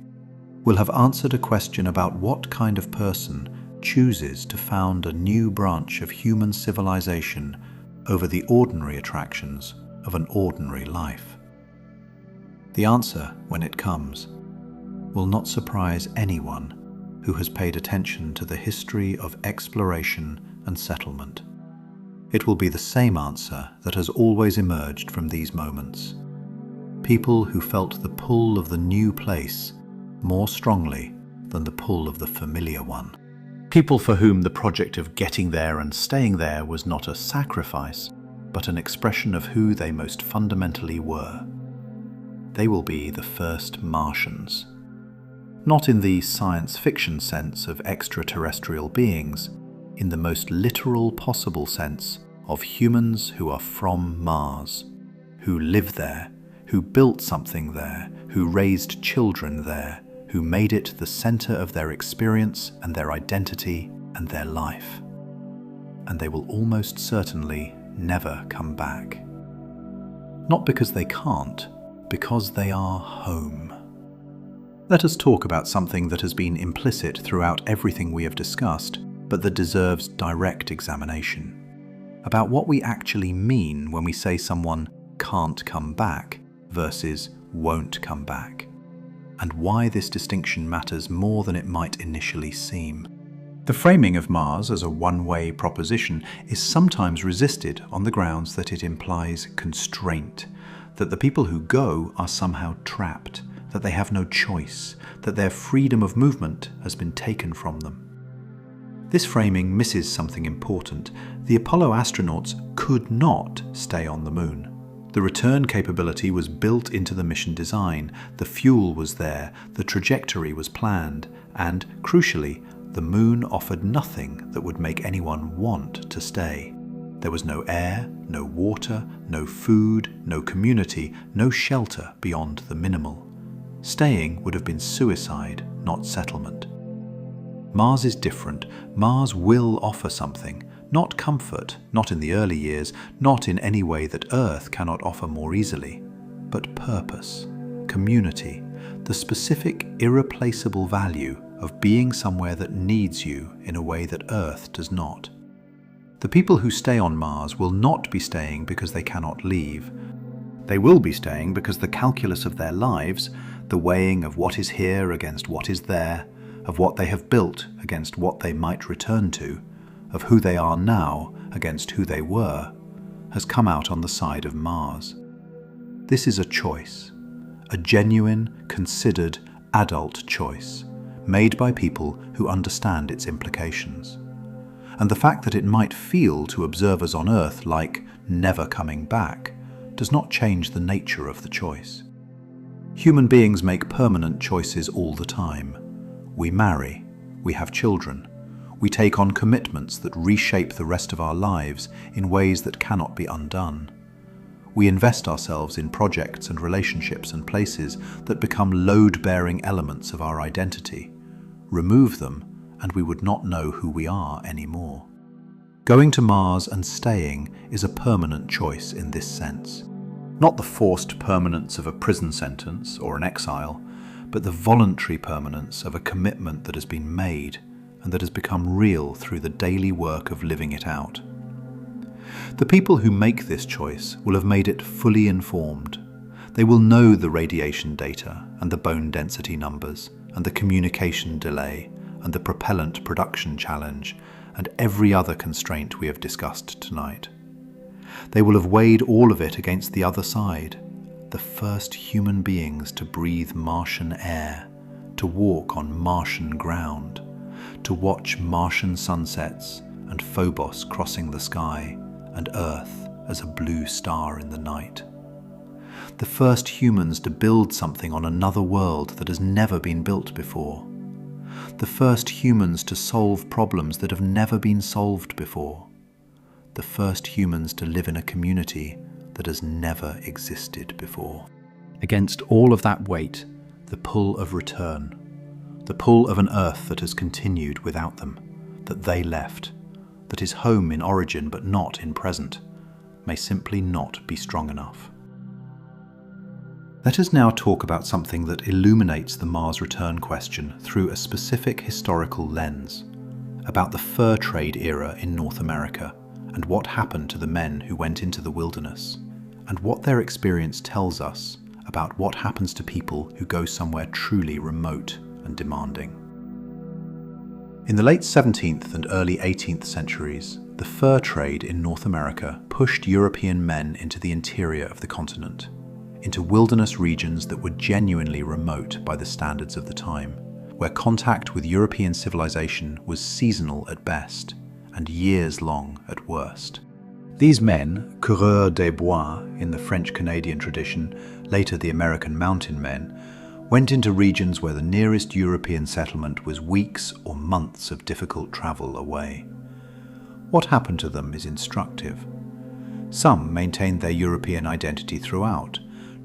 A: will have answered a question about what kind of person chooses to found a new branch of human civilization over the ordinary attractions of an ordinary life. The answer, when it comes, will not surprise anyone who has paid attention to the history of exploration and settlement. It will be the same answer that has always emerged from these moments. People who felt the pull of the new place more strongly than the pull of the familiar one. People for whom the project of getting there and staying there was not a sacrifice, but an expression of who they most fundamentally were. They will be the first Martians. Not in the science fiction sense of extraterrestrial beings, in the most literal possible sense of humans who are from Mars, who live there, who built something there, who raised children there, who made it the center of their experience and their identity and their life. And they will almost certainly never come back. Not because they can't, because they are home. Let us talk about something that has been implicit throughout everything we have discussed, but that deserves direct examination. About what we actually mean when we say someone can't come back versus won't come back, and why this distinction matters more than it might initially seem. The framing of Mars as a one-way proposition is sometimes resisted on the grounds that it implies constraint, that the people who go are somehow trapped, that they have no choice, that their freedom of movement has been taken from them. This framing misses something important. The Apollo astronauts could not stay on the moon. The return capability was built into the mission design, the fuel was there, the trajectory was planned, and, crucially, the moon offered nothing that would make anyone want to stay. There was no air, no water, no food, no community, no shelter beyond the minimal. Staying would have been suicide, not settlement. Mars is different. Mars will offer something, not comfort, not in the early years, not in any way that Earth cannot offer more easily, but purpose, community, the specific, irreplaceable value of being somewhere that needs you in a way that Earth does not. The people who stay on Mars will not be staying because they cannot leave. They will be staying because the calculus of their lives, the weighing of what is here against what is there, of what they have built against what they might return to, of who they are now against who they were, has come out on the side of Mars. This is a choice, a genuine, considered, adult choice, made by people who understand its implications. And the fact that it might feel to observers on Earth like never coming back does not change the nature of the choice. Human beings make permanent choices all the time. We marry, we have children, we take on commitments that reshape the rest of our lives in ways that cannot be undone. We invest ourselves in projects and relationships and places that become load-bearing elements of our identity. Remove them, and we would not know who we are anymore. Going to Mars and staying is a permanent choice in this sense. Not the forced permanence of a prison sentence or an exile, but the voluntary permanence of a commitment that has been made and that has become real through the daily work of living it out. The people who make this choice will have made it fully informed. They will know the radiation data and the bone density numbers and the communication delay and the propellant production challenge and every other constraint we have discussed tonight. They will have weighed all of it against the other side, the first human beings to breathe Martian air, to walk on Martian ground, to watch Martian sunsets and Phobos crossing the sky and Earth as a blue star in the night. The first humans to build something on another world that has never been built before. The first humans to solve problems that have never been solved before. The first humans to live in a community that has never existed before. Against all of that weight, the pull of return, the pull of an Earth that has continued without them, that they left, that is home in origin but not in present, may simply not be strong enough. Let us now talk about something that illuminates the Mars return question through a specific historical lens, about the fur trade era in North America and what happened to the men who went into the wilderness, and what their experience tells us about what happens to people who go somewhere truly remote and demanding. In the late 17th and early 18th centuries, the fur trade in North America pushed European men into the interior of the continent, into wilderness regions that were genuinely remote by the standards of the time, where contact with European civilization was seasonal at best and years-long at worst. These men, coureurs des bois in the French-Canadian tradition, later the American mountain men, went into regions where the nearest European settlement was weeks or months of difficult travel away. What happened to them is instructive. Some maintained their European identity throughout,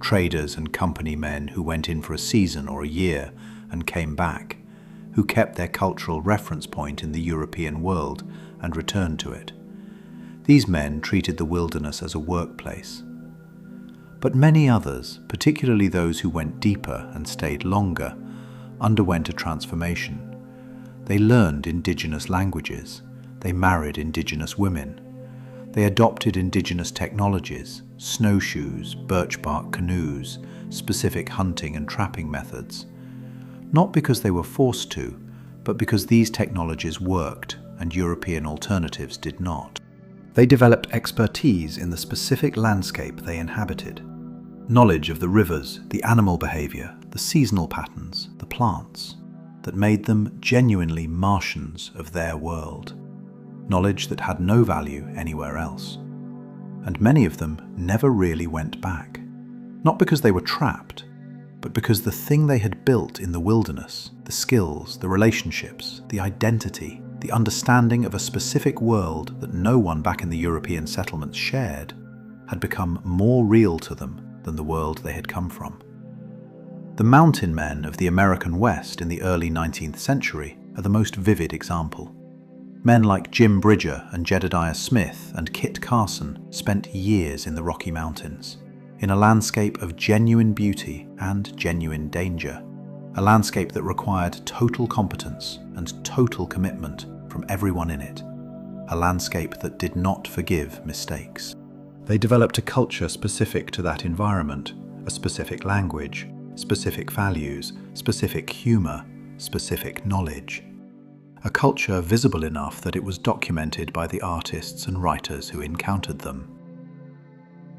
A: traders and company men who went in for a season or a year and came back, who kept their cultural reference point in the European world and returned to it. These men treated the wilderness as a workplace. But many others, particularly those who went deeper and stayed longer, underwent a transformation. They learned indigenous languages. They married indigenous women. They adopted indigenous technologies, snowshoes, birch bark canoes, specific hunting and trapping methods. Not because they were forced to, but because these technologies worked and European alternatives did not. They developed expertise in the specific landscape they inhabited. Knowledge of the rivers, the animal behavior, the seasonal patterns, the plants, that made them genuinely Martians of their world. Knowledge that had no value anywhere else. And many of them never really went back. Not because they were trapped, but because the thing they had built in the wilderness, the skills, the relationships, the identity, the understanding of a specific world that no one back in the European settlements shared, had become more real to them than the world they had come from. The mountain men of the American West in the early 19th century are the most vivid example. Men like Jim Bridger and Jedediah Smith and Kit Carson spent years in the Rocky Mountains, in a landscape of genuine beauty and genuine danger, a landscape that required total competence and total commitment from everyone in it, a landscape that did not forgive mistakes. They developed a culture specific to that environment, a specific language, specific values, specific humor, specific knowledge. A culture visible enough that it was documented by the artists and writers who encountered them.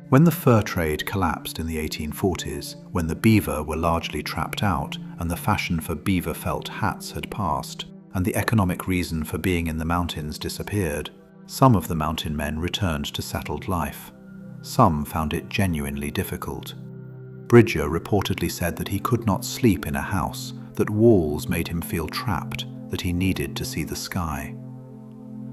A: When the fur trade collapsed in the 1840s, when the beaver were largely trapped out and the fashion for beaver felt hats had passed, and the economic reason for being in the mountains disappeared, some of the mountain men returned to settled life. Some found it genuinely difficult. Bridger reportedly said that he could not sleep in a house, that walls made him feel trapped, that he needed to see the sky.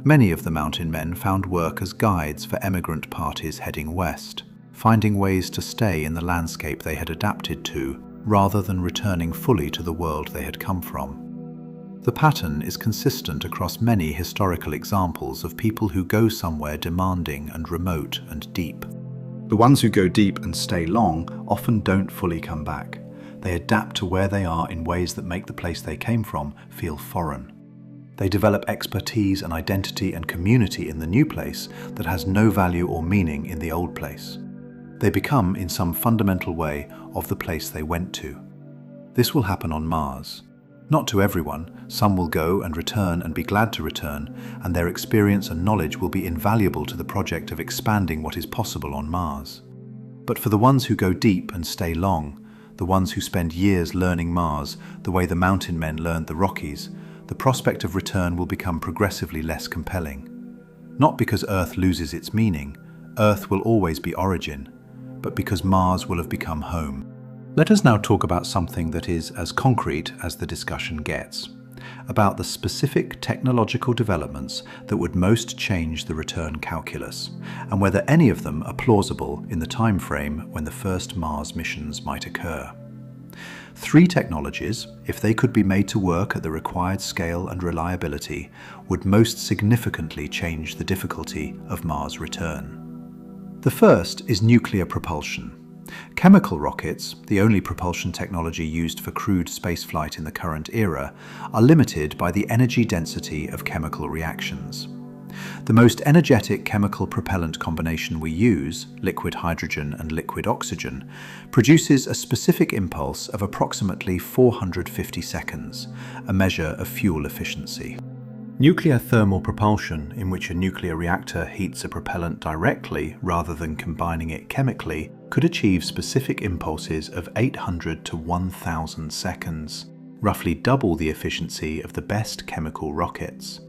A: Many of the mountain men found work as guides for emigrant parties heading west, finding ways to stay in the landscape they had adapted to, rather than returning fully to the world they had come from. The pattern is consistent across many historical examples of people who go somewhere demanding and remote and deep. The ones who go deep and stay long often don't fully come back. They adapt to where they are in ways that make the place they came from feel foreign. They develop expertise and identity and community in the new place that has no value or meaning in the old place. They become, in some fundamental way, of the place they went to. This will happen on Mars. Not to everyone. Some will go and return and be glad to return, and their experience and knowledge will be invaluable to the project of expanding what is possible on Mars. But for the ones who go deep and stay long, the ones who spend years learning Mars the way the mountain men learned the Rockies, the prospect of return will become progressively less compelling. Not because Earth loses its meaning, Earth will always be origin, but because Mars will have become home. Let us now talk about something that is as concrete as the discussion gets, about the specific technological developments that would most change the return calculus, and whether any of them are plausible in the time frame when the first Mars missions might occur. 3 technologies, if they could be made to work at the required scale and reliability, would most significantly change the difficulty of Mars return. The first is nuclear propulsion. Chemical rockets, the only propulsion technology used for crewed spaceflight in the current era, are limited by the energy density of chemical reactions. The most energetic chemical propellant combination we use, liquid hydrogen and liquid oxygen, produces a specific impulse of approximately 450 seconds, a measure of fuel efficiency. Nuclear thermal propulsion, in which a nuclear reactor heats a propellant directly rather than combining it chemically, could achieve specific impulses of 800 to 1000 seconds, roughly double the efficiency of the best chemical rockets.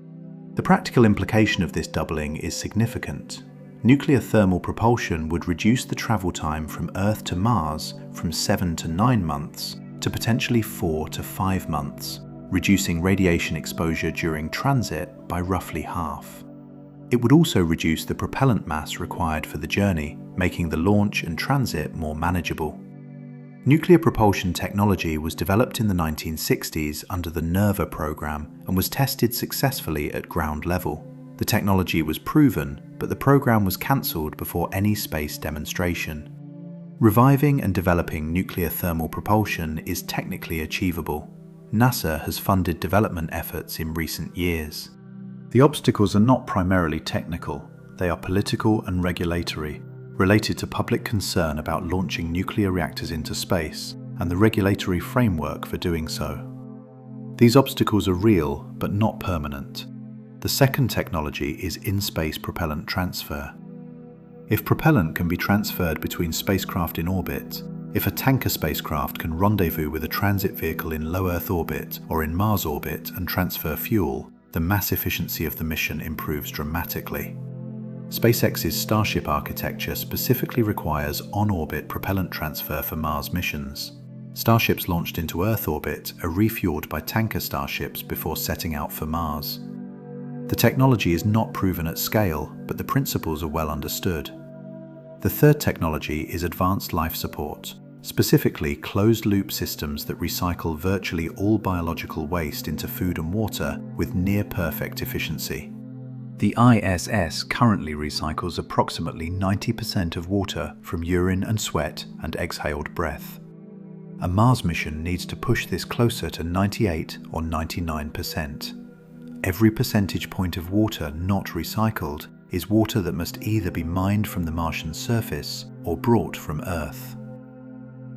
A: The practical implication of this doubling is significant. Nuclear thermal propulsion would reduce the travel time from Earth to Mars from 7 to 9 months to potentially 4 to 5 months, reducing radiation exposure during transit by roughly half. It would also reduce the propellant mass required for the journey, making the launch and transit more manageable. Nuclear propulsion technology was developed in the 1960s under the NERVA program and was tested successfully at ground level. The technology was proven, but the program was cancelled before any space demonstration. Reviving and developing nuclear thermal propulsion is technically achievable. NASA has funded development efforts in recent years. The obstacles are not primarily technical, they are political and regulatory, related to public concern about launching nuclear reactors into space and the regulatory framework for doing so. These obstacles are real, but not permanent. The second technology is in-space propellant transfer. If propellant can be transferred between spacecraft in orbit, if a tanker spacecraft can rendezvous with a transit vehicle in low Earth orbit or in Mars orbit and transfer fuel, the mass efficiency of the mission improves dramatically. SpaceX's Starship architecture specifically requires on-orbit propellant transfer for Mars missions. Starships launched into Earth orbit are refueled by tanker starships before setting out for Mars. The technology is not proven at scale, but the principles are well understood. The third technology is advanced life support, specifically closed-loop systems that recycle virtually all biological waste into food and water with near-perfect efficiency. The ISS currently recycles approximately 90% of water from urine and sweat and exhaled breath. A Mars mission needs to push this closer to 98 or 99%. Every percentage point of water not recycled is water that must either be mined from the Martian surface or brought from Earth.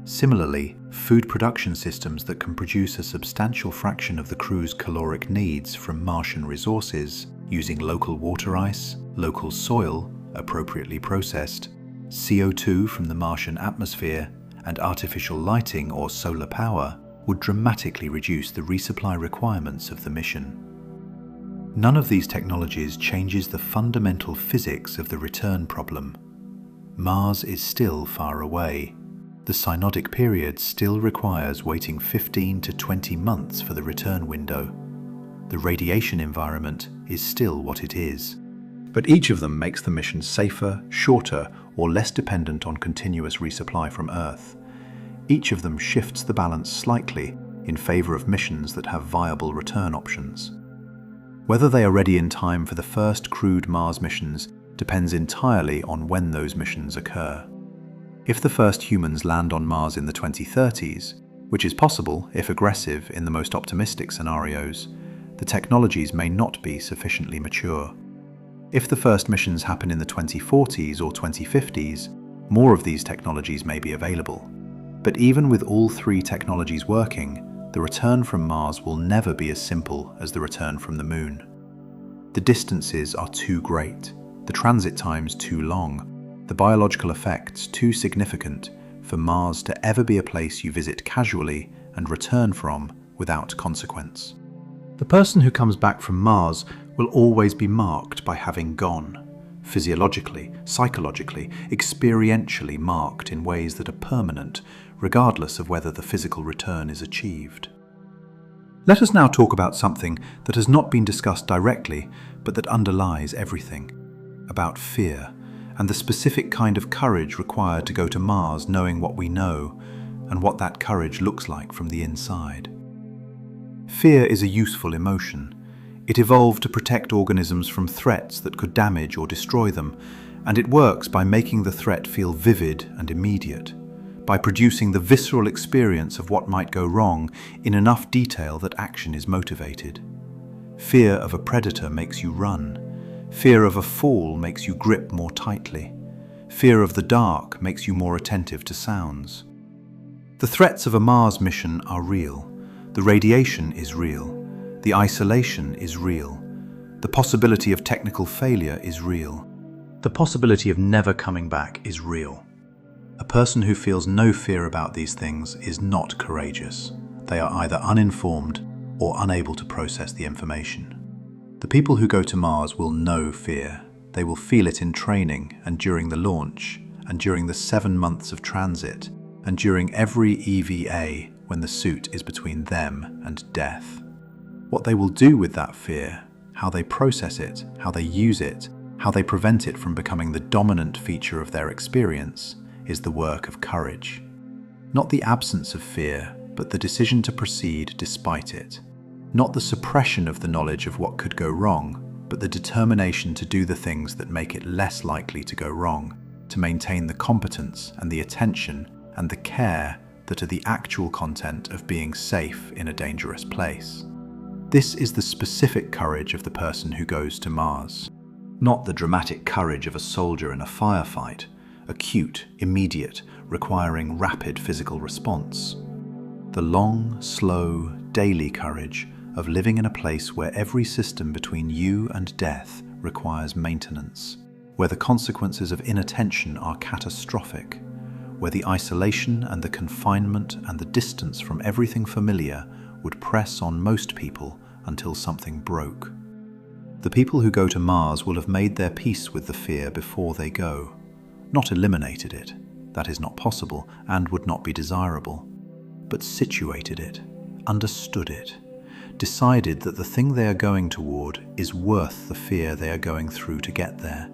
A: Similarly, food production systems that can produce a substantial fraction of the crew's caloric needs from Martian resources, using local water ice, local soil, appropriately processed, CO2 from the Martian atmosphere, and artificial lighting or solar power, would dramatically reduce the resupply requirements of the mission. None of these technologies changes the fundamental physics of the return problem. Mars is still far away. The synodic period still requires waiting 15 to 20 months for the return window. The radiation environment is still what it is. But each of them makes the mission safer, shorter, or less dependent on continuous resupply from Earth. Each of them shifts the balance slightly in favor of missions that have viable return options. Whether they are ready in time for the first crewed Mars missions depends entirely on when those missions occur. If the first humans land on Mars in the 2030s, which is possible if aggressive in the most optimistic scenarios, the technologies may not be sufficiently mature. If the first missions happen in the 2040s or 2050s, more of these technologies may be available. But even with all three technologies working, the return from Mars will never be as simple as the return from the Moon. The distances are too great, the transit times too long, the biological effects too significant for Mars to ever be a place you visit casually and return from without consequence. The person who comes back from Mars will always be marked by having gone, physiologically, psychologically, experientially marked in ways that are permanent, regardless of whether the physical return is achieved. Let us now talk about something that has not been discussed directly, but that underlies everything, about fear, and the specific kind of courage required to go to Mars knowing what we know, and what that courage looks like from the inside. Fear is a useful emotion. It evolved to protect organisms from threats that could damage or destroy them, and it works by making the threat feel vivid and immediate, by producing the visceral experience of what might go wrong in enough detail that action is motivated. Fear of a predator makes you run. Fear of a fall makes you grip more tightly. Fear of the dark makes you more attentive to sounds. The threats of a Mars mission are real. The radiation is real. The isolation is real. The possibility of technical failure is real. The possibility of never coming back is real. A person who feels no fear about these things is not courageous. They are either uninformed or unable to process the information. The people who go to Mars will know fear. They will feel it in training and during the launch, and during the 7 months of transit, and during every EVA when the suit is between them and death. What they will do with that fear, how they process it, how they use it, how they prevent it from becoming the dominant feature of their experience, is the work of courage. Not the absence of fear, but the decision to proceed despite it. Not the suppression of the knowledge of what could go wrong, but the determination to do the things that make it less likely to go wrong, to maintain the competence and the attention and the care that are the actual content of being safe in a dangerous place. This is the specific courage of the person who goes to Mars. Not the dramatic courage of a soldier in a firefight, acute, immediate, requiring rapid physical response. The long, slow, daily courage of living in a place where every system between you and death requires maintenance, where the consequences of inattention are catastrophic, where the isolation and the confinement and the distance from everything familiar would press on most people until something broke. The people who go to Mars will have made their peace with the fear before they go, not eliminated it, that is not possible and would not be desirable, but situated it, understood it, decided that the thing they are going toward is worth the fear they are going through to get there.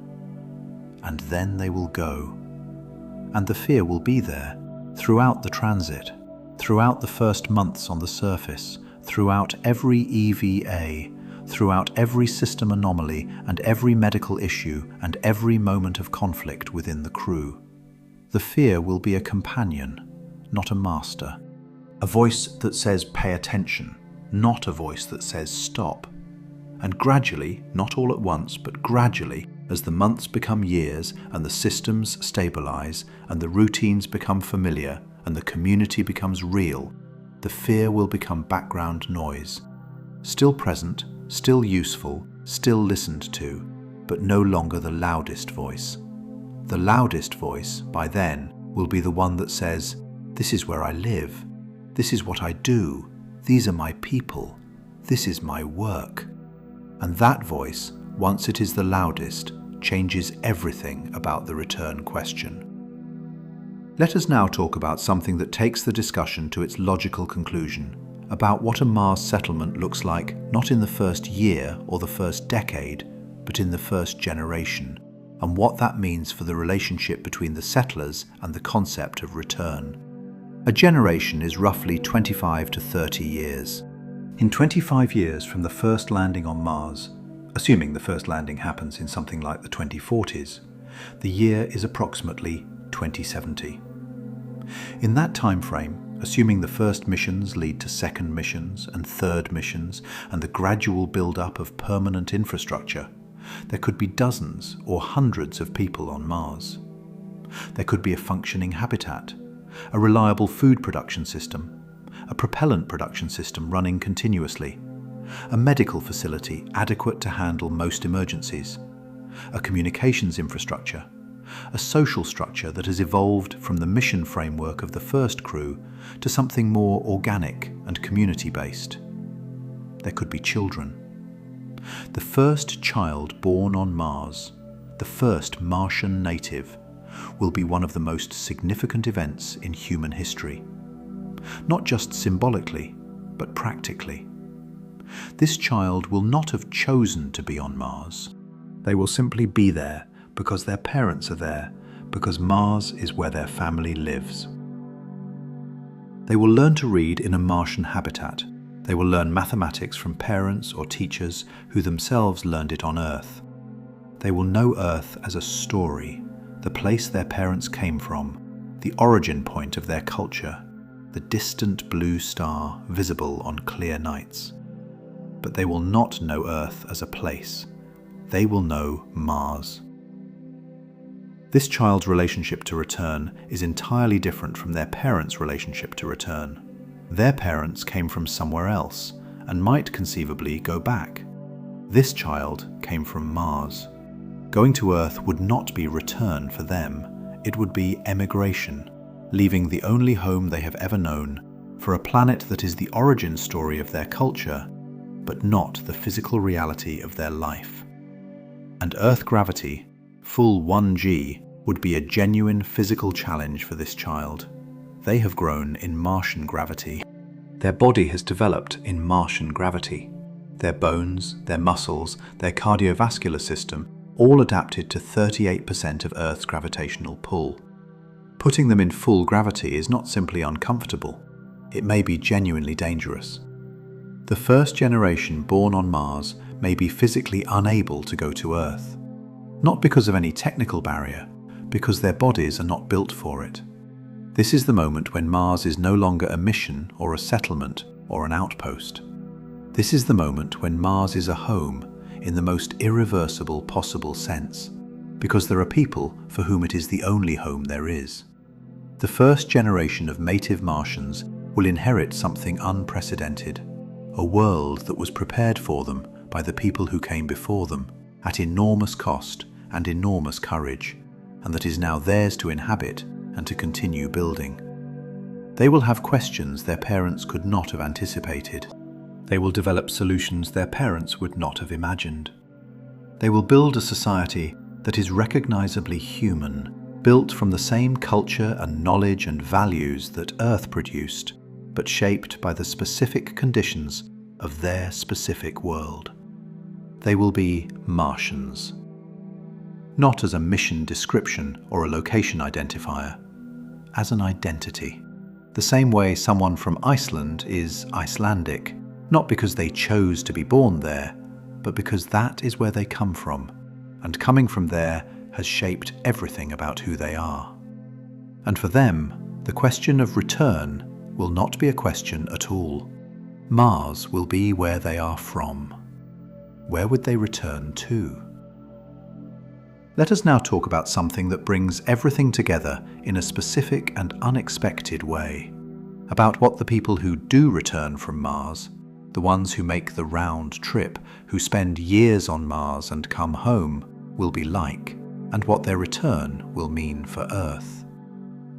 A: And then they will go. And the fear will be there throughout the transit, throughout the first months on the surface, throughout every EVA, throughout every system anomaly and every medical issue and every moment of conflict within the crew. The fear will be a companion, not a master. A voice that says pay attention, not a voice that says stop. And gradually, not all at once, but gradually, as the months become years and the systems stabilize and the routines become familiar and the community becomes real, the fear will become background noise. Still present, still useful, still listened to, but no longer the loudest voice. The loudest voice, by then, will be the one that says, "This is where I live. This is what I do. These are my people. This is my work." And that voice, once it is the loudest, changes everything about the return question. Let us now talk about something that takes the discussion to its logical conclusion, about what a Mars settlement looks like not in the first year or the first decade, but in the first generation, and what that means for the relationship between the settlers and the concept of return. A generation is roughly 25 to 30 years. In 25 years from the first landing on Mars, assuming the first landing happens in something like the 2040s, the year is approximately 2070. In that time frame, assuming the first missions lead to second missions and third missions and the gradual build-up of permanent infrastructure, there could be dozens or hundreds of people on Mars. There could be a functioning habitat, a reliable food production system, a propellant production system running continuously, a medical facility adequate to handle most emergencies, a communications infrastructure, a social structure that has evolved from the mission framework of the first crew to something more organic and community-based. There could be children. The first child born on Mars, the first Martian native, will be one of the most significant events in human history. Not just symbolically, but practically. This child will not have chosen to be on Mars. They will simply be there because their parents are there, because Mars is where their family lives. They will learn to read in a Martian habitat. They will learn mathematics from parents or teachers who themselves learned it on Earth. They will know Earth as a story, the place their parents came from, the origin point of their culture, the distant blue star visible on clear nights. But they will not know Earth as a place. They will know Mars. This child's relationship to return is entirely different from their parents' relationship to return. Their parents came from somewhere else and might conceivably go back. This child came from Mars. Going to Earth would not be return for them. It would be emigration, leaving the only home they have ever known for a planet that is the origin story of their culture, but not the physical reality of their life. And Earth gravity, full 1G, would be a genuine physical challenge for this child. They have grown in Martian gravity. Their body has developed in Martian gravity. Their bones, their muscles, their cardiovascular system, all adapted to 38% of Earth's gravitational pull. Putting them in full gravity is not simply uncomfortable, it may be genuinely dangerous. The first generation born on Mars may be physically unable to go to Earth. Not because of any technical barrier, because their bodies are not built for it. This is the moment when Mars is no longer a mission or a settlement or an outpost. This is the moment when Mars is a home in the most irreversible possible sense, because there are people for whom it is the only home there is. The first generation of native Martians will inherit something unprecedented, a world that was prepared for them by the people who came before them at enormous cost and enormous courage, and that is now theirs to inhabit and to continue building. They will have questions their parents could not have anticipated. They will develop solutions their parents would not have imagined. They will build a society that is recognizably human, built from the same culture and knowledge and values that Earth produced, but shaped by the specific conditions of their specific world. They will be Martians. Not as a mission description or a location identifier, as an identity. The same way someone from Iceland is Icelandic, not because they chose to be born there, but because that is where they come from, and coming from there has shaped everything about who they are. And for them, the question of return will not be a question at all. Mars will be where they are from. Where would they return to? Let us now talk about something that brings everything together in a specific and unexpected way, about what the people who do return from Mars, the ones who make the round trip, who spend years on Mars and come home, will be like, and what their return will mean for Earth.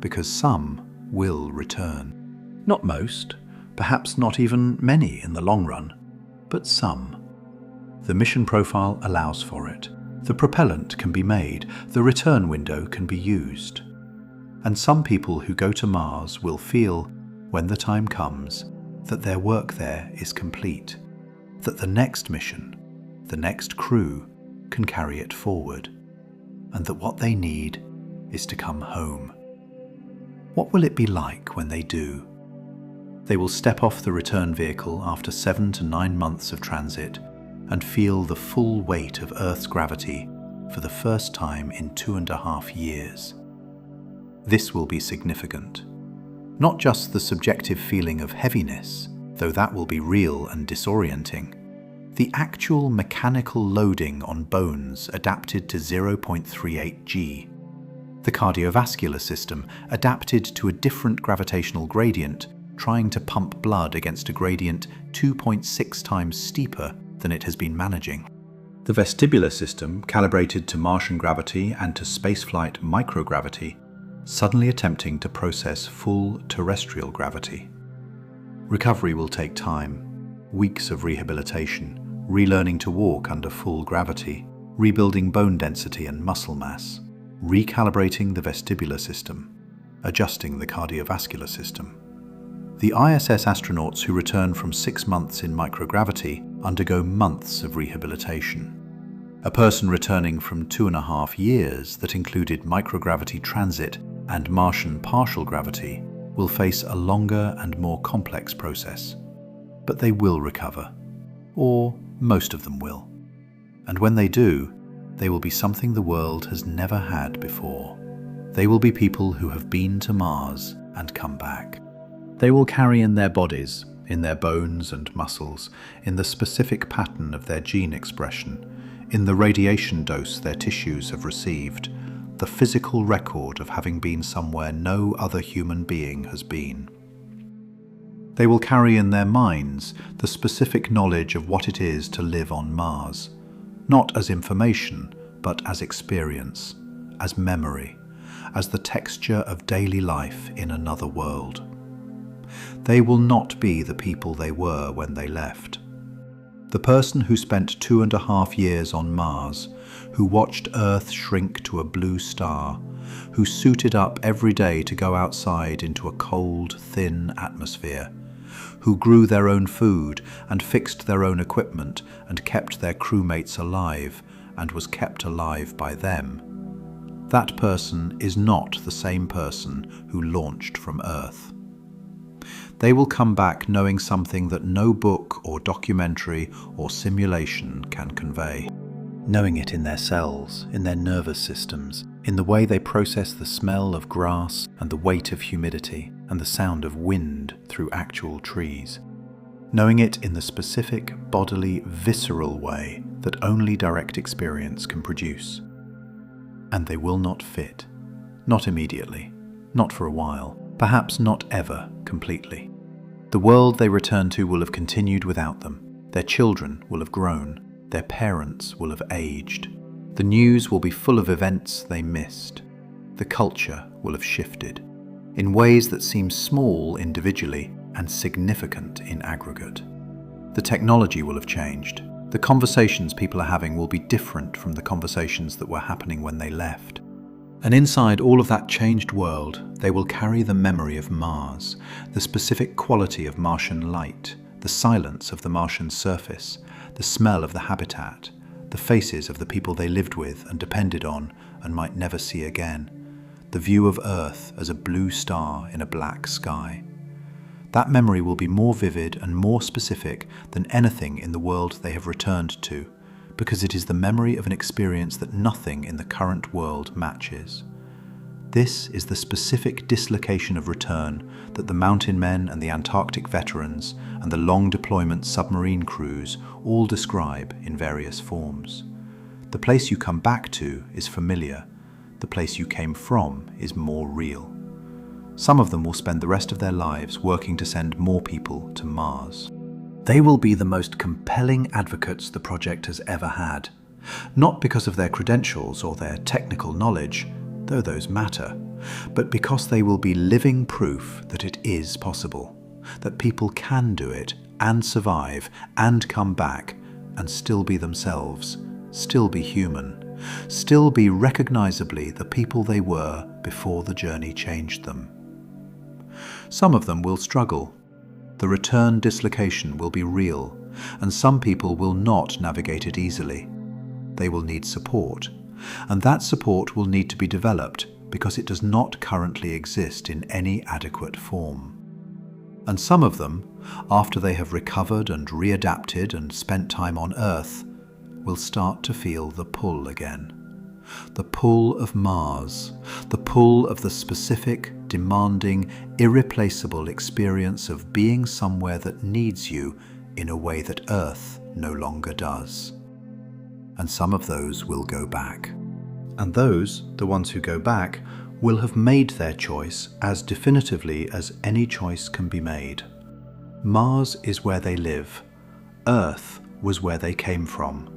A: Because some will return. Not most, perhaps not even many in the long run, but some. The mission profile allows for it. The propellant can be made, the return window can be used. And some people who go to Mars will feel, when the time comes, that their work there is complete, that the next mission, the next crew, can carry it forward, and that what they need is to come home. What will it be like when they do? They will step off the return vehicle after 7 to 9 months of transit and feel the full weight of Earth's gravity for the first time in 2.5 years. This will be significant. Not just the subjective feeling of heaviness, though that will be real and disorienting. The actual mechanical loading on bones adapted to 0.38 G. The cardiovascular system adapted to a different gravitational gradient, trying to pump blood against a gradient 2.6 times steeper than it has been managing. The vestibular system, calibrated to Martian gravity and to spaceflight microgravity, suddenly attempting to process full terrestrial gravity. Recovery will take time, weeks of rehabilitation, relearning to walk under full gravity, rebuilding bone density and muscle mass, recalibrating the vestibular system, adjusting the cardiovascular system. The ISS astronauts who return from 6 months in microgravity undergo months of rehabilitation. A person returning from 2.5 years that included microgravity transit and Martian partial gravity will face a longer and more complex process. But they will recover, or most of them will. And when they do, they will be something the world has never had before. They will be people who have been to Mars and come back. They will carry in their bodies, in their bones and muscles, in the specific pattern of their gene expression, in the radiation dose their tissues have received, the physical record of having been somewhere no other human being has been. They will carry in their minds the specific knowledge of what it is to live on Mars, not as information, but as experience, as memory, as the texture of daily life in another world. They will not be the people they were when they left. The person who spent 2.5 years on Mars, who watched Earth shrink to a blue star, who suited up every day to go outside into a cold, thin atmosphere, who grew their own food and fixed their own equipment and kept their crewmates alive and was kept alive by them. that person is not the same person who launched from Earth. They will come back knowing something that no book or documentary or simulation can convey. Knowing it in their cells, in their nervous systems, in the way they process the smell of grass and the weight of humidity and the sound of wind through actual trees. Knowing it in the specific, bodily, visceral way that only direct experience can produce. And they will not fit. Not immediately. Not for a while. Perhaps not ever completely. The world they return to will have continued without them. Their children will have grown. Their parents will have aged. The news will be full of events they missed. The culture will have shifted in ways that seem small individually and significant in aggregate. The technology will have changed. The conversations people are having will be different from the conversations that were happening when they left. And inside all of that changed world, they will carry the memory of Mars, the specific quality of Martian light, the silence of the Martian surface, the smell of the habitat, the faces of the people they lived with and depended on and might never see again, the view of Earth as a blue star in a black sky. That memory will be more vivid and more specific than anything in the world they have returned to, because it is the memory of an experience that nothing in the current world matches. This is the specific dislocation of return that the mountain men and the Antarctic veterans and the long deployment submarine crews all describe in various forms. The place you come back to is familiar. The place you came from is more real. Some of them will spend the rest of their lives working to send more people to Mars. They will be the most compelling advocates the project has ever had, not because of their credentials or their technical knowledge, though those matter, but because they will be living proof that it is possible, that people can do it and survive and come back and still be themselves, still be human, still be recognizably the people they were before the journey changed them. Some of them will struggle. The return dislocation will be real, and some people will not navigate it easily. They will need support, and that support will need to be developed because it does not currently exist in any adequate form. And some of them, after they have recovered and readapted and spent time on Earth, will start to feel the pull again. The pull of Mars, the pull of the specific, demanding, irreplaceable experience of being somewhere that needs you in a way that Earth no longer does. And some of those will go back. And those, the ones who go back, will have made their choice as definitively as any choice can be made. Mars is where they live. Earth was where they came from.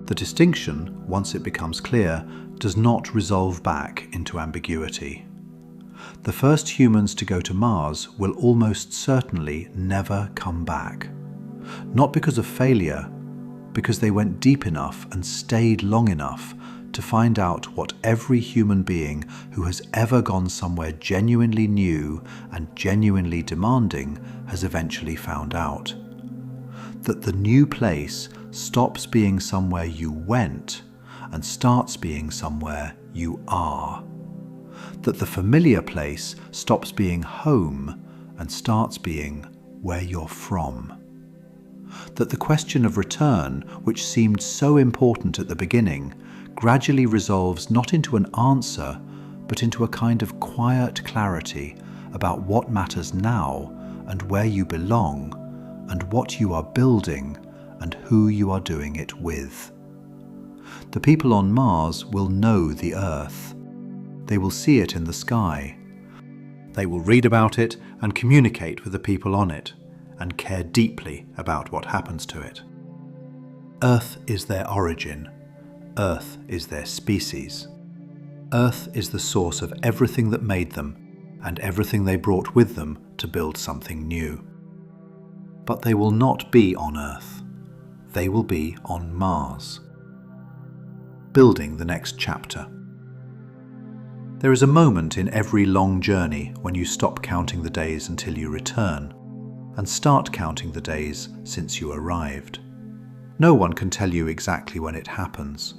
A: The distinction, once it becomes clear, does not resolve back into ambiguity. The first humans to go to Mars will almost certainly never come back. Not because of failure, because they went deep enough and stayed long enough to find out what every human being who has ever gone somewhere genuinely new and genuinely demanding has eventually found out. That the new place stops being somewhere you went and starts being somewhere you are. That the familiar place stops being home and starts being where you're from. That the question of return, which seemed so important at the beginning, gradually resolves not into an answer, but into a kind of quiet clarity about what matters now and where you belong and what you are building and who you are doing it with. The people on Mars will know the Earth. They will see it in the sky. They will read about it and communicate with the people on it and care deeply about what happens to it. Earth is their origin. Earth is their species. Earth is the source of everything that made them and everything they brought with them to build something new. But they will not be on Earth. They will be on Mars. Building the next chapter. There is a moment in every long journey when you stop counting the days until you return and start counting the days since you arrived. No one can tell you exactly when it happens.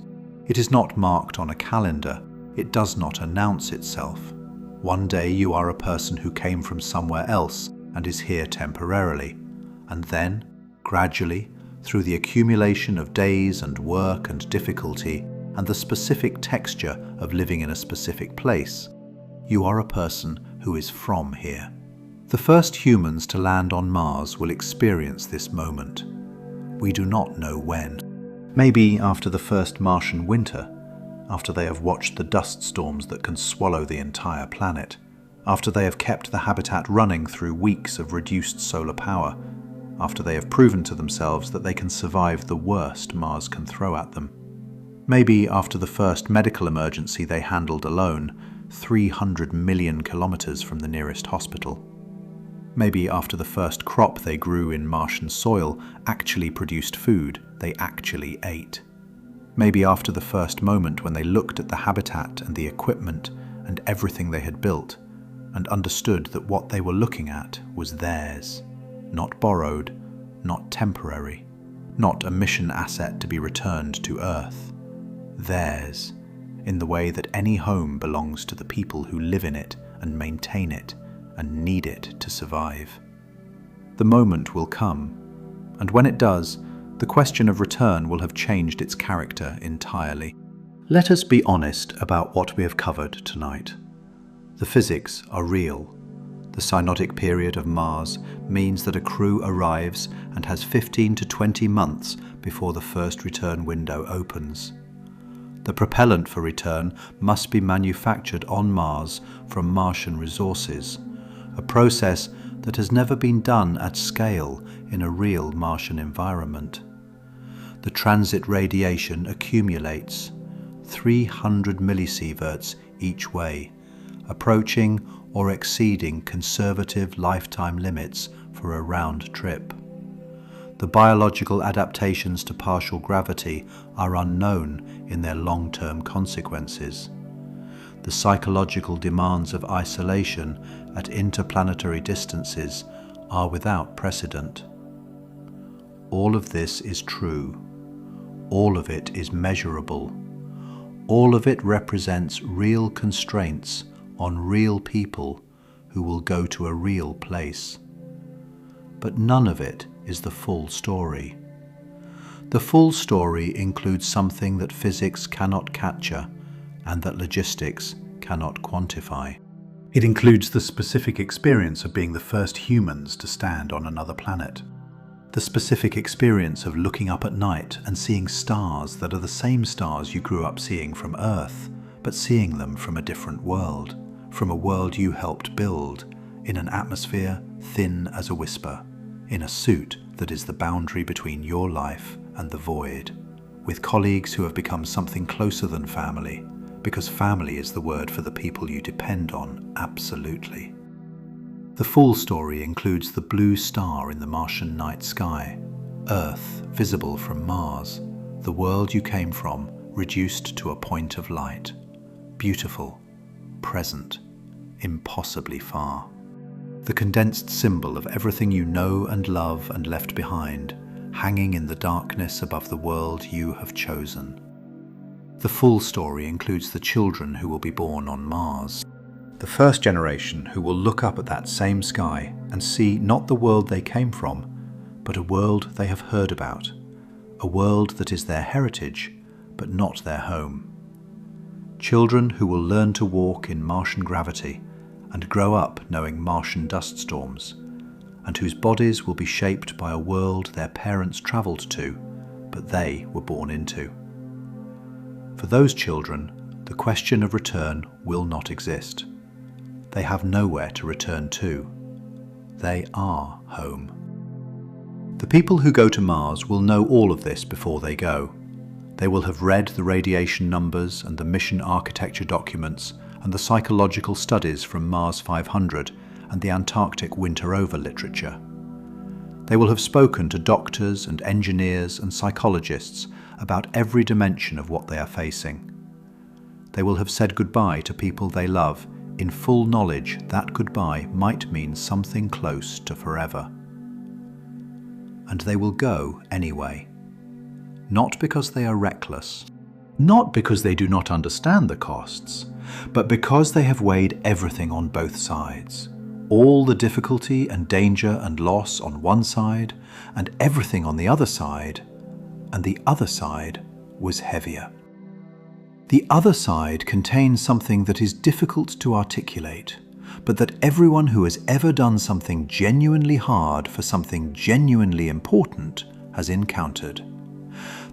A: It is not marked on a calendar. It does not announce itself. One day you are a person who came from somewhere else and is here temporarily, and then, gradually, through the accumulation of days and work and difficulty and the specific texture of living in a specific place, you are a person who is from here. The first humans to land on Mars will experience this moment. We do not know when. Maybe after the first Martian winter, after they have watched the dust storms that can swallow the entire planet, after they have kept the habitat running through weeks of reduced solar power, after they have proven to themselves that they can survive the worst Mars can throw at them. Maybe after the first medical emergency they handled alone, 300 million kilometers from the nearest hospital. Maybe after the first crop they grew in Martian soil actually produced food they actually ate. Maybe after the first moment when they looked at the habitat and the equipment and everything they had built and understood that what they were looking at was theirs, not borrowed, not temporary, not a mission asset to be returned to Earth. Theirs, in the way that any home belongs to the people who live in it and maintain it and need it to survive. The moment will come, and when it does, the question of return will have changed its character entirely. Let us be honest about what we have covered tonight. The physics are real. The synodic period of Mars means that a crew arrives and has 15 to 20 months before the first return window opens. The propellant for return must be manufactured on Mars from Martian resources, a process that has never been done at scale in a real Martian environment. The transit radiation accumulates, 300 millisieverts each way, approaching or exceeding conservative lifetime limits for a round trip. The biological adaptations to partial gravity are unknown in their long-term consequences. The psychological demands of isolation at interplanetary distances are without precedent. All of this is true. All of it is measurable. All of it represents real constraints on real people who will go to a real place. But none of it is the full story. The full story includes something that physics cannot capture and that logistics cannot quantify. It includes the specific experience of being the first humans to stand on another planet. The specific experience of looking up at night and seeing stars that are the same stars you grew up seeing from Earth, but seeing them from a different world, from a world you helped build, in an atmosphere thin as a whisper, in a suit that is the boundary between your life and the void, with colleagues who have become something closer than family, because family is the word for the people you depend on absolutely. The full story includes the blue star in the Martian night sky, Earth visible from Mars, the world you came from reduced to a point of light, beautiful, present, impossibly far. The condensed symbol of everything you know and love and left behind, hanging in the darkness above the world you have chosen. The full story includes the children who will be born on Mars. The first generation who will look up at that same sky and see not the world they came from, but a world they have heard about, a world that is their heritage, but not their home. Children who will learn to walk in Martian gravity and grow up knowing Martian dust storms, and whose bodies will be shaped by a world their parents travelled to, but they were born into. For those children, the question of return will not exist. They have nowhere to return to. They are home. The people who go to Mars will know all of this before they go. They will have read the radiation numbers and the mission architecture documents and the psychological studies from Mars 500 and the Antarctic winter over literature. They will have spoken to doctors and engineers and psychologists about every dimension of what they are facing. They will have said goodbye to people they love in full knowledge that goodbye might mean something close to forever. And they will go anyway, not because they are reckless, Not because they do not understand the costs, but because they have weighed everything on both sides. All the difficulty and danger and loss on one side, and everything on the other side, and the other side was heavier. The other side contains something that is difficult to articulate, but that everyone who has ever done something genuinely hard for something genuinely important has encountered.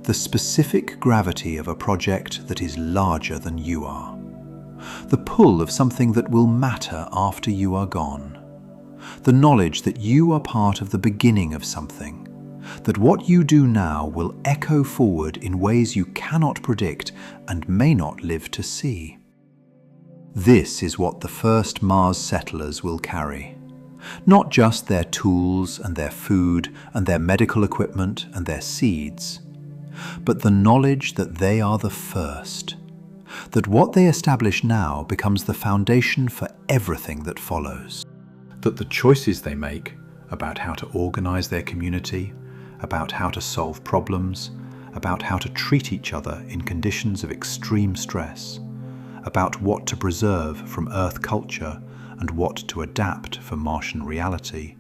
A: The specific gravity of a project that is larger than you are. The pull of something that will matter after you are gone. The knowledge that you are part of the beginning of something. That what you do now will echo forward in ways you cannot predict and may not live to see. This is what the first Mars settlers will carry. Not just their tools and their food and their medical equipment and their seeds, but the knowledge that they are the first. That what they establish now becomes the foundation for everything that follows. That the choices they make about how to organize their community, about how to solve problems, about how to treat each other in conditions of extreme stress, about what to preserve from Earth culture and what to adapt for Martian reality.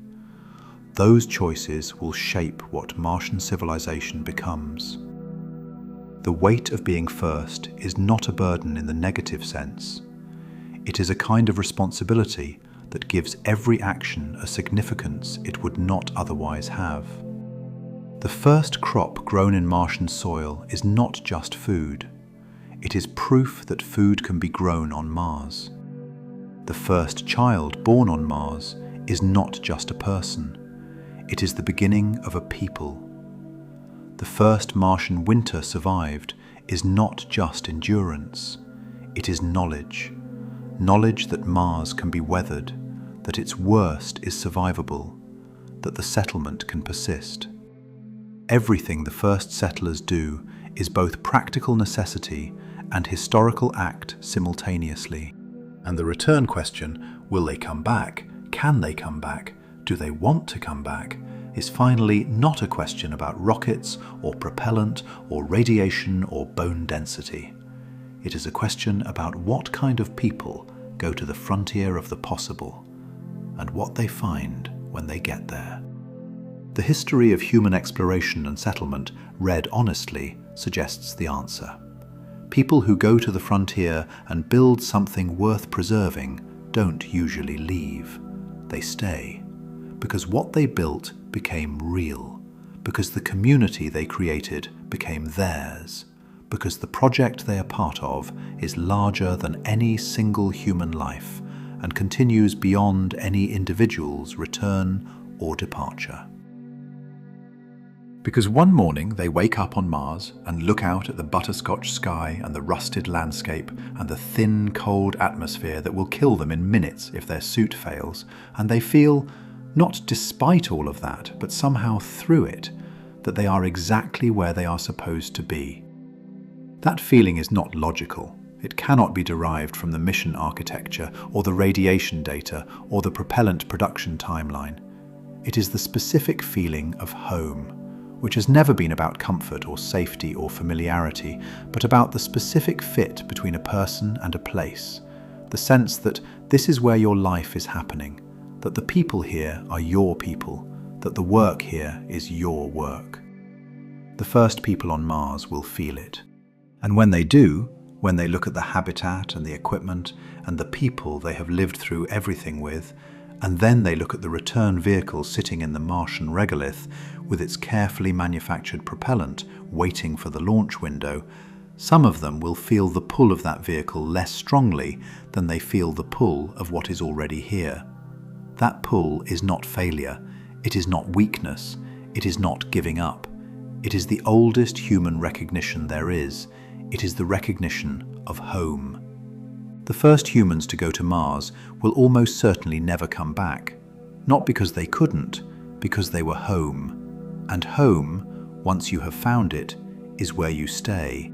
A: Those choices will shape what Martian civilization becomes. The weight of being first is not a burden in the negative sense. It is a kind of responsibility that gives every action a significance it would not otherwise have. The first crop grown in Martian soil is not just food. It is proof that food can be grown on Mars. The first child born on Mars is not just a person. It is the beginning of a people. The first Martian winter survived is not just endurance. It is knowledge. Knowledge that Mars can be weathered, that its worst is survivable, that the settlement can persist. Everything the first settlers do is both practical necessity and historical act simultaneously. And the return question, will they come back? Can they come back? Do they want to come back? Is finally not a question about rockets or propellant or radiation or bone density. It is a question about what kind of people go to the frontier of the possible and what they find when they get there. The history of human exploration and settlement, read honestly, suggests the answer. People who go to the frontier and build something worth preserving don't usually leave. They stay. Because what they built became real. Because the community they created became theirs. Because the project they are part of is larger than any single human life and continues beyond any individual's return or departure. Because one morning they wake up on Mars and look out at the butterscotch sky and the rusted landscape and the thin, cold atmosphere that will kill them in minutes if their suit fails, and they feel, not despite all of that, but somehow through it, that they are exactly where they are supposed to be. That feeling is not logical. It cannot be derived from the mission architecture or the radiation data or the propellant production timeline. It is the specific feeling of home, which has never been about comfort or safety or familiarity, but about the specific fit between a person and a place, the sense that this is where your life is happening, that the people here are your people, that the work here is your work. The first people on Mars will feel it. And when they do, when they look at the habitat and the equipment and the people they have lived through everything with, and then they look at the return vehicle sitting in the Martian regolith with its carefully manufactured propellant waiting for the launch window, some of them will feel the pull of that vehicle less strongly than they feel the pull of what is already here. That pull is not failure, it is not weakness, it is not giving up. It is the oldest human recognition there is. It is the recognition of home. The first humans to go to Mars will almost certainly never come back. Not because they couldn't, because they were home. And home, once you have found it, is where you stay.